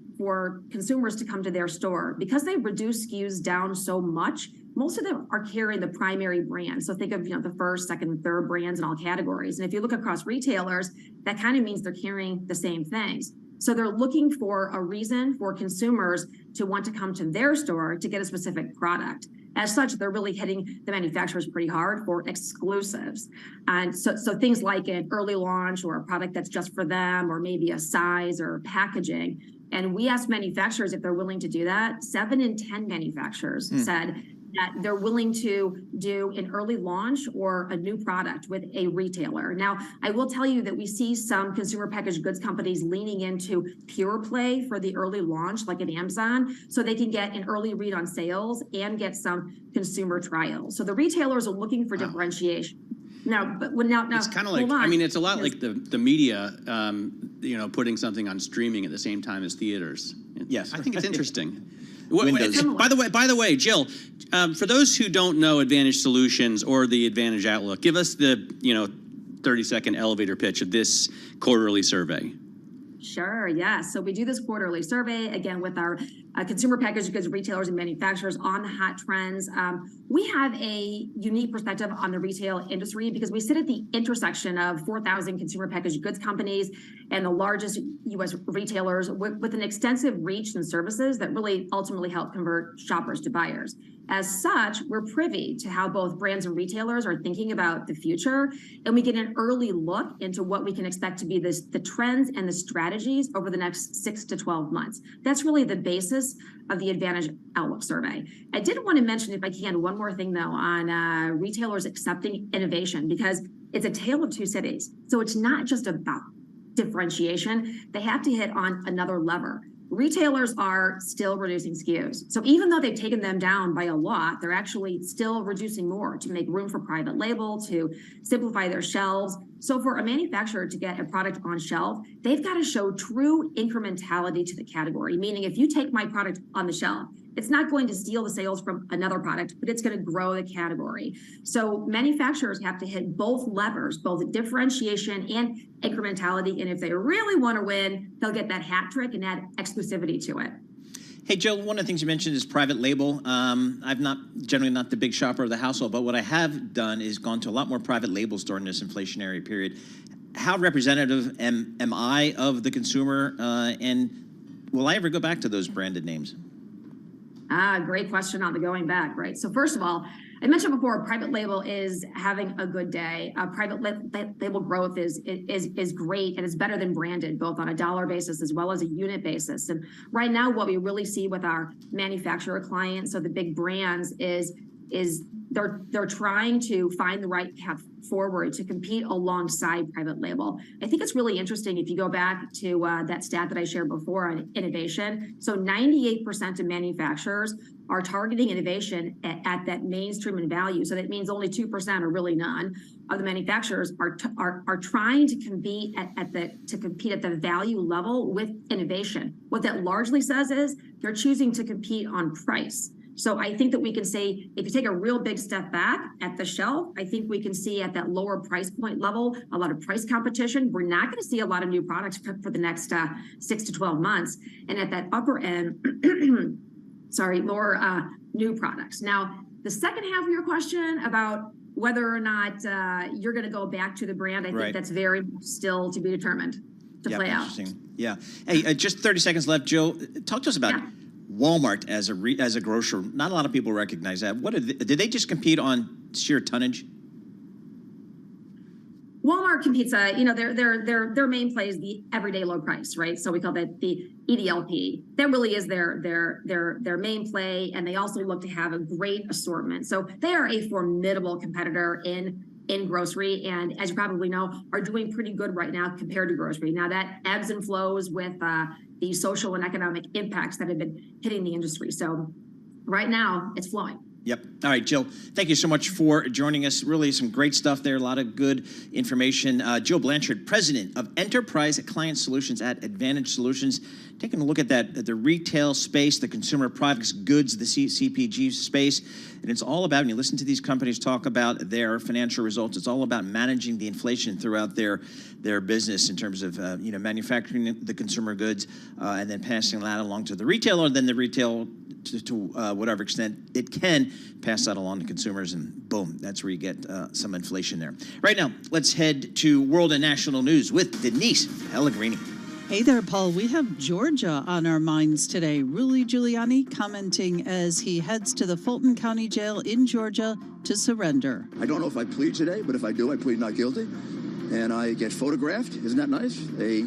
consumers to come to their store. Because they've reduced SKUs down so much, most of them are carrying the primary brand. So think of the first, second, third brands in all categories. And if you look across retailers, that kind of means they're carrying the same things. So they're looking for a reason for consumers to want to come to their store to get a specific product. As such, they're really hitting the manufacturers pretty hard for exclusives. And so things like an early launch or a product that's just for them, or maybe a size or packaging. And we asked manufacturers if they're willing to do that. 7 in 10 manufacturers said that they're willing to do an early launch or a new product with a retailer. Now, I will tell you that we see some consumer packaged goods companies leaning into pure play for the early launch, like at Amazon, so they can get an early read on sales and get some consumer trials. So the retailers are looking for differentiation. Now, it's kind of like, I mean, it's a lot like the media, putting something on streaming at the same time as theaters. Yes. I think it's interesting. By the way, Jill, for those who don't know Advantage Solutions or the Advantage Outlook, give us the 30-second elevator pitch of this quarterly survey. Sure, yeah. So we do this quarterly survey, again, with our consumer packaged goods retailers and manufacturers on the hot trends. We have a unique perspective on the retail industry because we sit at the intersection of 4,000 consumer packaged goods companies and the largest U.S. retailers with an extensive reach and services that really ultimately help convert shoppers to buyers. As such, we're privy to how both brands and retailers are thinking about the future, and we get an early look into what we can expect to be the trends and the strategies over the next 6 to 12 months. That's really the basis of the Advantage Outlook survey. I did want to mention, if I can, one more thing, though, on retailers accepting innovation, because it's a tale of two cities. So it's not just about differentiation. They have to hit on another lever. Retailers are still reducing SKUs. So even though they've taken them down by a lot, they're actually still reducing more to make room for private label, to simplify their shelves. So for a manufacturer to get a product on shelf, they've got to show true incrementality to the category, meaning if you take my product on the shelf, it's not going to steal the sales from another product, but it's going to grow the category. So manufacturers have to hit both levers, both differentiation and incrementality. And if they really want to win, they'll get that hat trick and add exclusivity to it. Hey, Jill, one of the things you mentioned is private label. I've generally not the big shopper of the household, but what I have done is gone to a lot more private labels during this inflationary period. How representative am I of the consumer, and will I ever go back to those branded names? Great question on the going back, right? So first of all, I mentioned before, private label is having a good day. Private label growth is great, and it's better than branded, both on a dollar basis as well as a unit basis. And right now, what we really see with our manufacturer clients, so the big brands, is they're trying to find the right path forward to compete alongside private label. I think it's really interesting if you go back to that stat that I shared before on innovation. So 98% of manufacturers are targeting innovation at that mainstream and value. So that means only 2%, or really none, of the manufacturers are trying to compete at the value level with innovation. What that largely says is they're choosing to compete on price. So I think that we can say, if you take a real big step back at the shelf, I think we can see at that lower price point level, a lot of price competition. We're not going to see a lot of new products for the next 6 to 12 months. And at that upper end, more new products. Now, the second half of your question about whether or not you're going to go back to the brand, I think that's very still to be determined to play out. Yeah. Hey, just 30 seconds left, Jill. Talk to us about Walmart as a grocer. Not a lot of people recognize that. What did they just compete on sheer tonnage? Walmart competes, their main play is the everyday low price, right? So we call that the EDLP. That really is their main play, and they also look to have a great assortment. So they are a formidable competitor in grocery, and as you probably know, are doing pretty good right now compared to grocery. Now that ebbs and flows with the social and economic impacts that have been hitting the industry. So right now, it's flowing. Yep. All right, Jill, thank you so much for joining us. Really some great stuff there, a lot of good information. Jill Blanchard, President of Enterprise Client Solutions at Advantage Solutions, taking a look at the retail space, the consumer products, goods, the CPG space. And it's all about, when you listen to these companies talk about their financial results, it's all about managing the inflation throughout their business in terms of manufacturing the consumer goods and then passing that along to the retailer, and then the retail to whatever extent it can pass that along to consumers, and boom, that's where you get some inflation there. Right now, let's head to world and national news with Denise Pellegrini. Hey there, Paul. We have Georgia on our minds today. Rudy Giuliani commenting as he heads to the Fulton County Jail in Georgia to surrender. I don't know if I plead today, but if I do, I plead not guilty. And I get photographed. Isn't that nice? A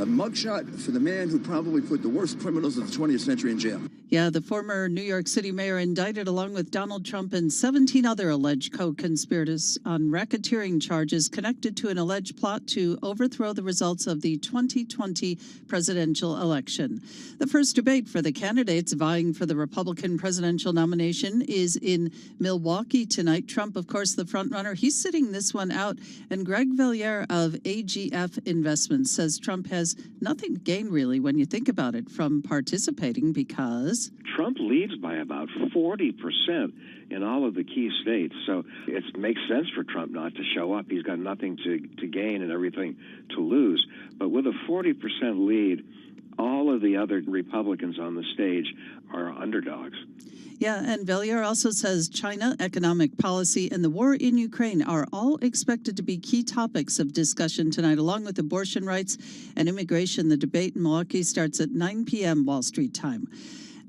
mugshot for the man who probably put the worst criminals of the 20th century in jail. Yeah, the former New York City mayor indicted along with Donald Trump and 17 other alleged co-conspirators on racketeering charges connected to an alleged plot to overthrow the results of the 2020 presidential election. The first debate for the candidates vying for the Republican presidential nomination is in Milwaukee tonight. Trump, of course, the frontrunner. He's sitting this one out. And Greg Valliere of AGF Investments says Trump has nothing to gain, really, when you think about it, from participating because Trump leads by about 40% in all of the key states. So it makes sense for Trump not to show up. He's got nothing to gain and everything to lose. But with a 40% lead, all of the other Republicans on the stage are underdogs. Yeah, and Valliere also says China, economic policy, and the war in Ukraine are all expected to be key topics of discussion tonight, along with abortion rights and immigration. The debate in Milwaukee starts at 9 p.m. Wall Street time.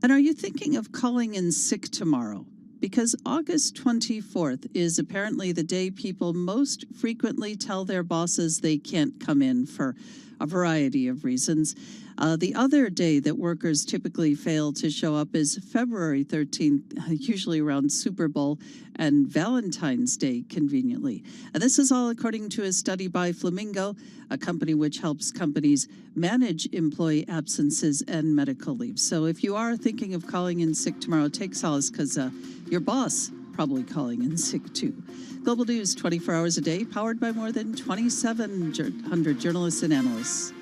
And are you thinking of calling in sick tomorrow? Because August 24th is apparently the day people most frequently tell their bosses they can't come in for a variety of reasons. The other day that workers typically fail to show up is February 13th, usually around Super Bowl and Valentine's Day, conveniently. And this is all according to a study by Flamingo, a company which helps companies manage employee absences and medical leave. So if you are thinking of calling in sick tomorrow, take solace, because your boss probably calling in sick too. Global News 24 hours a day, powered by more than 2,700 journalists and analysts.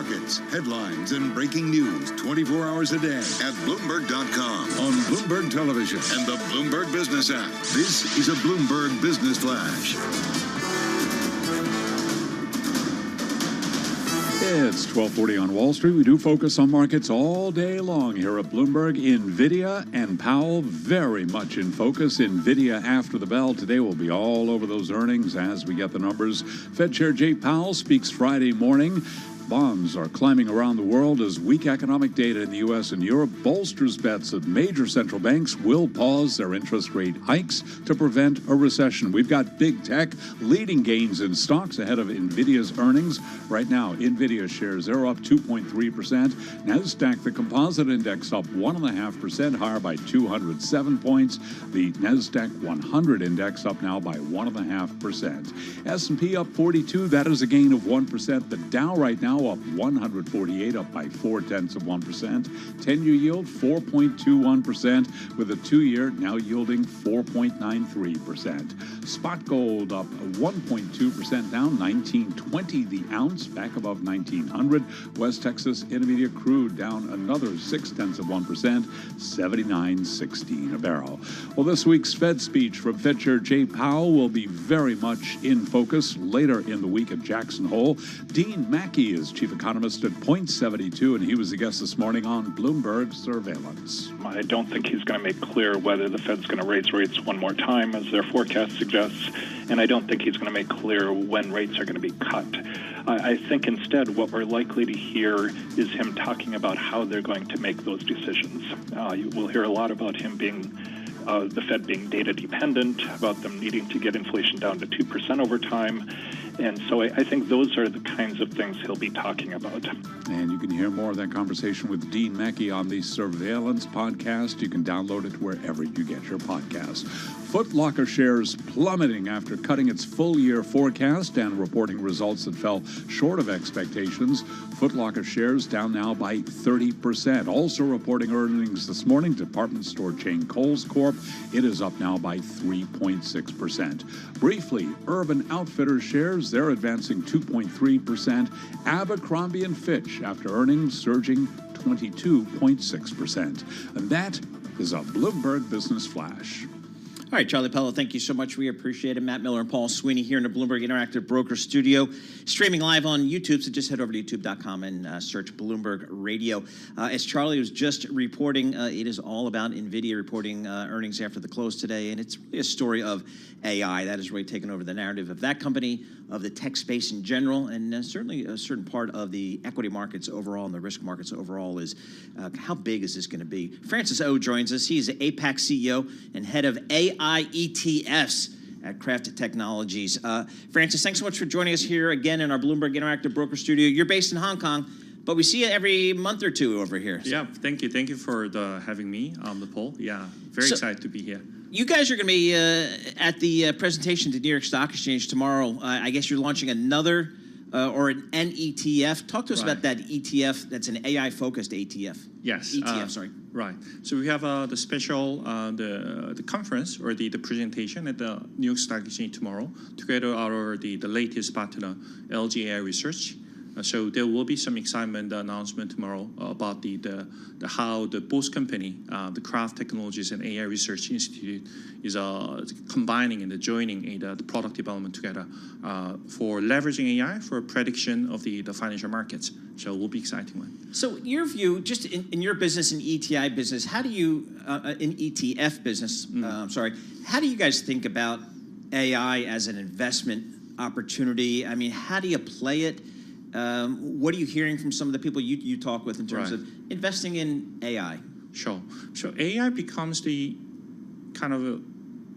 markets, headlines, and breaking news 24 hours a day at Bloomberg.com, on Bloomberg Television, and the Bloomberg Business app. This is a Bloomberg Business Flash. It's 12:40 on Wall Street. We do focus on markets all day long here at Bloomberg. NVIDIA and Powell very much in focus. NVIDIA after the bell. Today we'll be all over those earnings as we get the numbers. Fed Chair Jay Powell speaks Friday morning. Bonds are climbing around the world as weak economic data in the U.S. and Europe bolsters bets that major central banks will pause their interest rate hikes to prevent a recession. We've got big tech leading gains in stocks ahead of NVIDIA's earnings. Right now, NVIDIA shares are up 2.3%. NASDAQ, the composite index, up 1.5%, higher by 207 points. The NASDAQ 100 index up now by 1.5%. S&P up 42. That is a gain of 1%. The Dow right now up 148, up by 0.4%. 10-year yield 4.21%, with a 2-year now yielding 4.93%. Spot gold up 1.2%, down $19.20 the ounce, back above 1900. West Texas Intermediate crude down another 0.6%, 79.16 a barrel. Well, this week's Fed speech from Fed Chair Jay Powell will be very much in focus later in the week at Jackson Hole. Dean Mackey is chief economist at Point72, and he was a guest this morning on Bloomberg Surveillance. I don't think he's going to make clear whether the Fed's going to raise rates one more time, as their forecast suggests, and I don't think he's going to make clear when rates are going to be cut. I think instead what we're likely to hear is him talking about how they're going to make those decisions. You will hear a lot about him being the Fed being data dependent, about them needing to get inflation down to 2% over time. And so I think those are the kinds of things he'll be talking about. And you can hear more of that conversation with Dean Mackey on the Surveillance podcast. You can download it wherever you get your podcasts. Foot Locker shares plummeting after cutting its full-year forecast and reporting results that fell short of expectations. Foot Locker shares down now by 30%. Also reporting earnings this morning, department store chain Kohl's Corp. It is up now by 3.6%. Briefly, Urban Outfitters shares, they're advancing 2.3%. Abercrombie & Fitch, after earnings, surging 22.6%. And that is a Bloomberg Business Flash. All right, Charlie Pello, thank you so much. We appreciate it. Matt Miller and Paul Sweeney here in the Bloomberg Interactive Broker Studio, streaming live on YouTube. So just head over to youtube.com and search Bloomberg Radio. As Charlie was just reporting, it is all about NVIDIA reporting earnings after the close today. And it's really a story of AI. That has really taken over the narrative of that company, of the tech space in general, and certainly a certain part of the equity markets overall and the risk markets overall is how big is this going to be? Francis O joins us. He's the APAC CEO and head of AI ETFs at Craft Technologies. Francis, thanks so much for joining us here again in our Bloomberg Interactive Broker Studio. You're based in Hong Kong, but we see you every month or two over here. Yeah, thank you. Thank you for having me on the poll. Yeah, very excited to be here. You guys are going to be at the presentation to New York Stock Exchange tomorrow. I guess you're launching another or an ETF. Talk to us about that ETF. That's an AI-focused ETF. Yes. ETF, sorry. Right. So we have the special the conference or the presentation at the New York Stock Exchange tomorrow, together our the latest partner, LG AI Research. So there will be some excitement announcement tomorrow about the how the both company, the Craft Technologies and AI Research Institute, is combining and joining the product development together for leveraging AI for prediction of the financial markets. So it will be exciting one. So your view, just in your business, in ETI business, how do you, in ETF business, how do you guys think about AI as an investment opportunity? I mean, how do you play it? What are you hearing from some of the people you talk with in terms of investing in AI? Sure. So AI becomes the kind of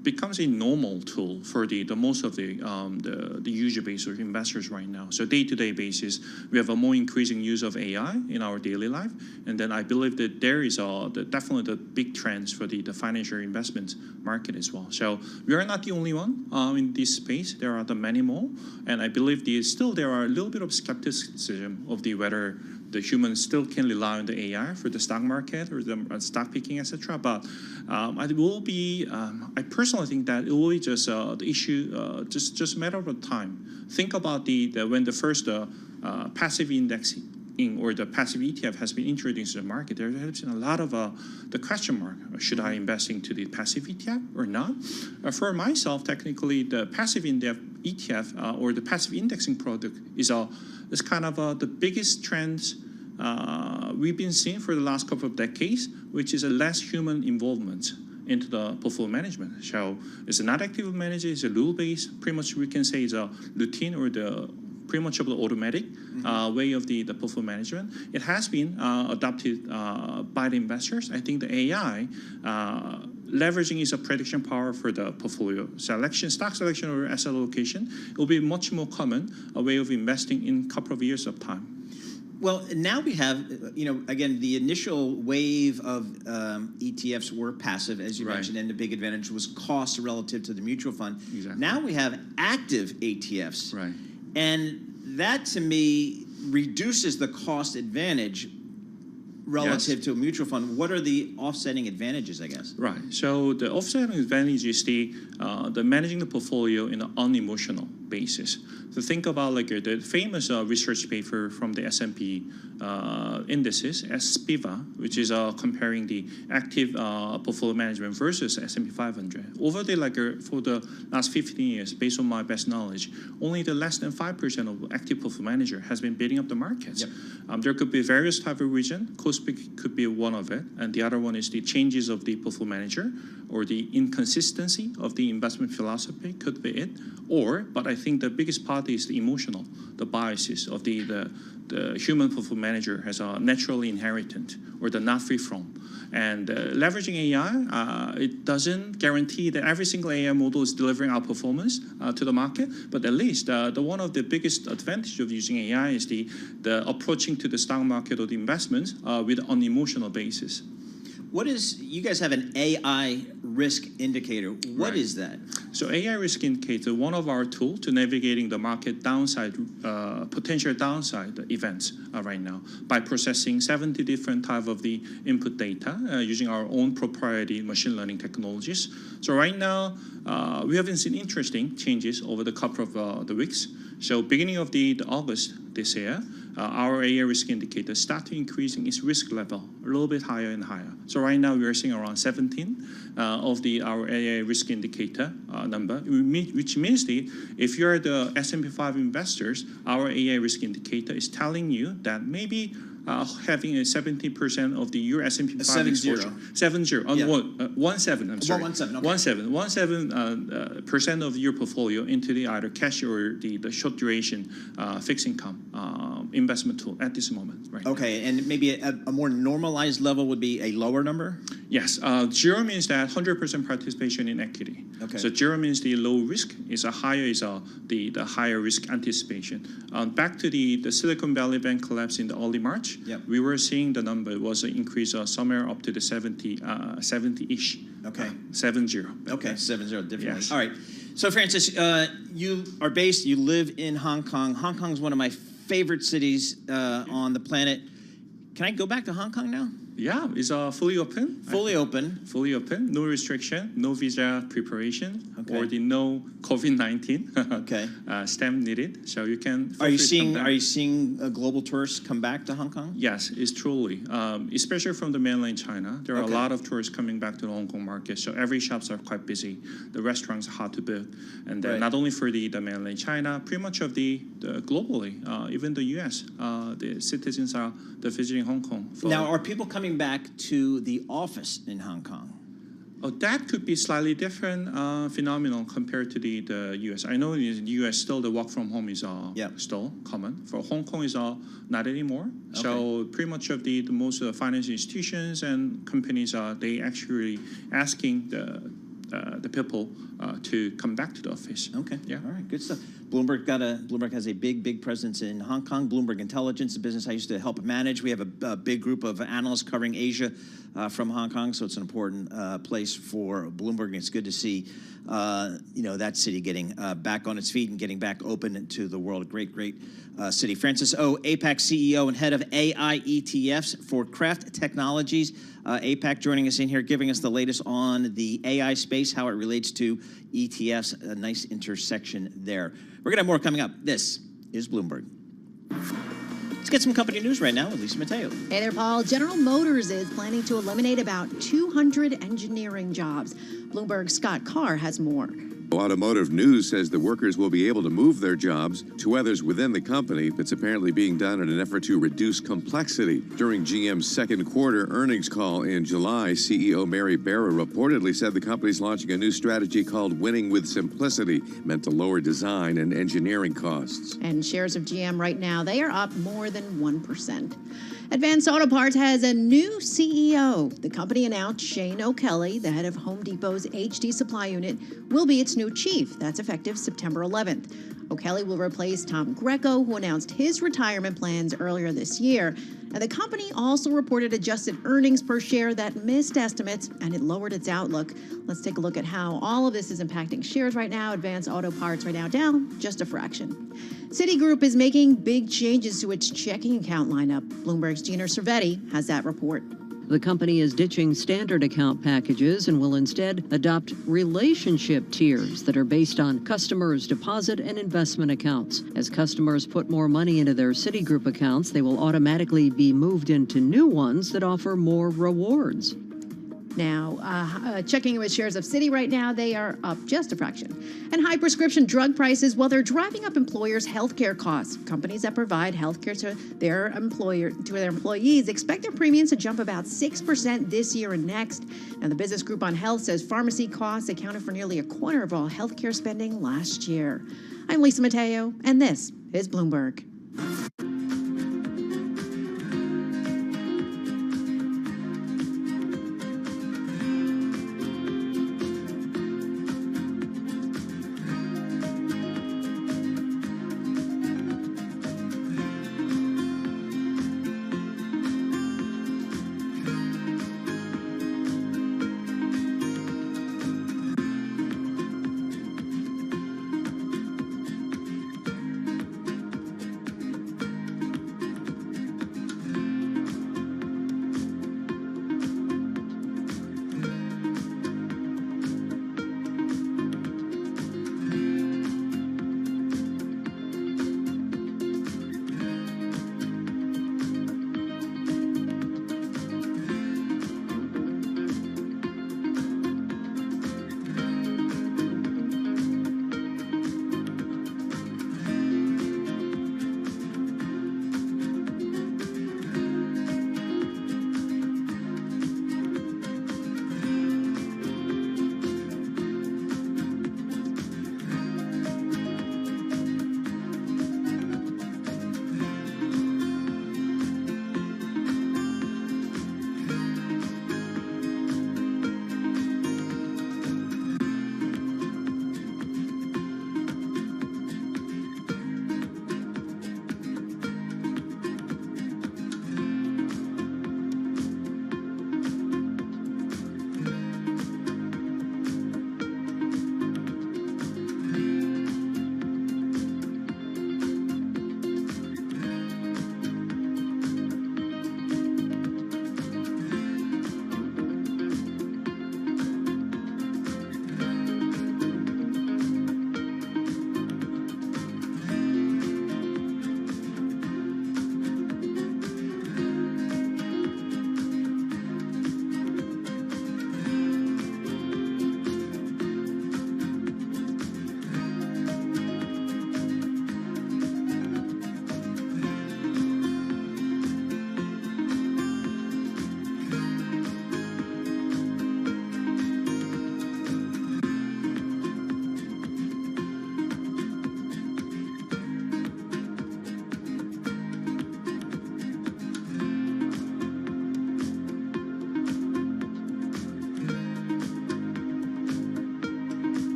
becomes a normal tool for the most of the user base of investors right now. So day-to-day basis, we have a more increasing use of AI in our daily life, and then I believe that there is definitely the big trends for the financial investment market as well. So we are not the only one in this space. There are many more, and I believe there are a little bit of skepticism of whether the humans still can rely on the AI for the stock market or the stock picking, etc. But it will be. I personally think that it will be just the issue, just a matter of time. Think about when the first passive index or the passive ETF has been introduced to the market, there has been a lot of the question mark. Should I invest into the passive ETF or not? For myself, technically, the passive ETF or the passive indexing product is kind of the biggest trend we've been seeing for the last couple of decades, which is a less human involvement into the portfolio management. So it's not active manager, it's a rule-based. Pretty much we can say it's a routine or pretty much of the automatic way of the portfolio management. It has been adopted by the investors. I think the AI leveraging is a prediction power for the portfolio selection, stock selection or asset allocation. It will be much more common a way of investing in a couple of years of time. Well, now we have, again, the initial wave of ETFs were passive, as you mentioned, and the big advantage was cost relative to the mutual fund. Exactly. Now we have active ETFs. Right. And that, to me, reduces the cost advantage relative to a mutual fund. What are the offsetting advantages, I guess? Right. So the offsetting advantage is the managing the portfolio in an unemotional basis. So think about like the famous research paper from the S&P indices, SPIVA, which is comparing the active portfolio management versus S&P 500. Over the for the last 15 years, based on my best knowledge, only the less than 5% of active portfolio manager has been beating up the markets. Yep. There could be various type of reasons. Cost could be one of it, and the other one is the changes of the portfolio manager or the inconsistency of the investment philosophy could be it. But I think the biggest part is the emotional, the biases of the human portfolio manager has a naturally inherited or the not free from. And leveraging AI, it doesn't guarantee that every single AI model is delivering outperformance to the market, but at least one of the biggest advantages of using AI is the approaching to the stock market or the investments with an unemotional basis. You guys have an AI risk indicator. What is that? So AI risk indicator, one of our tools to navigating the market downside, potential downside events right now by processing 70 different type of the input data using our own proprietary machine learning technologies. So right now, we haven't seen interesting changes over the couple of the weeks. So beginning of the August this year, our AI risk indicator start to increasing its risk level a little bit higher and higher. So right now we are seeing around 17 of our AI risk indicator number, which means if you're the S&P 5 investors, our AI risk indicator is telling you that maybe having a 70% of your S&P 5 exposure. 17. I'm sorry. 17% of your portfolio into the either cash or the short duration fixed income investment tool at this moment. Right. Okay, and maybe a more normalized level would be a lower number? Yes. Zero means that 100% participation in equity. Okay. So zero means the low risk, is a higher is the higher risk anticipation. Back to the Silicon Valley Bank collapse in the early March. Yep. We were seeing the number was an increase somewhere up to the 70-ish. Okay. 70. Okay, 70, definitely. Yes. All right. So, Francis, you live in Hong Kong. Hong Kong is one of my favorite cities on the planet. Can I go back to Hong Kong now? Yeah, it's fully open. Fully open. Fully open. No restriction, no visa preparation, Okay. or the no COVID-19 Okay. stamp needed. So you can. Are you seeing global tourists come back to Hong Kong? Yes, it's truly, especially from the mainland China. There are Okay. a lot of tourists coming back to the Hong Kong market. So every shops are quite busy. The restaurants are hard to book, and then Right. not only for the mainland China, pretty much of the globally, even the U.S. The citizens are visiting Hong Kong. Now, are people coming back to the office in Hong Kong? Oh, that could be slightly different phenomenon compared to the U.S. I know in the U.S. still the work from home is still common. For Hong Kong is not anymore. Okay. So pretty much of the most financial institutions and companies they actually asking the people to come back to the office. Okay. Yeah. All right. Good stuff. Bloomberg has a big presence in Hong Kong. Bloomberg Intelligence, a business I used to help manage. We have a big group of analysts covering Asia from Hong Kong, so it's an important place for Bloomberg. And it's good to see that city getting back on its feet and getting back open to the world. Great city. Francis Oh, APAC CEO and head of AI ETFs for Craft Technologies. APAC joining us in here, giving us the latest on the AI space, how it relates to ETFs. A nice intersection there. We're going to have more coming up. This is Bloomberg. Let's get some company news right now with Lisa Mateo. Hey there, Paul. General Motors is planning to eliminate about 200 engineering jobs. Bloomberg's Scott Carr has more. Automotive News says the workers will be able to move their jobs to others within the company. It's apparently being done in an effort to reduce complexity. During GM's second quarter earnings call in July, CEO Mary Barra reportedly said the company's launching a new strategy called Winning with Simplicity, meant to lower design and engineering costs. And shares of GM right now, they are up more than 1%. Advance Auto Parts has a new CEO. The company announced Shane O'Kelly, the head of Home Depot's HD supply unit, will be its new chief. That's effective September 11th. O'Kelly will replace Tom Greco, who announced his retirement plans earlier this year. And the company also reported adjusted earnings per share that missed estimates, and it lowered its outlook. Let's take a look at how all of this is impacting shares right now. Advance Auto Parts right now down just a fraction. Citigroup is making big changes to its checking account lineup. Bloomberg's Gina Cervetti has that report. The company is ditching standard account packages and will instead adopt relationship tiers that are based on customers' deposit and investment accounts. As customers put more money into their Citigroup accounts, they will automatically be moved into new ones that offer more rewards. Now, checking with shares of Citi right now, they are up just a fraction. And high prescription drug prices, well, they're driving up employers' health care costs. Companies that provide health care to their employees expect their premiums to jump about 6% this year and next. Now, the Business Group on Health says pharmacy costs accounted for nearly a quarter of all health care spending last year. I'm Lisa Mateo, and this is Bloomberg.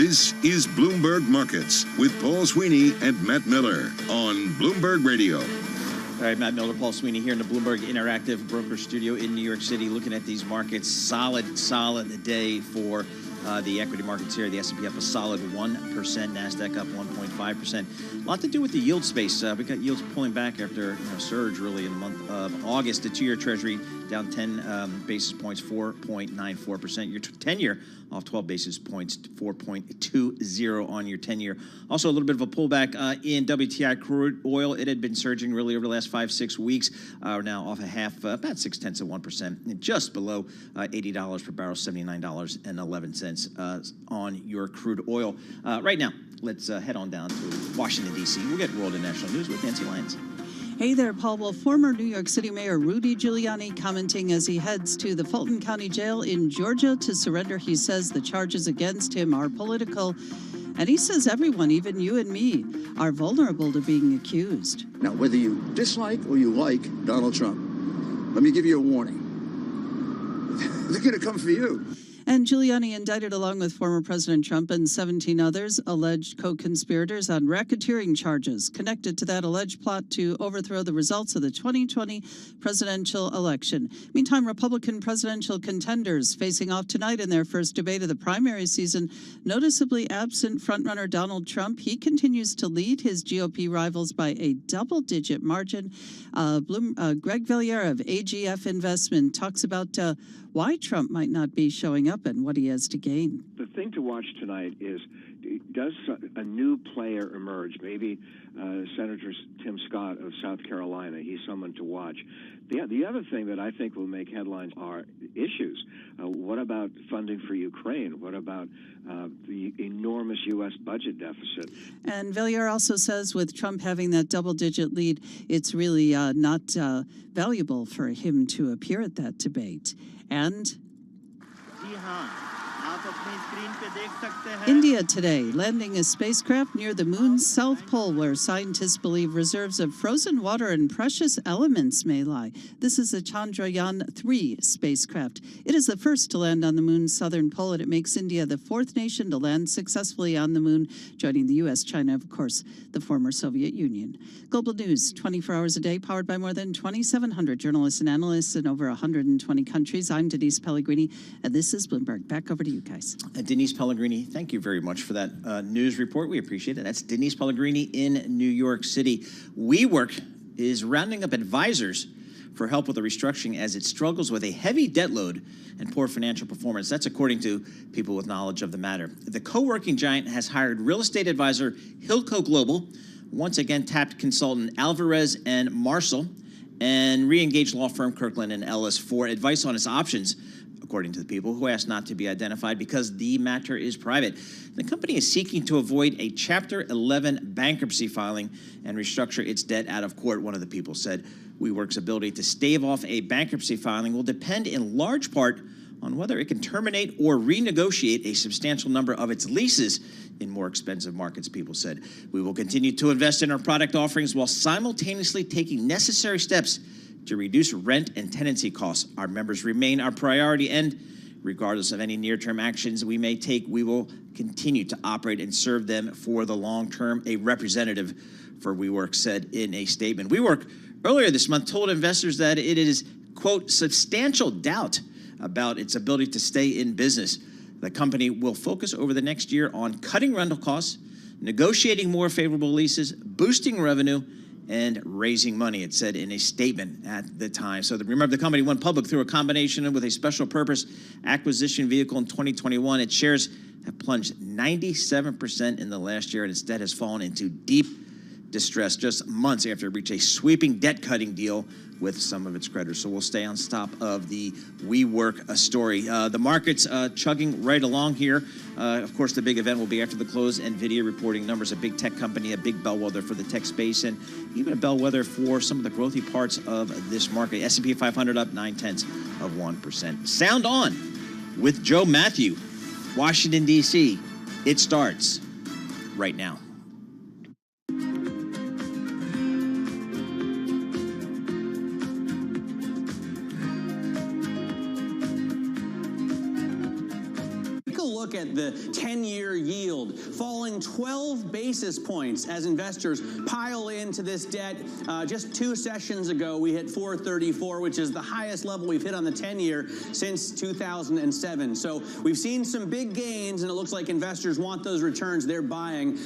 This is Bloomberg Markets with Paul Sweeney and Matt Miller on Bloomberg Radio. All right, Matt Miller, Paul Sweeney here in the Bloomberg Interactive Broker Studio in New York City, looking at these markets. Solid day for the equity markets here. The S&P up a solid 1%, NASDAQ up 1.5%. A lot to do with the yield space. We got yields pulling back after a surge really in the month of August. The 2-year Treasury down 10 basis points, 4.94%. Your 10-year off 12 basis points, 4.20 on your 10-year. Also a little bit of a pullback in WTI crude oil. It had been surging really over the last 5-6 weeks. We're now off a half, about 0.6%, just below $80 per barrel, $79.11 on your crude oil. Right now, let's head on down to Washington, D.C. We'll get world and national news with Nancy Lyons. Hey there, Paul. Well, former New York City Mayor Rudy Giuliani commenting as he heads to the Fulton County Jail in Georgia to surrender. He says the charges against him are political. And he says everyone, even you and me, are vulnerable to being accused. Now, whether you dislike or you like Donald Trump, let me give you a warning. They're going to come for you. And Giuliani indicted along with former President Trump and 17 others alleged co-conspirators on racketeering charges connected to that alleged plot to overthrow the results of the 2020 presidential election. Meantime, Republican presidential contenders facing off tonight in their first debate of the primary season, noticeably absent frontrunner Donald Trump. He continues to lead his GOP rivals by a double-digit margin. Greg Valliere of AGF Investment talks about why Trump might not be showing up and what he has to gain. The thing to watch tonight is, does a new player emerge? Maybe Senator Tim Scott of South Carolina. He's someone to watch. The other thing that I think will make headlines are issues. What about funding for Ukraine? What about the enormous U.S. budget deficit? And Valliere also says with Trump having that double-digit lead, it's really not valuable for him to appear at that debate. And India today, landing a spacecraft near the moon's south pole where scientists believe reserves of frozen water and precious elements may lie. This is a Chandrayaan-3 spacecraft. It is the first to land on the moon's southern pole, and it makes India the fourth nation to land successfully on the moon, joining the U.S., China, of course, the former Soviet Union. Global news, 24 hours a day, powered by more than 2,700 journalists and analysts in over 120 countries. I'm Denise Pellegrini, and this is Bloomberg. Back over to you guys. Denise Pellegrini, thank you very much for that news report. We appreciate it. That's Denise Pellegrini in New York City. WeWork is rounding up advisors for help with the restructuring as it struggles with a heavy debt load and poor financial performance. That's according to people with knowledge of the matter. The co-working giant has hired real estate advisor Hilco Global, once again tapped consultant Alvarez and Marshall, and re-engaged law firm Kirkland & Ellis for advice on its options, according to the people, who asked not to be identified because the matter is private. The company is seeking to avoid a Chapter 11 bankruptcy filing and restructure its debt out of court, one of the people said. WeWork's ability to stave off a bankruptcy filing will depend in large part on whether it can terminate or renegotiate a substantial number of its leases in more expensive markets, people said. We will continue to invest in our product offerings while simultaneously taking necessary steps to reduce rent and tenancy costs. Our members remain our priority, and regardless of any near-term actions we may take, we will continue to operate and serve them for the long term, a representative for WeWork said in a statement. WeWork earlier this month told investors that it is, quote, substantial doubt about its ability to stay in business. The company will focus over the next year on cutting rental costs, negotiating more favorable leases, boosting revenue, and raising money, it said in a statement at the time. So remember, the company went public through a combination with a special purpose acquisition vehicle in 2021. Its shares have plunged 97% in the last year, and its debt has fallen into deep distress just months after it reached a sweeping debt-cutting deal with some of its creditors. So we'll stay on top of the WeWork story. The market's chugging right along here. Of course, the big event will be after the close. NVIDIA reporting numbers, a big tech company, a big bellwether for the tech space, and even a bellwether for some of the growthy parts of this market. S&P 500 up 0.9%. Sound on with Joe Matthew, Washington, D.C. It starts right now. At the 10-year yield falling 12 basis points as investors pile into this debt. Just 2 sessions ago, we hit 434, which is the highest level we've hit on the 10-year since 2007. So we've seen some big gains, and it looks like investors want those returns. They're buying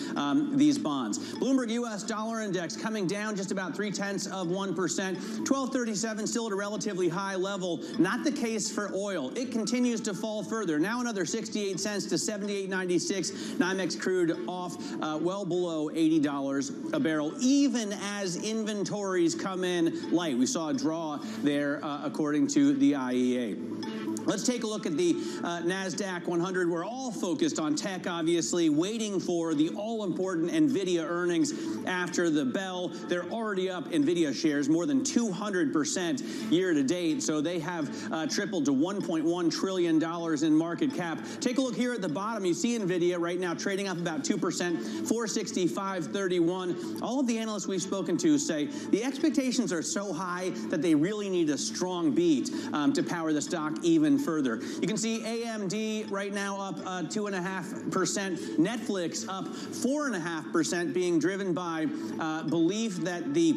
these bonds. Bloomberg U.S. Dollar Index coming down just about 0.3%. 1237 still at a relatively high level. Not the case for oil. It continues to fall further. Now another 68 cents to 78.96. NYMEX crude off well below $80 a barrel, even as inventories come in light. We saw a draw there, according to the IEA. Let's take a look at the NASDAQ 100. We're all focused on tech, obviously, waiting for the all-important NVIDIA earnings after the bell. They're already up, NVIDIA shares, more than 200% year-to-date, so they have tripled to $1.1 trillion in market cap. Take a look here at the bottom. You see NVIDIA right now trading up about 2%, 465.31. All of the analysts we've spoken to say the expectations are so high that they really need a strong beat to power the stock even further. You can see AMD right now up 2.5%, Netflix up 4.5%, being driven by belief that the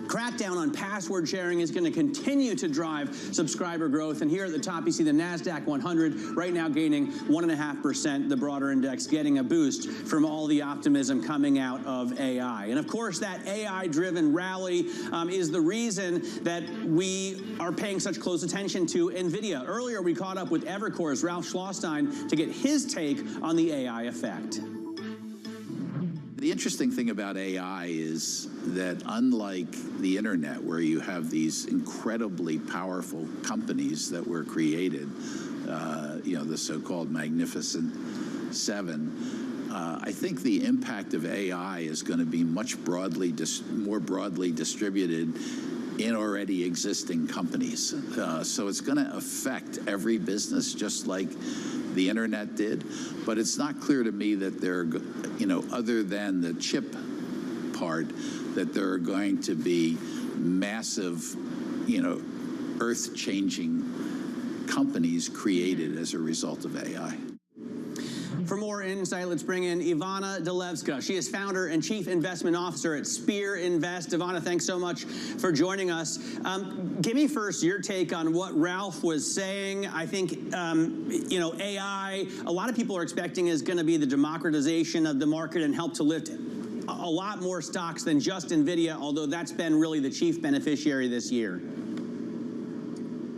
crackdown on password sharing is going to continue to drive subscriber growth. And here at the top, you see the NASDAQ 100 right now gaining 1.5%, the broader index getting a boost from all the optimism coming out of AI. And of course, that AI-driven rally is the reason that we are paying such close attention to NVIDIA. Earlier, we caught up with Evercore's Ralph Schlosstein to get his take on the AI effect. The interesting thing about AI is that unlike the internet, where you have these incredibly powerful companies that were created, the so-called Magnificent Seven, I think the impact of AI is going to be much more broadly distributed in already existing companies. So it's going to affect every business, just like the internet did. But it's not clear to me that there, other than the chip part, that there are going to be massive, earth-changing companies created as a result of AI. For more insight, let's bring in Ivana Delevska. She is founder and chief investment officer at Spear Invest. Ivana, thanks so much for joining us. Give me first your take on what Ralph was saying. I think, AI, a lot of people are expecting is going to be the democratization of the market and help to lift a lot more stocks than just NVIDIA, although that's been really the chief beneficiary this year.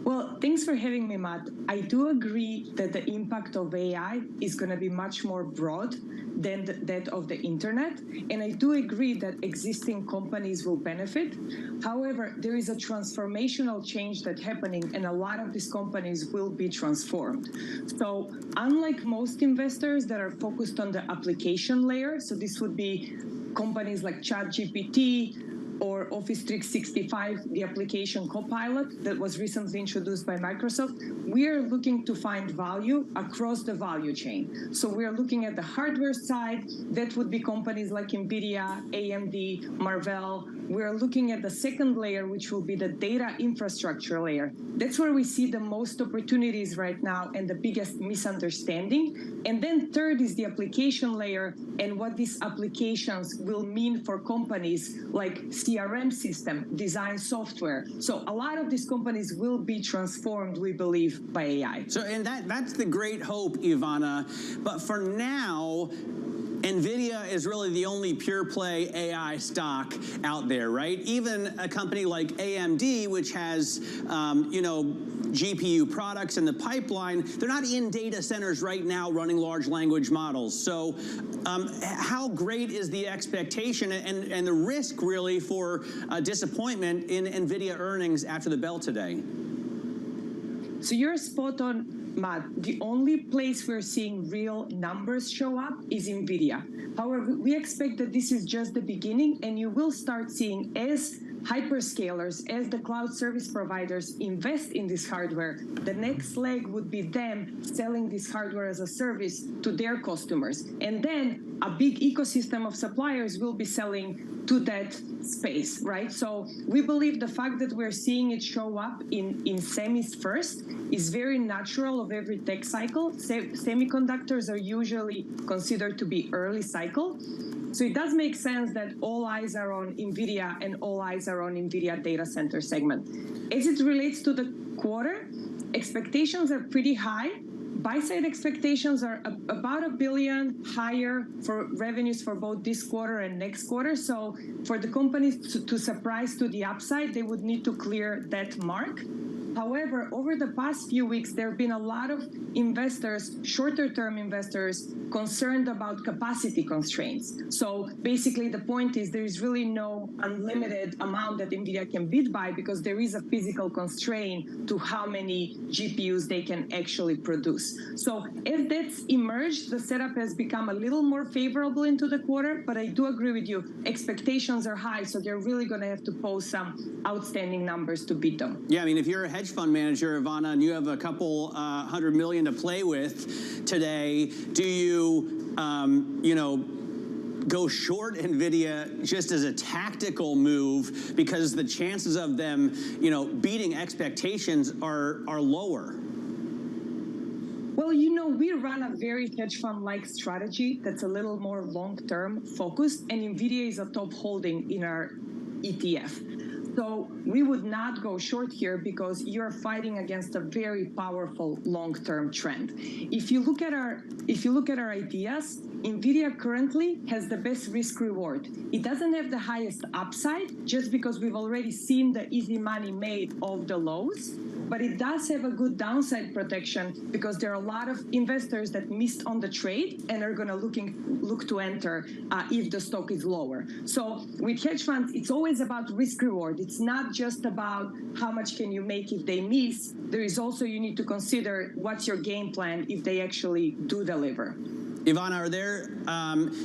Well, thanks for having me, Matt. I do agree that the impact of AI is going to be much more broad than that of the internet. And I do agree that existing companies will benefit. However, there is a transformational change that's happening, and a lot of these companies will be transformed. So unlike most investors that are focused on the application layer, so this would be companies like ChatGPT, or Office 365, the application Copilot that was recently introduced by Microsoft, we are looking to find value across the value chain. So we are looking at the hardware side. That would be companies like NVIDIA, AMD, Marvell. We are looking at the second layer, which will be the data infrastructure layer. That's where we see the most opportunities right now and the biggest misunderstanding. And then third is the application layer and what these applications will mean for companies like CRM system, design software. So a lot of these companies will be transformed, we believe, by AI. So, and that's the great hope, Ivana. But for now, NVIDIA is really the only pure play AI stock out there, right? Even a company like AMD, which has, GPU products in the pipeline, they're not in data centers right now running large language models. So how great is the expectation and the risk really for disappointment in NVIDIA earnings after the bell today? So you're spot on, Matt. The only place we're seeing real numbers show up is NVIDIA. However, we expect that this is just the beginning, and you will start seeing as hyperscalers, as the cloud service providers invest in this hardware, the next leg would be them selling this hardware as a service to their customers. And then a big ecosystem of suppliers will be selling to that space, right? So we believe the fact that we're seeing it show up in semis first is very natural middle of every tech cycle. Semiconductors are usually considered to be early cycle. So it does make sense that all eyes are on NVIDIA and all eyes are on NVIDIA data center segment. As it relates to the quarter, expectations are pretty high. Buy-side expectations are about $1 billion higher for revenues for both this quarter and next quarter. So for the companies to surprise to the upside, they would need to clear that mark. However, over the past few weeks, there have been a lot of investors, shorter-term investors, concerned about capacity constraints. So basically, the point is there is really no unlimited amount that NVIDIA can bid by because there is a physical constraint to how many GPUs they can actually produce. So if that's emerged, the setup has become a little more favorable into the quarter, but I do agree with you. Expectations are high, so they're really going to have to post some outstanding numbers to beat them. Yeah, I mean, if you're a hedge fund manager, Ivana, and you have a couple $100 million to play with today, do you, go short NVIDIA just as a tactical move because the chances of them, beating expectations are lower? Well, we run a very hedge fund-like strategy that's a little more long-term focused, and NVIDIA is a top holding in our ETF. So we would not go short here because you're fighting against a very powerful long-term trend. If you look at our ideas, NVIDIA currently has the best risk reward. It doesn't have the highest upside just because we've already seen the easy money made of the lows, but it does have a good downside protection because there are a lot of investors that missed on the trade and are going to look to enter if the stock is lower. So with hedge funds, it's always about risk reward. It's not just about how much can you make if they miss. There is also, you need to consider what's your game plan if they actually do deliver. Ivana, are there,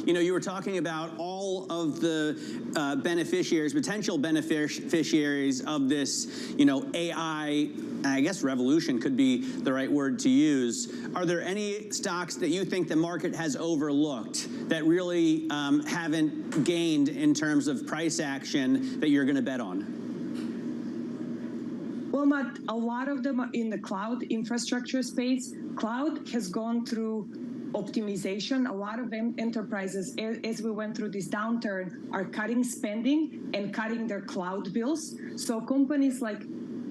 you were talking about all of the potential beneficiaries of this, AI, I guess revolution could be the right word to use. Are there any stocks that you think the market has overlooked that really haven't gained in terms of price action that you're going to bet on? Well, Matt, a lot of them are in the cloud infrastructure space. Cloud has gone through optimization. A lot of enterprises, as we went through this downturn, are cutting spending and cutting their cloud bills. So companies like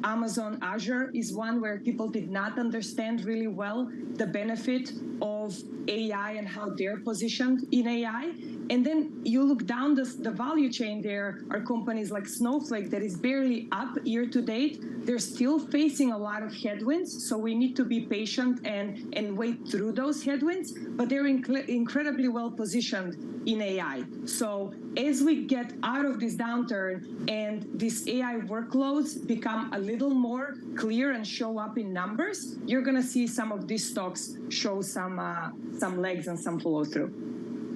Amazon Azure is one where people did not understand really well the benefit of AI and how they're positioned in AI. And then you look down the value chain, there are companies like Snowflake that is barely up year to date. They're still facing a lot of headwinds, so we need to be patient and wait through those headwinds, but they're incredibly well positioned in AI. So as we get out of this downturn and these AI workloads become a little more clear and show up in numbers, you're going to see some of these stocks show some legs and some follow through.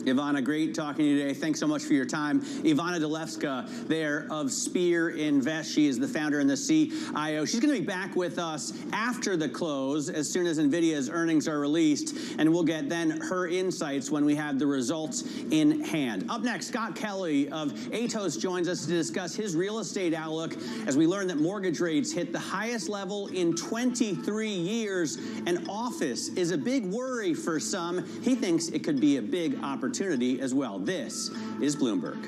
Ivana, great talking to you today. Thanks so much for your time. Ivana Delevska there of Spear Invest. She is the founder and the CIO. She's going to be back with us after the close as soon as NVIDIA's earnings are released, and we'll get then her insights when we have the results in hand. Up next, Scott Kelly of Atos joins us to discuss his real estate outlook as we learn that mortgage rates hit the highest level in 23 years, and office is a big worry for some. He thinks it could be a big opportunity as well. This is Bloomberg.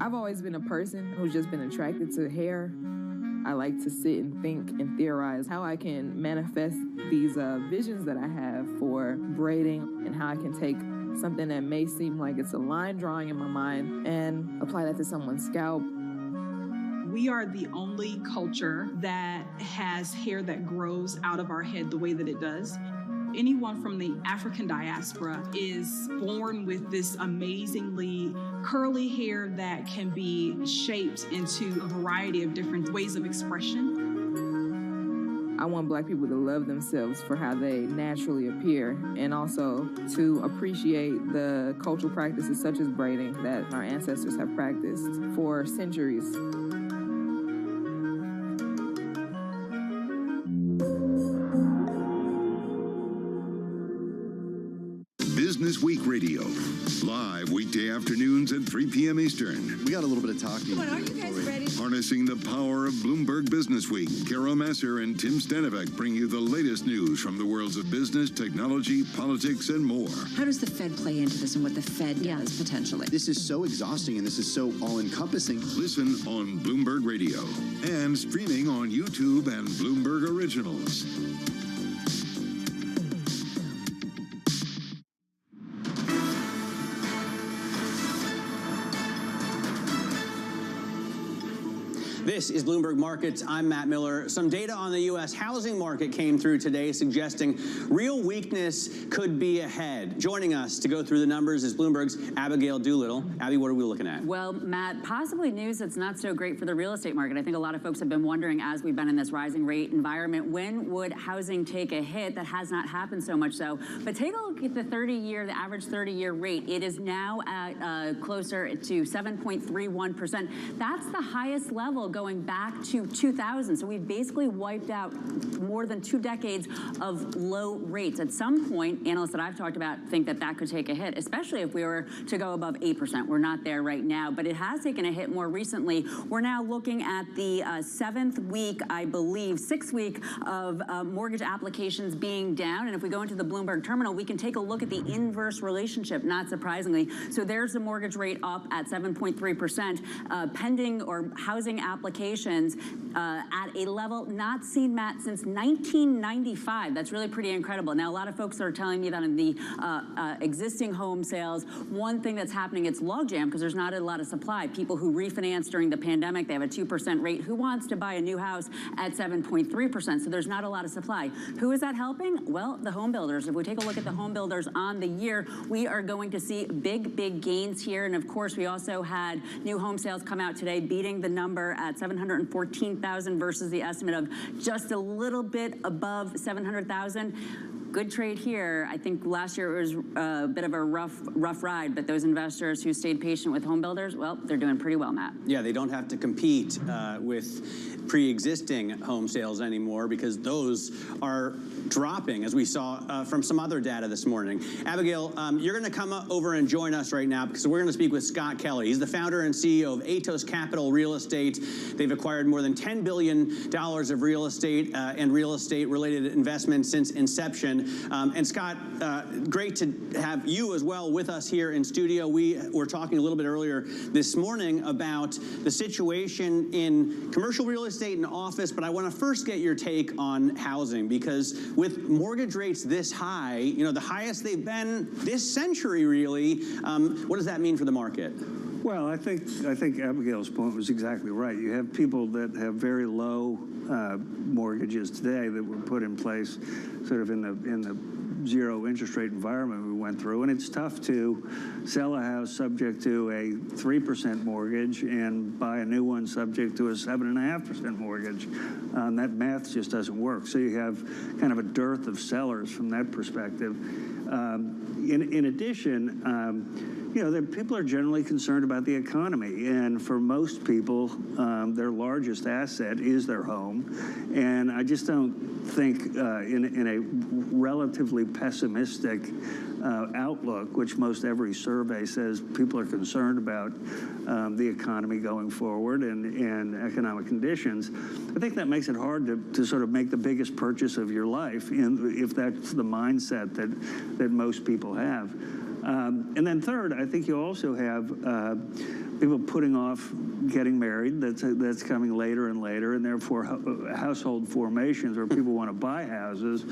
I've always been a person who's just been attracted to hair. I like to sit and think and theorize how I can manifest these visions that I have for braiding and how I can take something that may seem like it's a line drawing in my mind and apply that to someone's scalp. We are the only culture that has hair that grows out of our head the way that it does. Anyone from the African diaspora is born with this amazingly curly hair that can be shaped into a variety of different ways of expression. I want Black people to love themselves for how they naturally appear, and also to appreciate the cultural practices such as braiding that our ancestors have practiced for centuries. Business Week Radio, live weekday afternoons at 3 p.m. Eastern. We got a little bit of talking. But are you guys ready? Harnessing the power of Bloomberg Business Week, Carol Masser and Tim Stanovic bring you the latest news from the worlds of business, technology, politics, and more. How does the Fed play into this and what the Fed does potentially? This is so exhausting and this is so all-encompassing. Listen on Bloomberg Radio and streaming on YouTube and Bloomberg Originals. This is Bloomberg Markets. I'm Matt Miller. Some data on the U.S. housing market came through today suggesting real weakness could be ahead. Joining us to go through the numbers is Bloomberg's Abigail Doolittle. Abby, what are we looking at? Well, Matt, possibly news that's not so great for the real estate market. I think a lot of folks have been wondering, as we've been in this rising rate environment, when would housing take a hit? That has not happened so much so. But take a look at the average 30-year rate. It is now at closer to 7.31%. That's the highest level going back to 2000. So we've basically wiped out more than 2 decades of low rates. At some point, analysts that I've talked about think that that could take a hit, especially if we were to go above 8%. We're not there right now, but it has taken a hit more recently. We're now looking at the 7th week, I believe, 6th week of mortgage applications being down. And if we go into the Bloomberg terminal, we can take a look at the inverse relationship, not surprisingly. So there's the mortgage rate up at 7.3%, pending or housing applications at a level not seen, Matt, since 1995. That's really pretty incredible. Now, a lot of folks are telling me that in the existing home sales, one thing that's happening, it's logjam because there's not a lot of supply. People who refinanced during the pandemic, they have a 2% rate. Who wants to buy a new house at 7.3%? So there's not a lot of supply. Who is that helping? Well, the home builders. If we take a look at the home builders on the year, we are going to see big gains here. And of course, we also had new home sales come out today, beating the number at 714,000 versus the estimate of just a little bit above 700,000. Good trade here. I think last year it was a bit of a rough ride, but those investors who stayed patient with home builders, well, they're doing pretty well, Matt. Yeah, they don't have to compete with pre-existing home sales anymore because those are dropping, as we saw from some other data this morning. Abigail, you're going to come over and join us right now because we're going to speak with Scott Kelly. He's the founder and CEO of Atos Capital Real Estate. They've acquired more than $10 billion of real estate and real estate-related investments since inception. And Scott, great to have you as well with us here in studio. We were talking a little bit earlier this morning about the situation in commercial real estate and office, but I want to first get your take on housing because with mortgage rates this high, you know, the highest they've been this century, really, what does that mean for the market? Well, I think Abigail's point was exactly right. You have people that have very low mortgages today that were put in place sort of in the zero interest rate environment we went through, and it's tough to sell a house subject to a 3% mortgage and buy a new one subject to a 7.5% mortgage. That math just doesn't work. So you have kind of a dearth of sellers from that perspective. In addition, you know, people are generally concerned about the economy, and for most people, their largest asset is their home. And I just don't think in a relatively pessimistic outlook, which most every survey says people are concerned about the economy going forward and economic conditions, I think that makes it hard to sort of make the biggest purchase of your life if that's the mindset that most people have. And then third, I think you also have people putting off getting married. That's coming later and later, and therefore household formations where people want to buy houses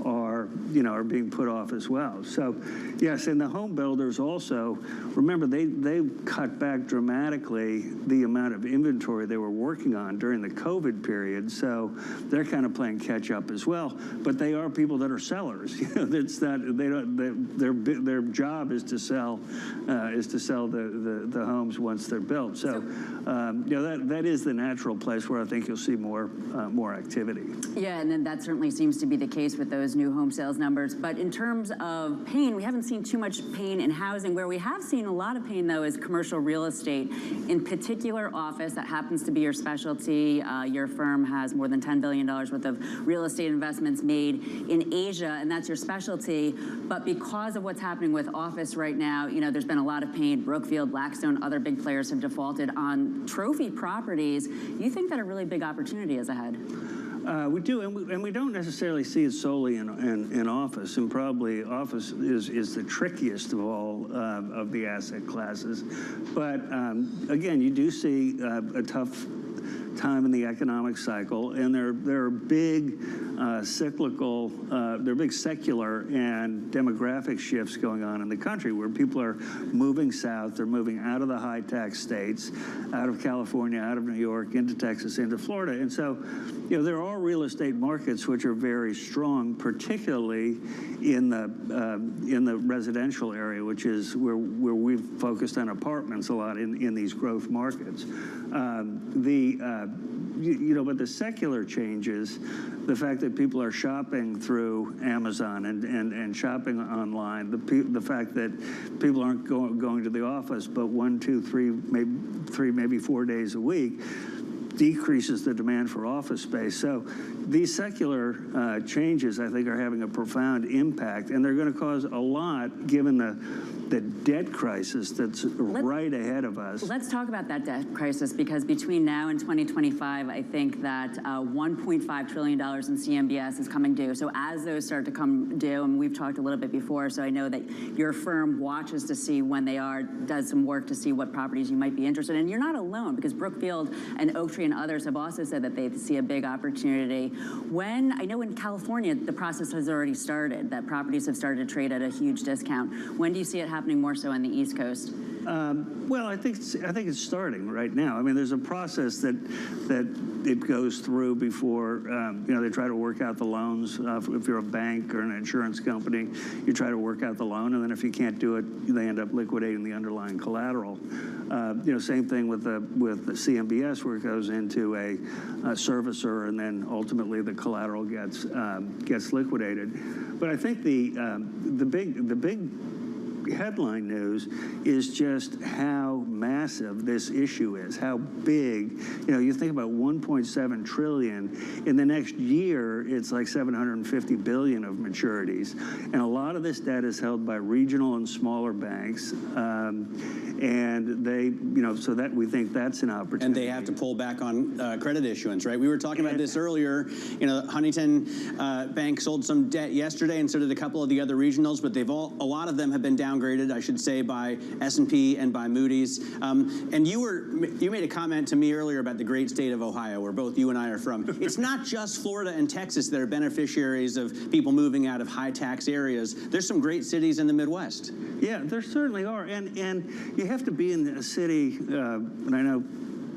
are are being put off as well. So, yes, and the home builders also, remember, they cut back dramatically the amount of inventory they were working on during the COVID period. So they're kind of playing catch up as well. But they are people that are sellers. It's not, their job is to sell the homes once they're built. So that is the natural place where I think you'll see more activity. Yeah, and then that certainly seems to be the case with those new home sales numbers. But in terms of pain, we haven't seen too much pain in housing. Where we have seen a lot of pain, though, is commercial real estate, in particular office. That happens to be your specialty. Your firm has more than $10 billion worth of real estate investments made in Asia, and that's your specialty. But because of what's happening with office right now, there's been a lot of pain. Brookfield, Blackstone, other big players have defaulted on trophy properties. You think that a really big opportunity is ahead? We do, and we don't necessarily see it solely in office, and probably office is the trickiest of all of the asset classes. But again, you do see a tough time in the economic cycle, and there are big cyclical, there are big secular and demographic shifts going on in the country where people are moving south. They're moving out of the high tax states, out of California, out of New York, into Texas, into Florida. And so, there are real estate markets which are very strong, particularly in the residential area, which is where we've focused on apartments a lot in these growth markets. But the secular changes, the fact that people are shopping through Amazon and shopping online, the fact that people aren't going to the office but 1, 2, 3, maybe 4 days a week, decreases the demand for office space. So these secular changes, I think, are having a profound impact, and they're going to cause a lot given the debt crisis that's right ahead of us. Let's talk about that debt crisis, because between now and 2025, I think that $1.5 trillion in CMBS is coming due. So as those start to come due, and we've talked a little bit before, so I know that your firm watches to see when they are, does some work to see what properties you might be interested in. You're not alone, because Brookfield and Oaktree and others have also said that they see a big opportunity. I know in California, the process has already started, that properties have started to trade at a huge discount. When do you see it happening more so on the East Coast? Well, I think it's starting right now. I mean, there's a process that it goes through before they try to work out the loans. If you're a bank or an insurance company, you try to work out the loan, and then if you can't do it, they end up liquidating the underlying collateral. Same thing with the CMBS, where it goes into a servicer, and then ultimately the collateral gets liquidated. But I think the big headline news is just how massive this issue is, how big. You think about 1.7 trillion. In the next year, it's like 750 billion of maturities. And a lot of this debt is held by regional and smaller banks. And they, so that we think that's an opportunity. And they have to pull back on credit issuance, right? We were talking about this earlier. Huntington Bank sold some debt yesterday, and so did a couple of the other regionals, but a lot of them have been downgraded, I should say, by S&P and by Moody's. And you made a comment to me earlier about the great state of Ohio, where both you and I are from. It's not just Florida and Texas that are beneficiaries of people moving out of high tax areas. There's some great cities in the Midwest. Yeah, there certainly are, and you have to be in a city, and I know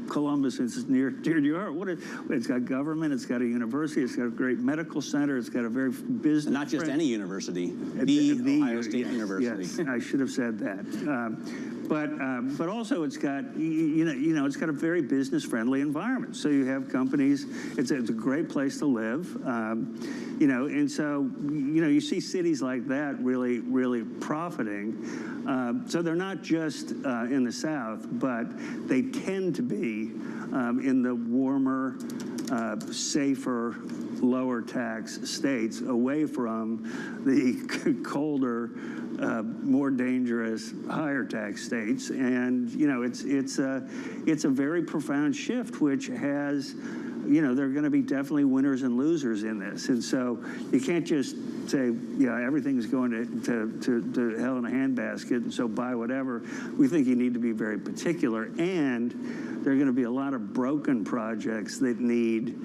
Columbus is near to your heart. It's got government, it's got a university, it's got a great medical center, it's got a very business. Not just any university, the Ohio State University. Yes, I should have said that. But also it's got it's got a very business friendly environment. So you have companies. It's a great place to live. And so you see cities like that really profiting. So they're not just in the South, but they tend to be in the warmer, safer, lower tax states, away from the colder, more dangerous, higher tax states. And it's a very profound shift, which has, there are going to be definitely winners and losers in this. And so you can't just say, everything's going to hell in a handbasket, and so buy whatever. We think you need to be very particular and there are going to be a lot of broken projects that need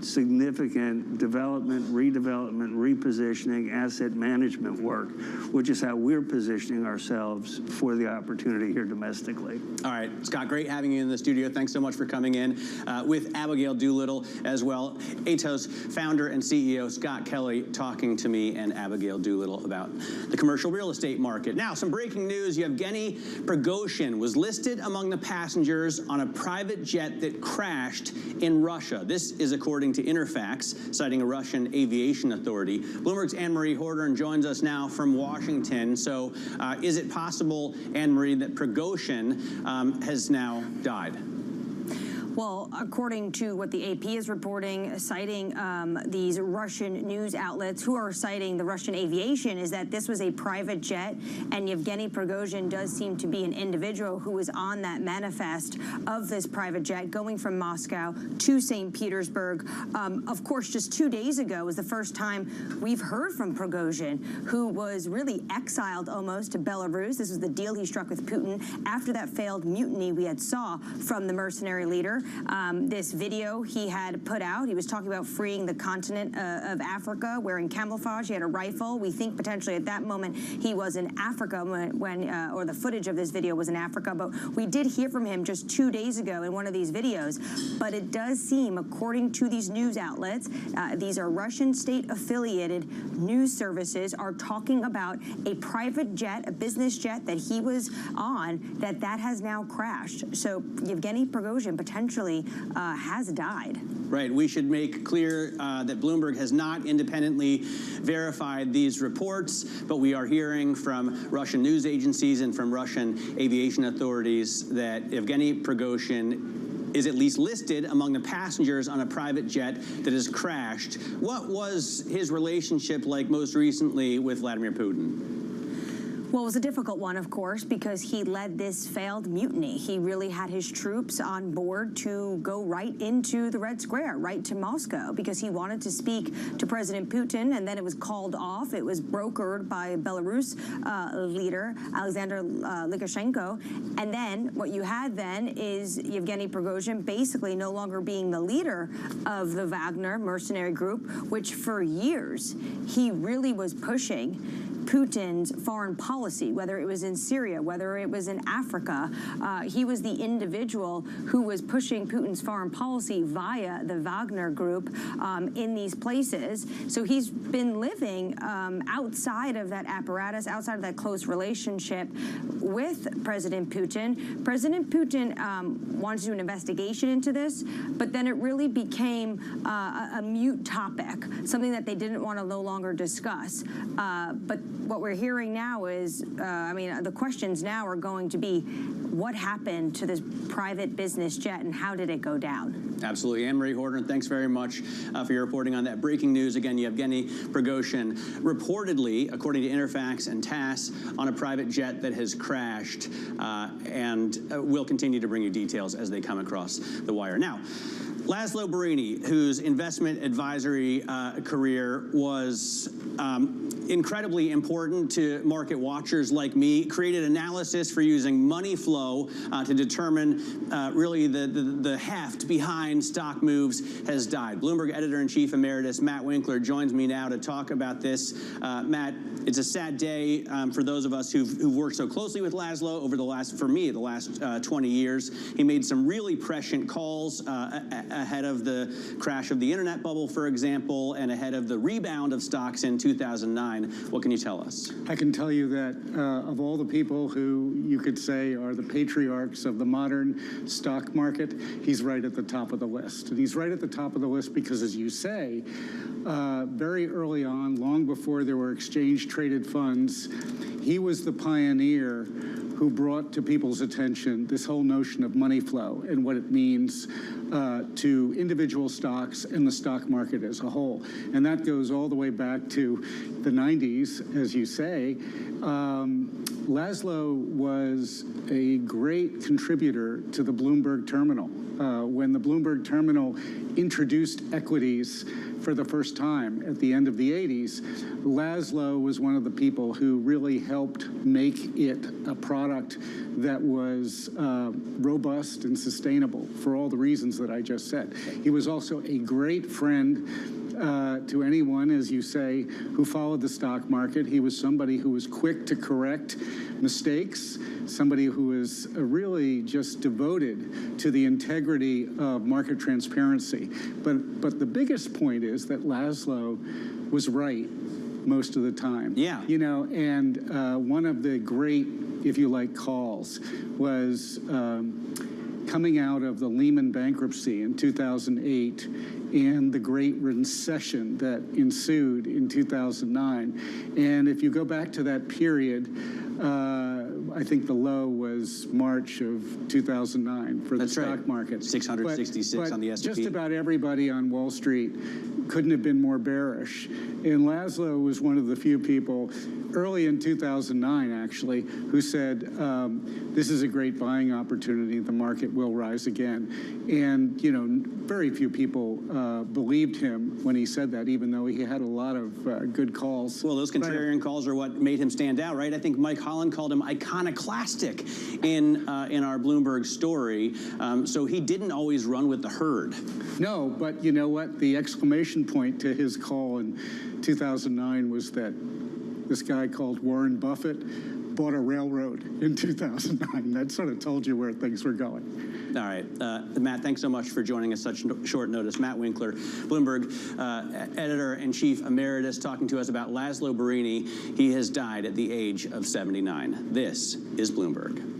significant development, redevelopment, repositioning, asset management work, which is how we're positioning ourselves for the opportunity here domestically. All right, Scott, great having you in the studio. Thanks so much for coming in with Abigail Doolittle as well. Atos founder and CEO Scott Kelly talking to me and Abigail Doolittle about the commercial real estate market. Now, some breaking news. Yevgeny Prigozhin was listed among the passengers on a private jet that crashed in Russia. This is according to Interfax, citing a Russian aviation authority. Bloomberg's Anne-Marie Horton joins us now from Washington. So is it possible, Anne-Marie, that Prigozhin has now died? Well, according to what the AP is reporting, citing these Russian news outlets who are citing the Russian aviation, is that this was a private jet, and Yevgeny Prigozhin does seem to be an individual who was on that manifest of this private jet going from Moscow to St. Petersburg. Of course, just 2 days ago was the first time we've heard from Prigozhin, who was really exiled almost to Belarus. This was the deal he struck with Putin after that failed mutiny we had saw from the mercenary leader. This video he had put out, he was talking about freeing the continent of Africa, wearing camouflage. He had a rifle. We think potentially at that moment he was in Africa or the footage of this video was in Africa. But we did hear from him just 2 days ago in one of these videos. But it does seem, according to these news outlets, these are Russian state-affiliated news services, are talking about a private jet, a business jet that he was on, that has now crashed. So Yevgeny Prigozhin potentially has died. Right. We should make clear that Bloomberg has not independently verified these reports, but we are hearing from Russian news agencies and from Russian aviation authorities that Yevgeny Prigozhin is at least listed among the passengers on a private jet that has crashed. What was his relationship like most recently with Vladimir Putin? Well, it was a difficult one, of course, because he led this failed mutiny. He really had his troops on board to go right into the Red Square, right to Moscow, because he wanted to speak to President Putin, and then it was called off. It was brokered by Belarus leader Alexander Lukashenko. And then what you had then is Yevgeny Prigozhin basically no longer being the leader of the Wagner mercenary group, which for years he really was pushing Putin's foreign policy, whether it was in Syria, whether it was in Africa. He was the individual who was pushing Putin's foreign policy via the Wagner group in these places. So he's been living outside of that apparatus, outside of that close relationship with President Putin. President Putin wanted to do an investigation into this, but then it really became a mute topic, something that they didn't want to no longer discuss. But what we're hearing now is, the questions now are going to be, what happened to this private business jet and how did it go down? Absolutely. Anne-Marie Horton, thanks very much for your reporting on that. Breaking news again, Yevgeny Prigozhin reportedly, according to Interfax and TASS, on a private jet that has crashed, and we'll continue to bring you details as they come across the wire. Now, Laszlo Barini, whose investment advisory career was incredibly important to market watchers like me, created analysis for using money flow to determine really the heft behind stock moves, has died. Bloomberg editor-in-chief emeritus Matt Winkler joins me now to talk about this. Matt, it's a sad day for those of us who've worked so closely with Laszlo over the last 20 years. He made some really prescient calls ahead of the crash of the internet bubble, for example, and ahead of the rebound of stocks in 2009. What can you tell us? I can tell you that of all the people who you could say are the patriarchs of the modern stock market, he's right at the top of the list. And he's right at the top of the list because, as you say, very early on, long before there were exchange-traded funds, he was the pioneer who brought to people's attention this whole notion of money flow and what it means to individual stocks and the stock market as a whole. And that goes all the way back to the 90s, as you say. Laszlo was a great contributor to the Bloomberg terminal. When the Bloomberg terminal introduced equities for the first time at the end of the 80s, Laszlo was one of the people who really helped make it a product that was robust and sustainable for all the reasons that I just said. He was also a great friend to anyone, as you say, who followed the stock market. He was somebody who was quick to correct mistakes, somebody who was really just devoted to the integrity of market transparency. But the biggest point is that Laszlo was right most of the time. Yeah. You know, and one of the great, if you like, calls was coming out of the Lehman bankruptcy in 2008 and the Great Recession that ensued in 2009. And if you go back to that period, I think the low was March of 2009 for the stock market. 666 on the S&P. Just about everybody on Wall Street couldn't have been more bearish. And Laszlo was one of the few people early in 2009, actually, who said, this is a great buying opportunity. The market will rise again. And, you know, very few people believed him when he said that, even though he had a lot of good calls. Well, those contrarian calls are what made him stand out, right? I think Mike Holland called him iconoclastic in our Bloomberg story. So he didn't always run with the herd. No, but you know what? The exclamation point to his call in 2009 was that this guy called Warren Buffett bought a railroad in 2009. That sort of told you where things were going. All right. Matt, thanks so much for joining us such short notice. Matt Winkler, Bloomberg editor-in-chief emeritus, talking to us about Laszlo Barini. He has died at the age of 79. This is Bloomberg.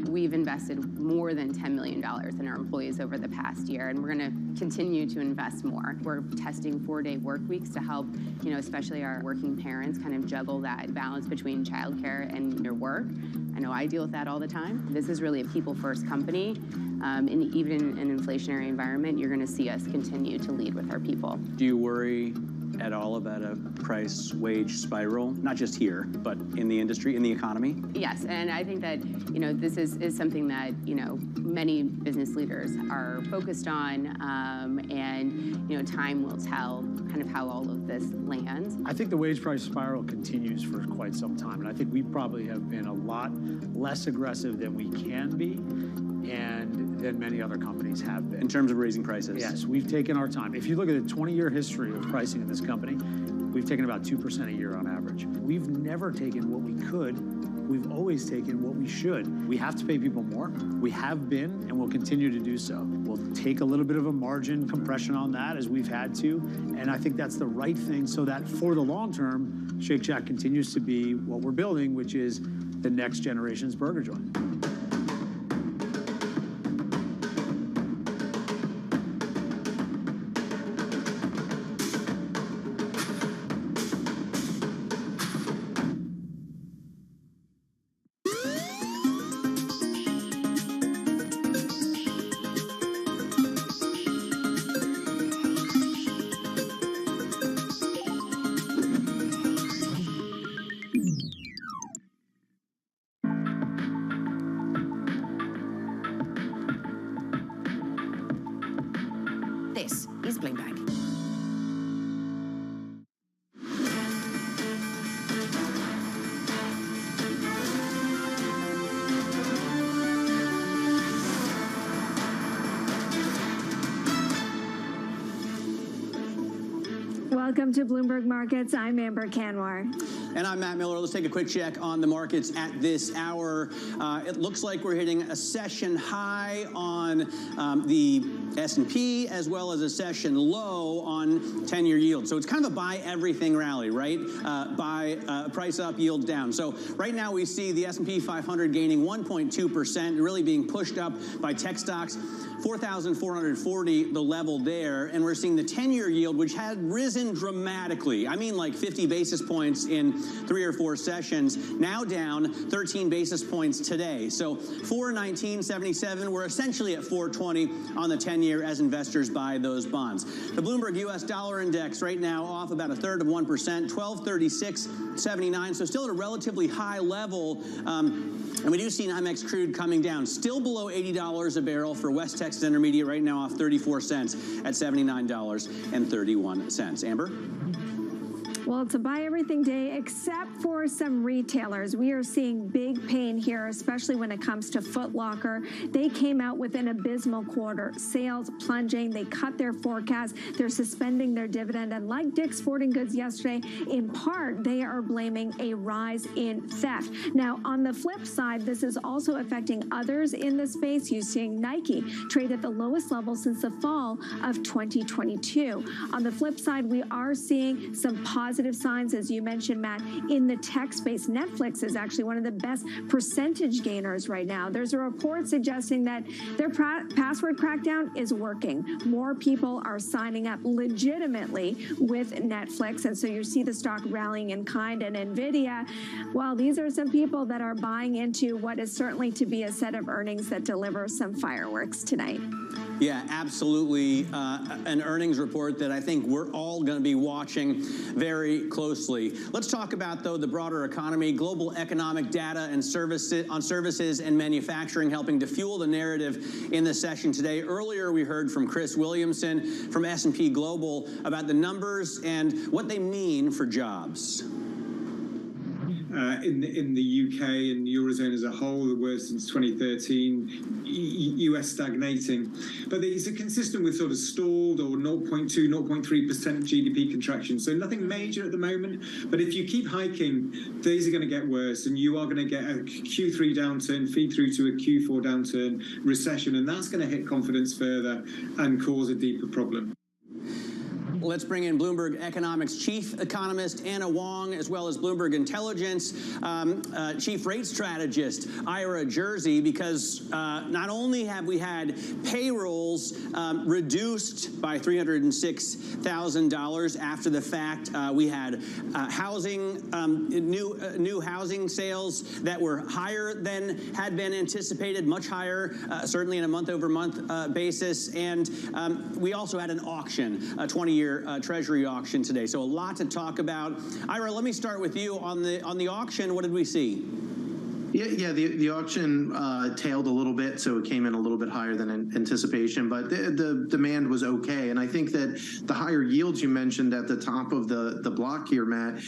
We've invested more than $10 million in our employees over the past year, and we're going to continue to invest more. We're testing 4-day work weeks to help, especially our working parents kind of juggle that balance between childcare and your work. I know I deal with that all the time. This is really a people-first company. And even in an inflationary environment, you're going to see us continue to lead with our people. Do you worry at all about a price-wage spiral, not just here, but in the industry, in the economy? Yes, and I think that, this is something that, many business leaders are focused on, and, time will tell kind of how all of this lands. I think the wage price spiral continues for quite some time, and I think we probably have been a lot less aggressive than we can be, and than many other companies have been. In terms of raising prices? Yes, we've taken our time. If you look at the 20-year history of pricing in this company, we've taken about 2% a year on average. We've never taken what we could. We've always taken what we should. We have to pay people more. We have been, and will continue to do so. We'll take a little bit of a margin compression on that, as we've had to, and I think that's the right thing, so that for the long term, Shake Shack continues to be what we're building, which is the next generation's burger joint. Welcome to Bloomberg Markets. I'm Amber Canwar. And I'm Matt Miller. Let's take a quick check on the markets at this hour. It looks like we're hitting a session high on the S&P as well as a session low on 10-year yield. So it's kind of a buy everything rally, right? Buy price up, yield down. So right now we see the S&P 500 gaining 1.2%, really being pushed up by tech stocks. 4,440, the level there, and we're seeing the 10-year yield, which had risen dramatically. I mean, like 50 basis points in 3 or 4 sessions, now down 13 basis points today. So 419.77, we're essentially at 420 on the 10-year as investors buy those bonds. The Bloomberg U.S. Dollar Index right now off about 1/3 of 1%, 1236.79, so still at a relatively high level. And we do see NYMEX crude coming down, still below $80 a barrel for West Texas Intermediate right now off 34 cents at $79.31. Amber? Well, it's a buy everything day except for some retailers. We are seeing big pain here, especially when it comes to Foot Locker. They came out with an abysmal quarter. Sales plunging. They cut their forecast. They're suspending their dividend. And like Dick's Sporting Goods yesterday, in part, they are blaming a rise in theft. Now, on the flip side, this is also affecting others in the space. You're seeing Nike trade at the lowest level since the fall of 2022. On the flip side, we are seeing some positive signs, as you mentioned, Matt, in the tech space. Netflix is actually one of the best percentage gainers right now. There's a report suggesting that their password crackdown is working. More people are signing up legitimately with Netflix, and so you see the stock rallying in kind. And NVIDIA, well, these are some people that are buying into what is certainly to be a set of earnings that deliver some fireworks tonight. Yeah, absolutely. An earnings report that I think we're all going to be watching very closely. Let's talk about, though, the broader economy, global economic data and services and manufacturing helping to fuel the narrative in the session today. Earlier, we heard from Chris Williamson from S&P Global about the numbers and what they mean for jobs. In the UK and Eurozone as a whole, the worst since 2013, US stagnating. But these are consistent with sort of stalled or 0.2, 0.3% GDP contraction. So nothing major at the moment. But if you keep hiking, these are going to get worse, and you are going to get a Q3 downturn, feed through to a Q4 downturn, recession, and that's going to hit confidence further and cause a deeper problem. Let's bring in Bloomberg Economics Chief Economist Anna Wong, as well as Bloomberg Intelligence Chief Rate Strategist Ira Jersey, because not only have we had payrolls reduced by $306,000 after the fact, we had housing, new housing sales that were higher than had been anticipated, much higher, certainly in a month-over-month basis, and we also had an auction, a 20-year Treasury auction today. So a lot to talk about. Ira, let me start with you on the auction. What did we see? Yeah, the auction tailed a little bit, so it came in a little bit higher than anticipation, but the demand was okay. And I think that the higher yields you mentioned at the top of the block here, Matt,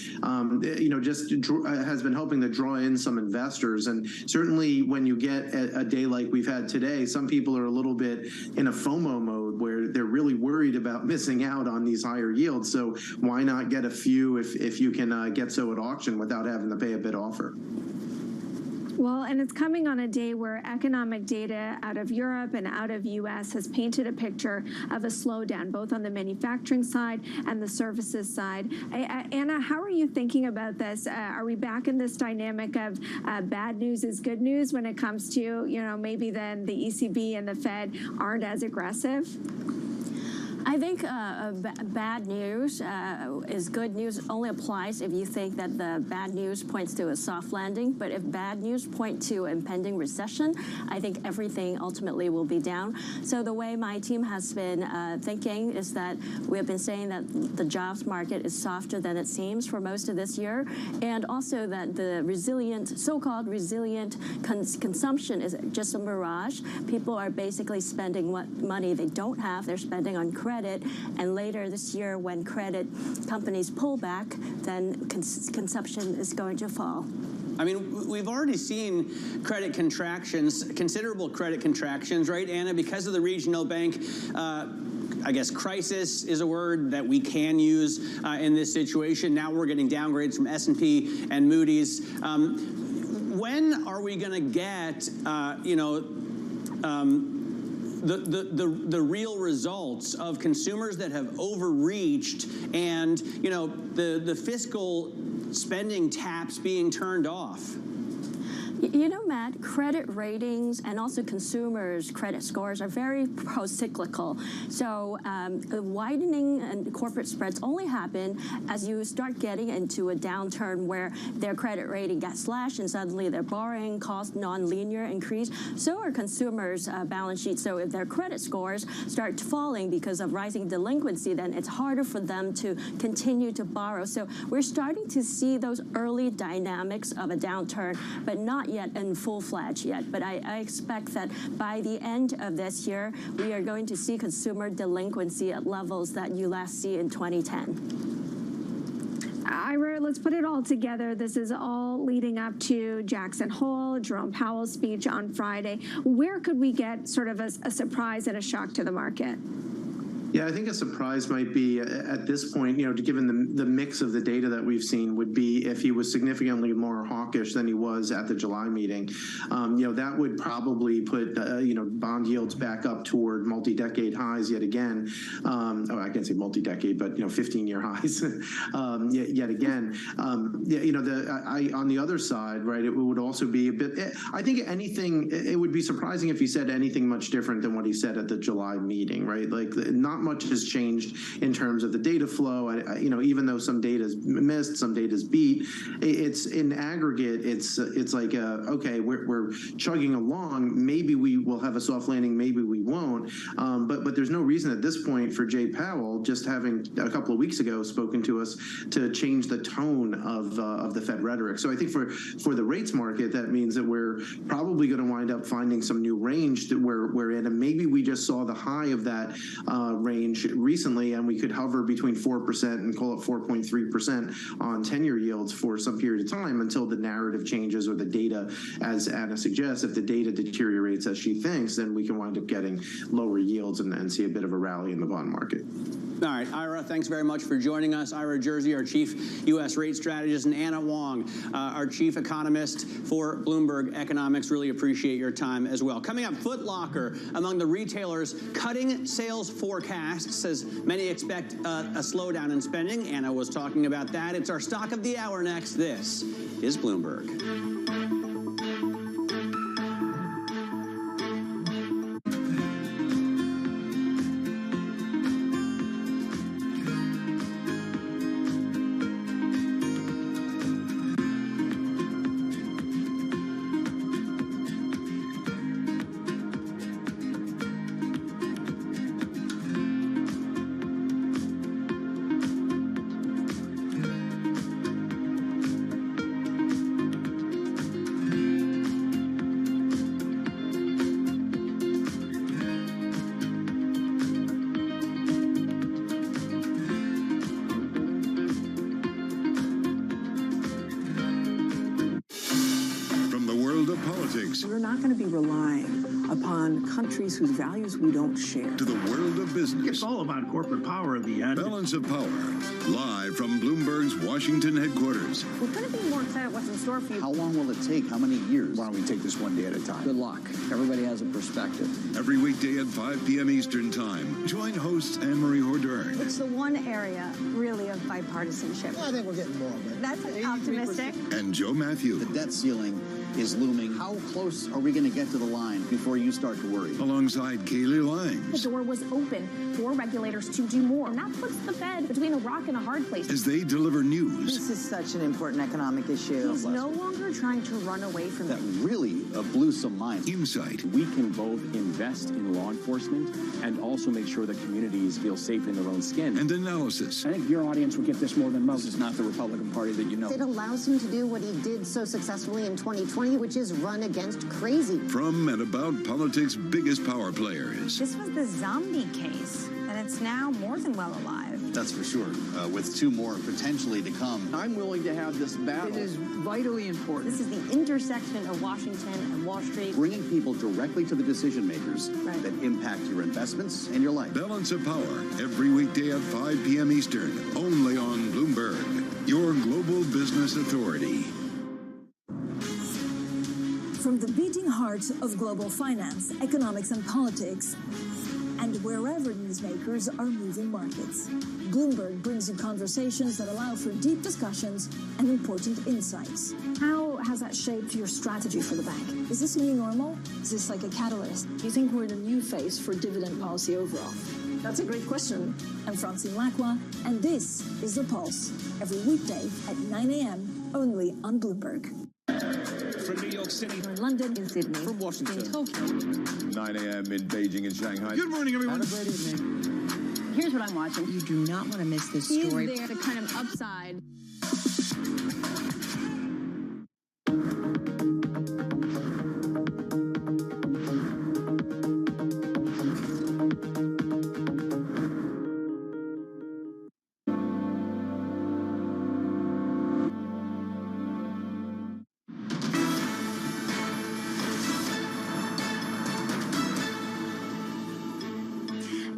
just has been helping to draw in some investors. And certainly when you get a day like we've had today, some people are a little bit in a FOMO mode where they're really worried about missing out on these higher yields. So why not get a few if you can get so at auction without having to pay a bid offer? Well, and it's coming on a day where economic data out of Europe and out of U.S. has painted a picture of a slowdown, both on the manufacturing side and the services side. Anna, how are you thinking about this? Are we back in this dynamic of bad news is good news when it comes to, maybe then the ECB and the Fed aren't as aggressive? I think bad news is good news only applies if you think that the bad news points to a soft landing. But if bad news point to impending recession, I think everything ultimately will be down. So the way my team has been thinking is that we have been saying that the jobs market is softer than it seems for most of this year, and also that the so-called resilient consumption is just a mirage. People are basically spending what money they don't have. They're spending on credit. And later this year, when credit companies pull back, then consumption is going to fall. I mean, we've already seen credit contractions, considerable credit contractions, right, Anna, because of the regional bank I guess crisis is a word that we can use in this situation. Now we're getting downgrades from S&P and Moody's. When are we going to get, the real results of consumers that have overreached and, the fiscal spending taps being turned off? You know, Matt, credit ratings and also consumers' credit scores are very pro-cyclical. So widening and corporate spreads only happen as you start getting into a downturn where their credit rating gets slashed and suddenly their borrowing cost non-linear increase. So are consumers' balance sheets. So if their credit scores start falling because of rising delinquency, then it's harder for them to continue to borrow. So we're starting to see those early dynamics of a downturn, but not yet in full-fledged yet. But I expect that by the end of this year, we are going to see consumer delinquency at levels that you last see in 2010. Ira, let's put it all together. This is all leading up to Jackson Hole, Jerome Powell's speech on Friday. Where could we get sort of a surprise and a shock to the market? Yeah, I think a surprise might be at this point, given the mix of the data that we've seen, would be if he was significantly more hawkish than he was at the July meeting. That would probably put, bond yields back up toward multi-decade highs yet again. I can't say multi-decade, but, 15-year highs yet again. On the other side, right, it would also be a bit, I think it would be surprising if he said anything much different than what he said at the July meeting, right? Like, not much has changed in terms of the data flow. Even though some data is missed, some data is beat, it's in aggregate, it's like, okay, we're chugging along. Maybe we will have a soft landing, maybe we won't. But there's no reason at this point for Jay Powell, just having a couple of weeks ago spoken to us, to change the tone of the Fed rhetoric. So I think for the rates market, that means that we're probably going to wind up finding some new range that we're in, and maybe we just saw the high of that range recently, and we could hover between 4% and call it 4.3% on 10-year yields for some period of time until the narrative changes or the data, as Anna suggests, if the data deteriorates as she thinks, then we can wind up getting lower yields and see a bit of a rally in the bond market. All right, Ira, thanks very much for joining us. Ira Jersey, our chief U.S. rate strategist, and Anna Wong, our chief economist for Bloomberg Economics. Really appreciate your time as well. Coming up, Foot Locker, among the retailers cutting sales forecasts as many expect a slowdown in spending. Anna was talking about that. It's our stock of the hour next. This is Bloomberg. We're not going to be relying upon countries whose values we don't share. To the world of business. It's all about corporate power at the end. Balance of Power, live from Bloomberg's Washington headquarters. We couldn't be more excited what's in store for you. How long will it take? How many years? Why don't we take this one day at a time? Good luck. Everybody has a perspective. Every weekday at 5 p.m. Eastern Time. Join hosts Anne-Marie Hordern. It's the one area, really, of bipartisanship. Well, I think we're getting more of it. That's optimistic. And Joe Matthew. The debt ceiling is looming. How close are we going to get to the line before you start to worry? Alongside Kaylee Langs. The door was open for regulators to do more, and that puts the Fed between a rock and a hard place. As they deliver news. This is such an important economic issue. He's no longer trying to run away from that. Really blew some minds. Insight. We can both invest in law enforcement and also make sure that communities feel safe in their own skin. And analysis. I think your audience will get this more than most. This is not the Republican Party that you know. It allows him to do what he did so successfully in 2020, which is run against crazy. From and about politics' biggest power players. This was the zombie case that and it's now more than well alive. That's for sure, with 2 more potentially to come. I'm willing to have this battle. It is vitally important. This is the intersection of Washington and Wall Street. Bringing people directly to the decision makers that impact your investments and your life. Balance of Power, every weekday at 5 p.m. Eastern, only on Bloomberg, your global business authority. From the beating heart of global finance, economics, and politics, and wherever newsmakers are moving markets, Bloomberg brings you conversations that allow for deep discussions and important insights. How has that shaped your strategy for the bank? Is this a new normal? Is this like a catalyst? Do you think we're in a new phase for dividend policy overall? That's a great question. I'm Francine Lacqua, and this is The Pulse, every weekday at 9 a.m. only on Bloomberg. From New York City, From London, in Sydney, from Washington, in Tokyo, 9 a.m. in Beijing and Shanghai. Good morning, everyone. have a great evening. Here's what I'm watching. You do not want to miss this Is story. there the kind of upside?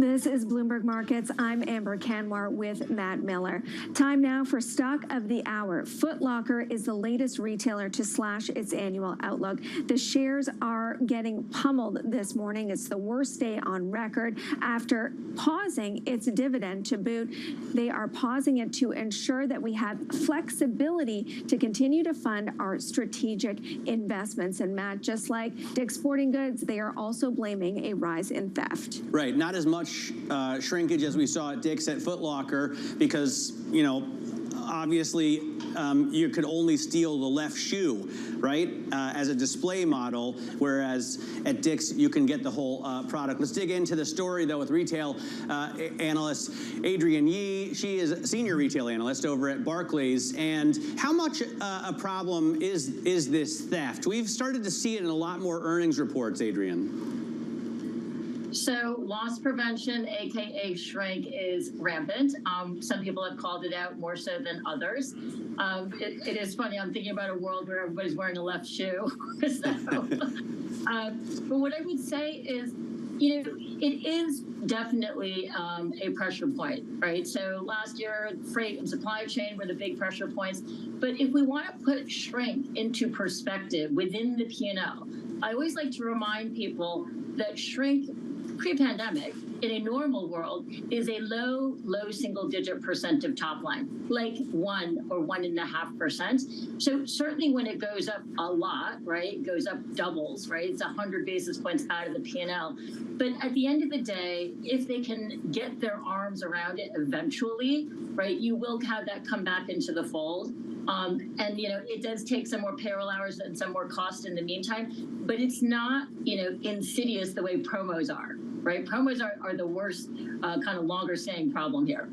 This is Bloomberg Markets. I'm Amber Canwar with Matt Miller. Time now for Stock of the Hour. Foot Locker is the latest retailer to slash its annual outlook. The shares are getting pummeled this morning. It's the worst day on record after pausing its dividend to boot. They are pausing it to ensure that we have flexibility to continue to fund our strategic investments. And Matt, just like Dick's Sporting Goods, they are also blaming a rise in theft. Right, not as much shrinkage as we saw at Dick's at Foot Locker because, you know, obviously you could only steal the left shoe, right, as a display model, whereas at Dick's you can get the whole product. Let's dig into the story, though, with retail analyst Adrienne Yee. She is a senior retail analyst over at Barclays. And how much a problem is this theft? We've started to see it in a lot more earnings reports, Adrienne. So loss prevention, AKA shrink, is rampant. Some people have called it out more so than others. It is funny. I'm thinking about a world where everybody's wearing a left shoe. But what I would say is, you know, it is definitely a pressure point, right? So last year, freight and supply chain were the big pressure points. But if we want to put shrink into perspective within the P&L, I always like to remind people that shrink pre-pandemic in a normal world is a low single-digit % of top line, like 1 or 1.5%. So certainly when it goes up a lot, right, goes up doubles, right, it's 100 basis points out of the P&L. But at the end of the day, if they can get their arms around it eventually, right, you will have that come back into the fold. And, you know, it does take some more payroll hours and some more cost in the meantime, but it's not, you know, insidious the way promos are, right? Promos are the worst kind of longer staying problem here.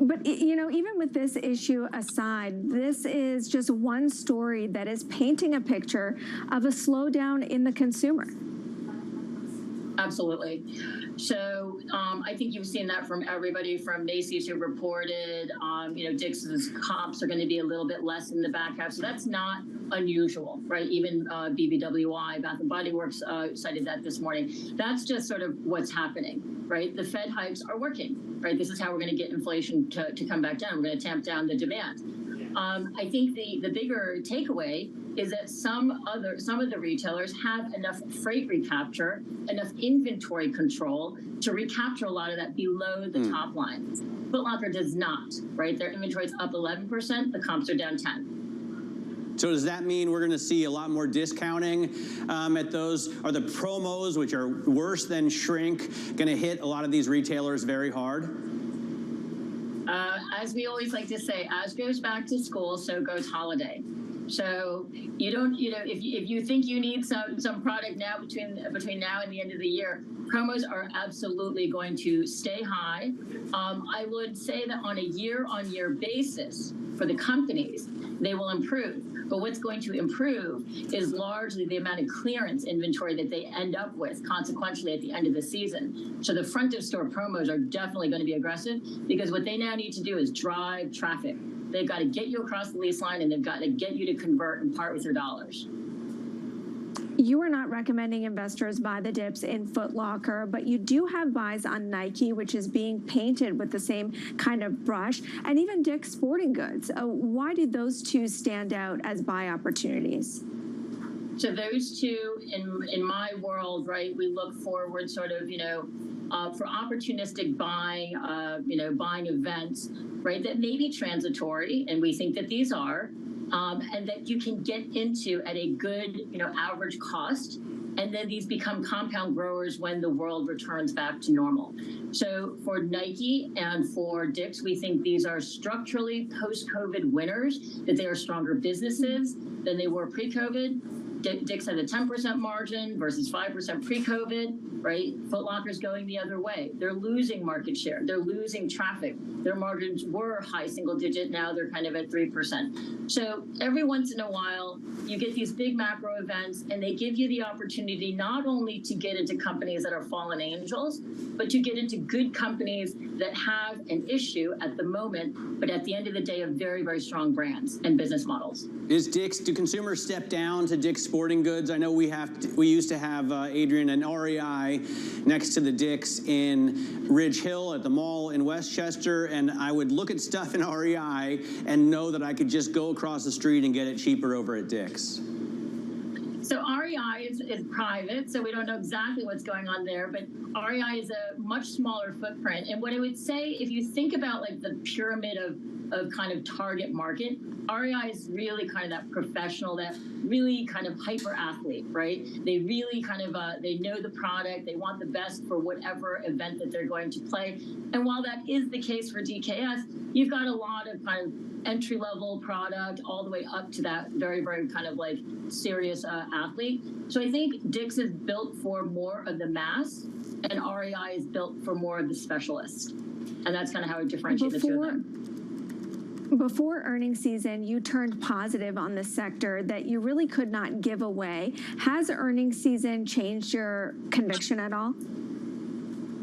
But, you know, even with this issue aside, this is just one story that is painting a picture of a slowdown in the consumer. Absolutely. So I think you've seen that from everybody from Macy's who reported, you know, Dick's comps are going to be a little bit less in the back half. So that's not unusual, right? Even BBWI, Bath & Body Works, cited that this morning. That's just sort of what's happening, right? The Fed hikes are working, right? This is how we're going to get inflation to come back down. We're going to tamp down the demand. I think the bigger takeaway is that some of the retailers have enough freight recapture, enough inventory control to recapture a lot of that below the top line. Foot Locker does not, right? Their inventory is up 11%, the comps are down 10. So does that mean we're going to see a lot more discounting at those? Are the promos, which are worse than shrink, going to hit a lot of these retailers very hard? As we always like to say, as goes back to school, so goes holiday. So you don't, if you think you need some product now between now and the end of the year, promos are absolutely going to stay high. I would say that on a year-on-year basis for the companies, they will improve. But what's going to improve is largely the amount of clearance inventory that they end up with consequentially at the end of the season. So the front of store promos are definitely going to be aggressive because what they now need to do is drive traffic. They've got to get you across the lease line and they've got to get you to convert and part with your dollars. You are not recommending investors buy the dips in Foot Locker, but you do have buys on Nike, which is being painted with the same kind of brush, and even Dick's Sporting Goods. Why did those two stand out as buy opportunities? So those two, in my world, right, we look forward sort of, for opportunistic buying, buying events, right, that may be transitory, and we think that these are, and that you can get into at a good, average cost, and then these become compound growers when the world returns back to normal. So for Nike and for Dick's, we think these are structurally post-COVID winners, that they are stronger businesses than they were pre-COVID. Dick's had a 10% margin versus 5% pre-COVID, right? Foot Locker's going the other way. They're losing market share. They're losing traffic. Their margins were high single digit. Now they're kind of at 3%. So every once in a while, you get these big macro events, and they give you the opportunity not only to get into companies that are fallen angels, but to get into good companies that have an issue at the moment, but at the end of the day, have very, very strong brands and business models. Do consumers step down to Dick's Sporting Goods? I know we used to have Adrian and REI next to the Dick's in Ridge Hill at the mall in Westchester, and I would look at stuff in REI and know that I could just go across the street and get it cheaper over at Dick's. So REI is private, so we don't know exactly what's going on there, but REI is a much smaller footprint. And what I would say, if you think about like the pyramid of kind of target market, REI is really kind of that professional, that really kind of hyper athlete, right? They really kind of, they know the product, they want the best for whatever event that they're going to play. And while that is the case for DKS, you've got a lot of kind of entry-level product all the way up to that very, very kind of like serious athlete. So I think Dick's is built for more of the mass, and REI is built for more of the specialist. And that's kind of how I differentiate the two of them. Before earnings season, you turned positive on the sector that you really could not give away. Has earnings season changed your conviction at all?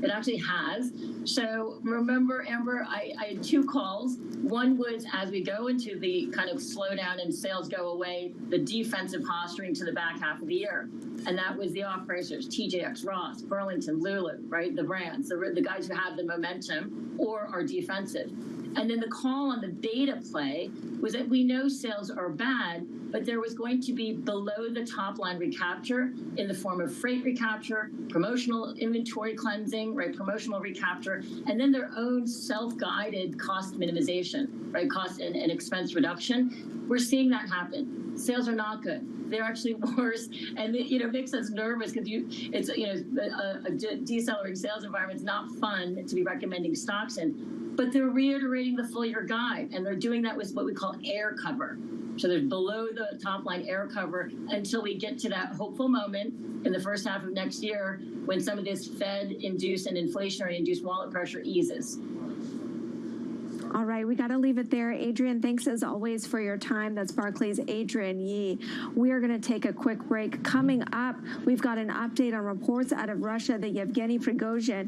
It actually has. So remember, Amber, I had two calls. One was as we go into the kind of slowdown and sales go away, the defensive posturing to the back half of the year. And that was the off-pricers, TJX, Ross, Burlington, Lulu, right? The brands, the guys who have the momentum or are defensive. And then the call on the beta play was that we know sales are bad, but there was going to be below the top line recapture in the form of freight recapture, promotional inventory cleansing, right? Promotional recapture, and then their own self-guided cost minimization, right? Cost and expense reduction. We're seeing that happen. Sales are not good. They're actually worse, and it makes us nervous because a decelerating sales environment is not fun to be recommending stocks in. But they're reiterating the full year guide, and they're doing that with what we call air cover. So there's below the top line air cover until we get to that hopeful moment in the first half of next year when some of this Fed-induced and inflationary-induced wallet pressure eases. All right, we got to leave it there. Adrian, thanks as always for your time. That's Barclays' Adrian Yee. We are going to take a quick break. Coming up, we've got an update on reports out of Russia about Yevgeny Prigozhin.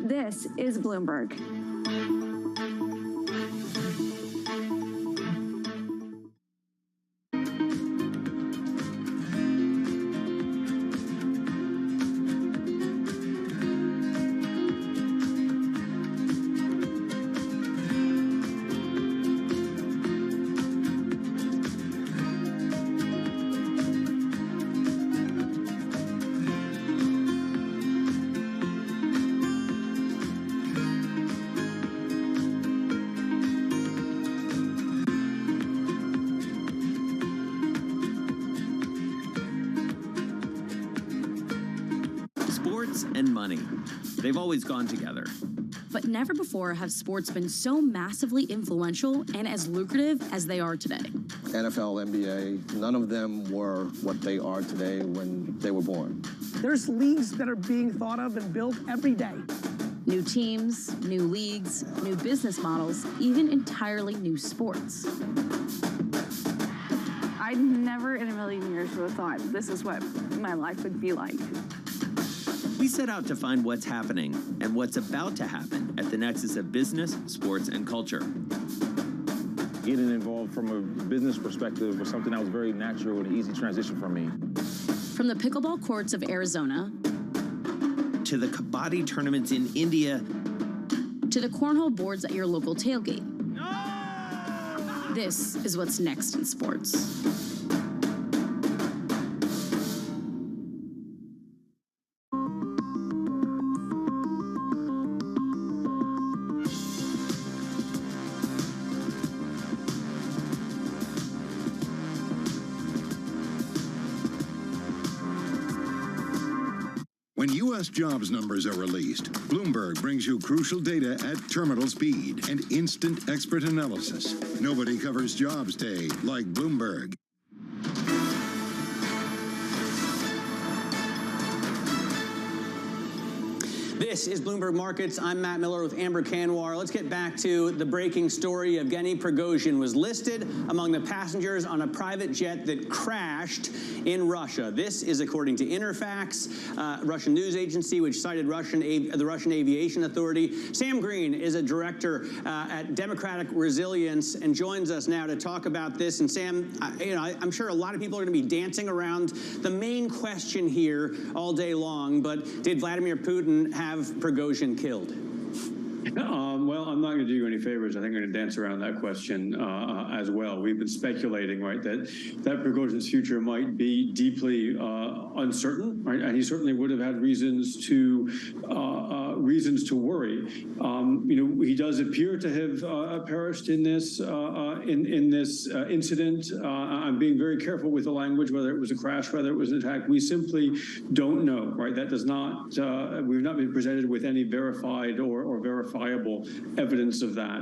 This is Bloomberg. And money. They've always gone together. But never before have sports been so massively influential and as lucrative as they are today. NFL, NBA, none of them were what they are today when they were born. There's leagues that are being thought of and built every day. New teams, new leagues, new business models, even entirely new sports. I never in a million years would have thought this is what my life would be like. We set out to find what's happening and what's about to happen at the nexus of business, sports, and culture. Getting involved from a business perspective was something that was very natural and an easy transition for me. From the pickleball courts of Arizona, to the kabaddi tournaments in India, to the cornhole boards at your local tailgate. This is what's next in sports. When U.S. jobs numbers are released, Bloomberg brings you crucial data at terminal speed and instant expert analysis. Nobody covers jobs day like Bloomberg. This is Bloomberg Markets. I'm Matt Miller with Amber Kanwar. Let's get back to the breaking story. Yevgeny Prigozhin was listed among the passengers on a private jet that crashed in Russia. This is according to Interfax, Russian news agency, which cited the Russian Aviation Authority. Sam Green is a director at Democratic Resilience and joins us now to talk about this. And Sam, I'm sure a lot of people are going to be dancing around the main question here all day long, but did Vladimir Putin have Prigozhin killed? Well, I'm not going to do you any favors. I think I'm going to dance around that question as well. We've been speculating, right, that Prigozhin's future might be deeply uncertain, right? And he certainly would have had reasons to worry. He does appear to have perished in this incident. I'm being very careful with the language, whether it was a crash, whether it was an attack. We simply don't know, right? That does not. We've not been presented with any verified or verifiable evidence of that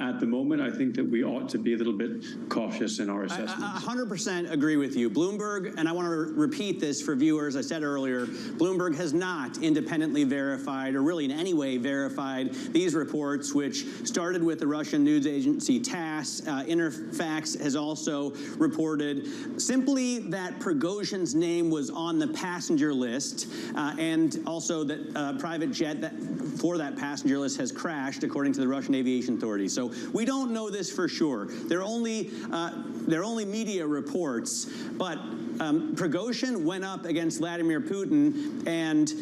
at the moment. I think that we ought to be a little bit cautious in our assessment. 100% agree with you. Bloomberg, and I want to repeat this for viewers, I said earlier, Bloomberg has not independently verified or really in any way verified these reports, which started with the Russian news agency TASS. Interfax has also reported simply that Prigozhin's name was on the passenger list and also that private jet for that passenger list has crashed, according to the Russian Aviation Authority. So we don't know this for sure. They're only media reports, but Prigozhin went up against Vladimir Putin, and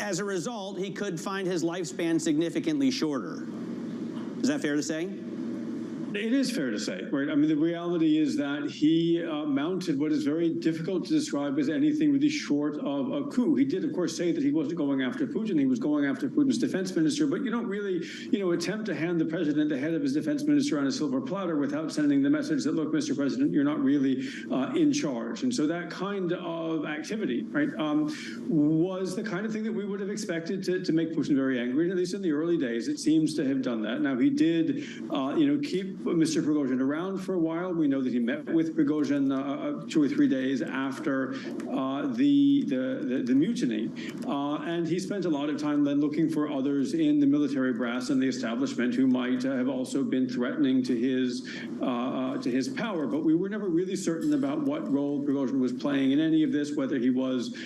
as a result, he could find his lifespan significantly shorter. Is that fair to say? It is fair to say, right? I mean, the reality is that he mounted what is very difficult to describe as anything really short of a coup. He did, of course, say that he wasn't going after Putin. He was going after Putin's defense minister. But you don't really, attempt to hand the president the head of his defense minister on a silver platter without sending the message that, look, Mr. President, you're not really in charge. And so that kind of activity, right, was the kind of thing that we would have expected to make Putin very angry. And at least in the early days, it seems to have done that. Now, he did, keep Mr. Prigozhin around for a while. We know that he met with Prigozhin 2 or 3 days after the mutiny, and he spent a lot of time then looking for others in the military brass and the establishment who might have also been threatening to his power. But we were never really certain about what role Prigozhin was playing in any of this, whether he was,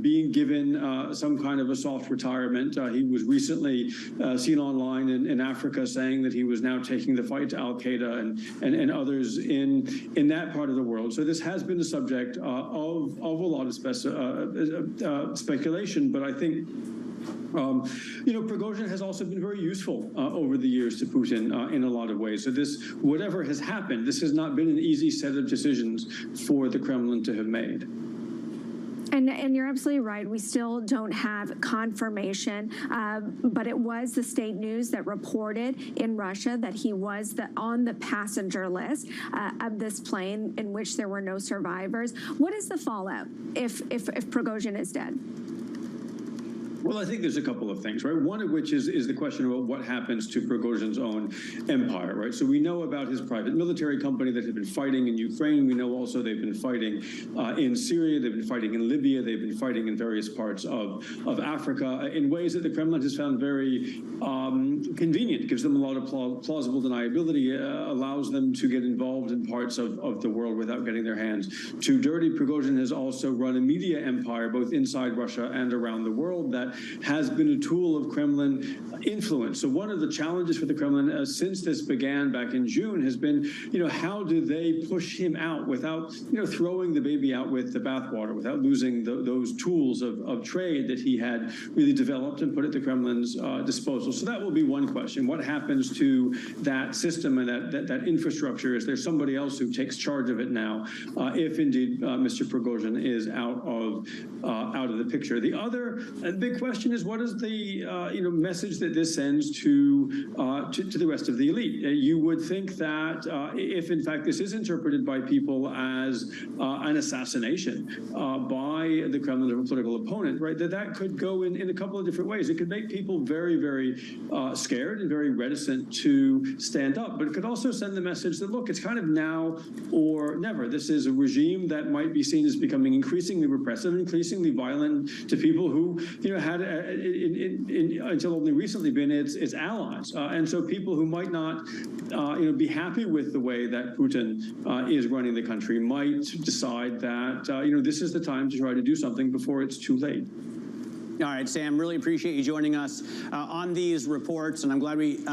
being given some kind of a soft retirement. He was recently seen online in Africa saying that he was now taking the fight to Al-Qaeda and others in that part of the world. So this has been the subject of a lot of speculation, but I think Prigozhin has also been very useful over the years to Putin in a lot of ways. So this, whatever has happened, this has not been an easy set of decisions for the Kremlin to have made. And you're absolutely right. We still don't have confirmation, but it was the state news that reported in Russia that he was on the passenger list of this plane in which there were no survivors. What is the fallout if Prigozhin is dead? Well, I think there's a couple of things, right? One of which is the question about what happens to Prigozhin's own empire, right? So we know about his private military company that had been fighting in Ukraine. We know also they've been fighting in Syria. They've been fighting in Libya. They've been fighting in various parts of Africa in ways that the Kremlin has found very convenient. It gives them a lot of plausible deniability, allows them to get involved in parts of the world without getting their hands too dirty. Prigozhin has also run a media empire, both inside Russia and around the world, that has been a tool of Kremlin influence. So one of the challenges for the Kremlin since this began back in June has been, how do they push him out without, throwing the baby out with the bathwater, without losing those tools of trade that he had really developed and put at the Kremlin's disposal. So that will be one question. What happens to that system and that infrastructure? Is there somebody else who takes charge of it now, if indeed Mr. Prigozhin is out of the picture? The other big question is, what is the message that this sends to the rest of the elite? You would think that if in fact this is interpreted by people as an assassination by the Kremlin of a political opponent, right, that could go in a couple of different ways. It could make people very, very scared and very reticent to stand up, but it could also send the message that, look, it's kind of now or never. This is a regime that might be seen as becoming increasingly repressive, increasingly violent to people who, had until only recently been its allies. And so people who might not, be happy with the way that Putin is running the country might decide that, this is the time to try to do something before it's too late. All right, Sam, really appreciate you joining us on these reports, and I'm glad we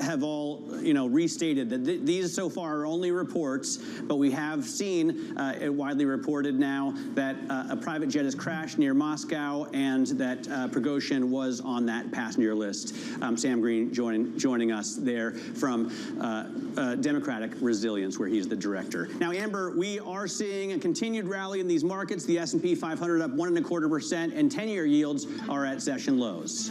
have all, restated that these so far are only reports, but we have seen it widely reported now that a private jet has crashed near Moscow and that Prigozhin was on that passenger list. Sam Green joining us there from Democratic Resilience, where he's the director. Now, Amber, we are seeing a continued rally in these markets. The S&P 500 up 1.25%, and 10-year yields are at session lows.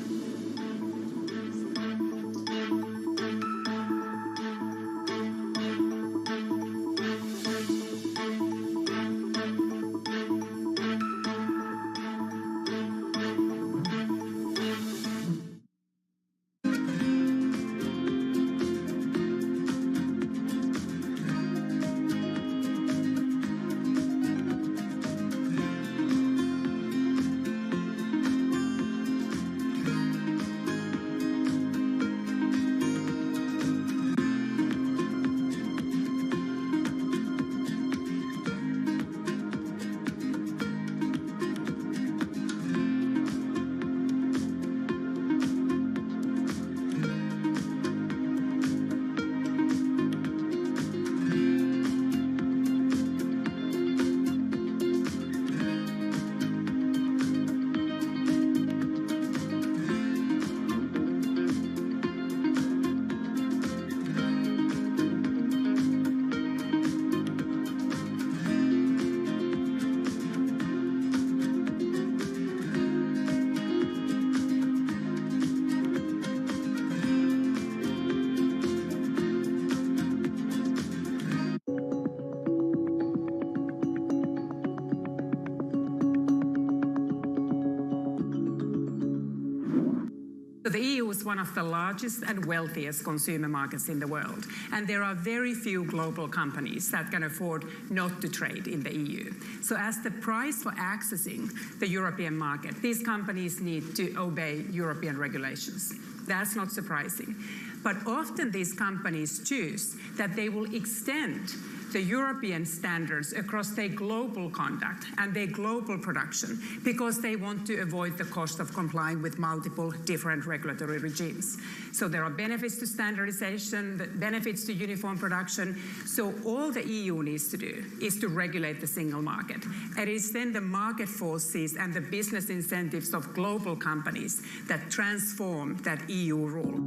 The EU is one of the largest and wealthiest consumer markets in the world, and there are very few global companies that can afford not to trade in the EU. So as the price for accessing the European market, these companies need to obey European regulations. That's not surprising. But often these companies choose that they will extend the European standards across their global conduct and their global production because they want to avoid the cost of complying with multiple different regulatory regimes. So there are benefits to standardization, benefits to uniform production. So all the EU needs to do is to regulate the single market. It is then the market forces and the business incentives of global companies that transform that EU rule.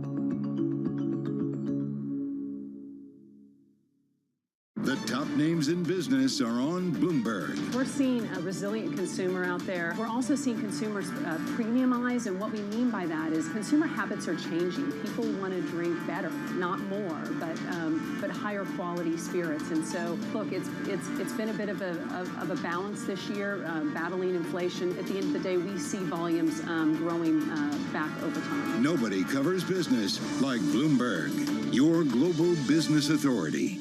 The top names in business are on Bloomberg. We're seeing a resilient consumer out there. We're also seeing consumers premiumize, and what we mean by that is consumer habits are changing. People want to drink better, not more, but higher quality spirits. And so, look, it's been a bit of a balance this year, battling inflation. At the end of the day, we see volumes growing back over time. Nobody covers business like Bloomberg, your global business authority.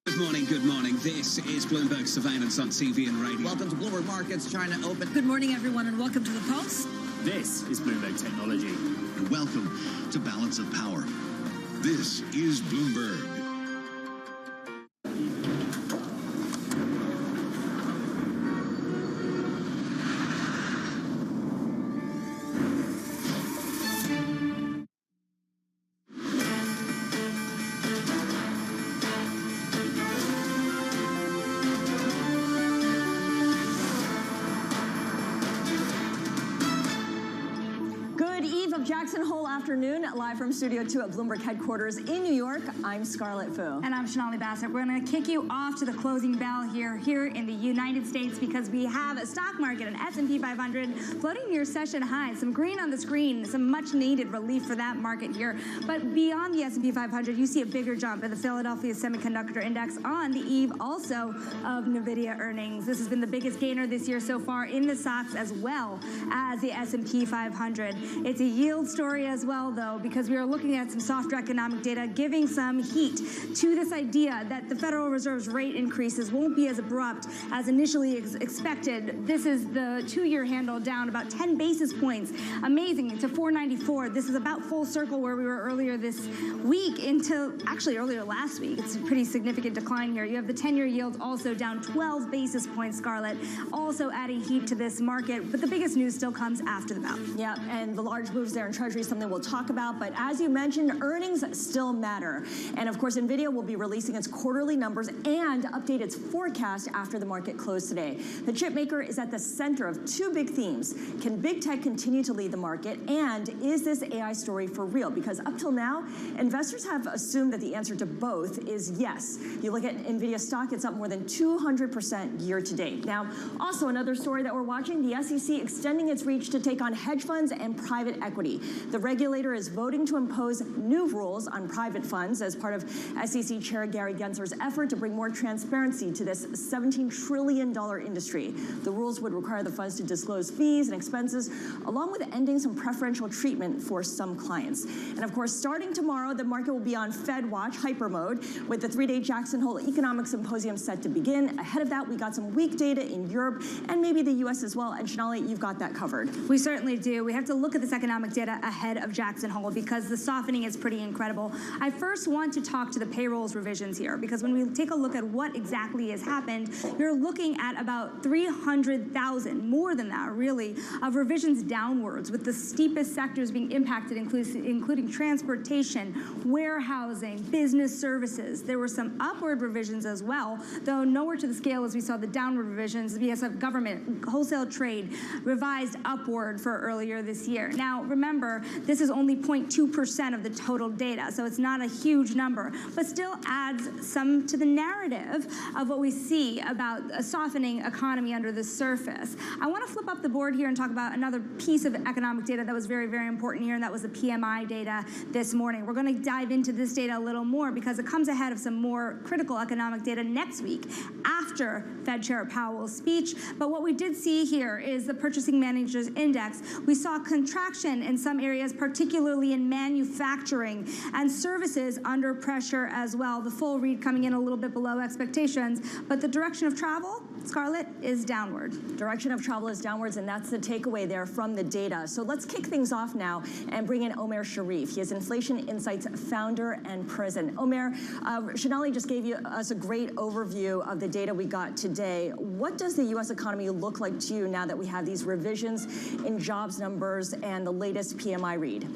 Good morning, good morning. This is Bloomberg Surveillance on TV and radio. Welcome to Bloomberg Markets, China Open. Good morning, everyone, and welcome to the Pulse. This is Bloomberg Technology. And welcome to Balance of Power. This is Bloomberg. Jackson Hole afternoon, live from Studio 2 at Bloomberg headquarters in New York. I'm Scarlett Fu. And I'm Sonali Bassett. We're going to kick you off to the closing bell here in the United States because we have a stock market, an S&P 500, floating near session highs. Some green on the screen, some much-needed relief for that market here. But beyond the S&P 500, you see a bigger jump in the Philadelphia Semiconductor Index on the eve also of NVIDIA earnings. This has been the biggest gainer this year so far in the stocks as well as the S&P 500. It's a yield story as well, though, because we are looking at some softer economic data giving some heat to this idea that the Federal Reserve's rate increases won't be as abrupt as initially expected. This is the two-year handle down about 10 basis points, amazing, to 494. This is about full circle where we were earlier this week into actually earlier last week. It's a pretty significant decline here. You have the 10-year yield also down 12 basis points, Scarlett, also adding heat to this market. But the biggest news still comes after the bell. Yeah, and the large moves there in Treasury is something we'll talk about. But as you mentioned, earnings still matter. And of course, NVIDIA will be releasing its quarterly numbers and update its forecast after the market closed today. The chip maker is at the center of two big themes. Can big tech continue to lead the market? And is this AI story for real? Because up till now, investors have assumed that the answer to both is yes. You look at NVIDIA stock, it's up more than 200% year to date. Now, also another story that we're watching, the SEC extending its reach to take on hedge funds and private equity. The regulator is voting to impose new rules on private funds as part of SEC Chair Gary Gensler's effort to bring more transparency to this $17 trillion industry. The rules would require the funds to disclose fees and expenses, along with ending some preferential treatment for some clients. And of course, starting tomorrow, the market will be on Fed Watch hyper mode with the three-day Jackson Hole Economic Symposium set to begin. Ahead of that, we got some weak data in Europe and maybe the U.S. as well. And Sonali, you've got that covered. We certainly do. We have to look at this economic data ahead of Jackson Hole because the softening is pretty incredible. I first want to talk to the payrolls revisions here because when we take a look at what exactly has happened, you're looking at about 300,000, more than that really, of revisions downwards with the steepest sectors being impacted, including transportation, warehousing, business services. There were some upward revisions as well, though nowhere to the scale as we saw the downward revisions. We have government, wholesale trade revised upward for earlier this year. Now, remember, this is only 0.2% of the total data, so it's not a huge number, but still adds some to the narrative of what we see about a softening economy under the surface. I want to flip up the board here and talk about another piece of economic data that was very, very important here, and that was the PMI data this morning. We're going to dive into this data a little more because it comes ahead of some more critical economic data next week after Fed Chair Powell's speech. But what we did see here is the Purchasing Managers Index. We saw contraction in some areas, particularly in manufacturing and services under pressure as well. The full read coming in a little bit below expectations, but the direction of travel, Scarlett, is downward. Direction of travel is downwards, and that's the takeaway there from the data. So let's kick things off now and bring in Omer Sharif. He is Inflation Insights founder and president. Omer, Sonali just gave us a great overview of the data we got today. What does the U.S. economy look like to you now that we have these revisions in jobs numbers and the latest PMI read?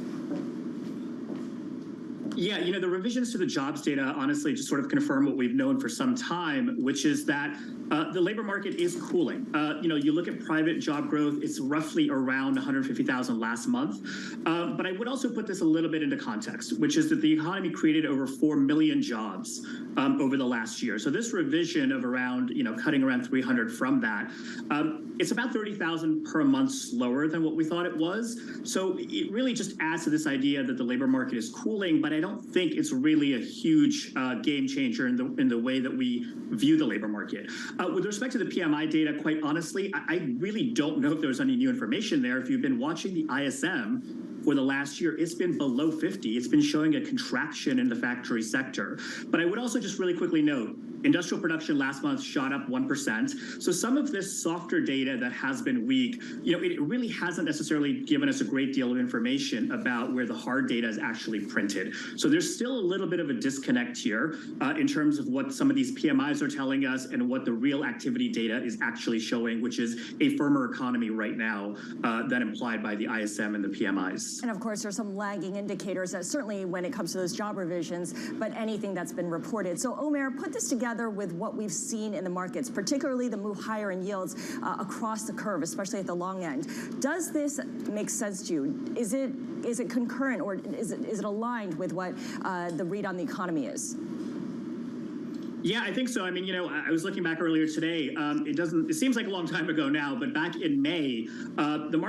Yeah, the revisions to the jobs data honestly just sort of confirm what we've known for some time, which is that the labor market is cooling. You look at private job growth, it's roughly around 150,000 last month. But I would also put this a little bit into context, which is that the economy created over 4 million jobs over the last year. So this revision of around, cutting around 300 from that, it's about 30,000 per month slower than what we thought it was. So it really just adds to this idea that the labor market is cooling, but I don't think it's really a huge game changer in the way that we view the labor market. With respect to the PMI data, quite honestly, I really don't know if there's any new information there. If you've been watching the ISM for the last year, it's been below 50. It's been showing a contraction in the factory sector. But I would also just really quickly note, industrial production last month shot up 1%. So some of this softer data that has been weak, it really hasn't necessarily given us a great deal of information about where the hard data is actually printed. So there's still a little bit of a disconnect here in terms of what some of these PMIs are telling us and what the real activity data is actually showing, which is a firmer economy right now than implied by the ISM and the PMIs. And of course, there's some lagging indicators, certainly when it comes to those job revisions, but anything that's been reported. So Omer, put this together with what we've seen in the markets, particularly the move higher in yields across the curve, especially at the long end. Does this make sense to you? Is it concurrent, or is it aligned with what the read on the economy is? Yeah, I think so. I mean, I was looking back earlier today. It seems like a long time ago now, but back in May, the market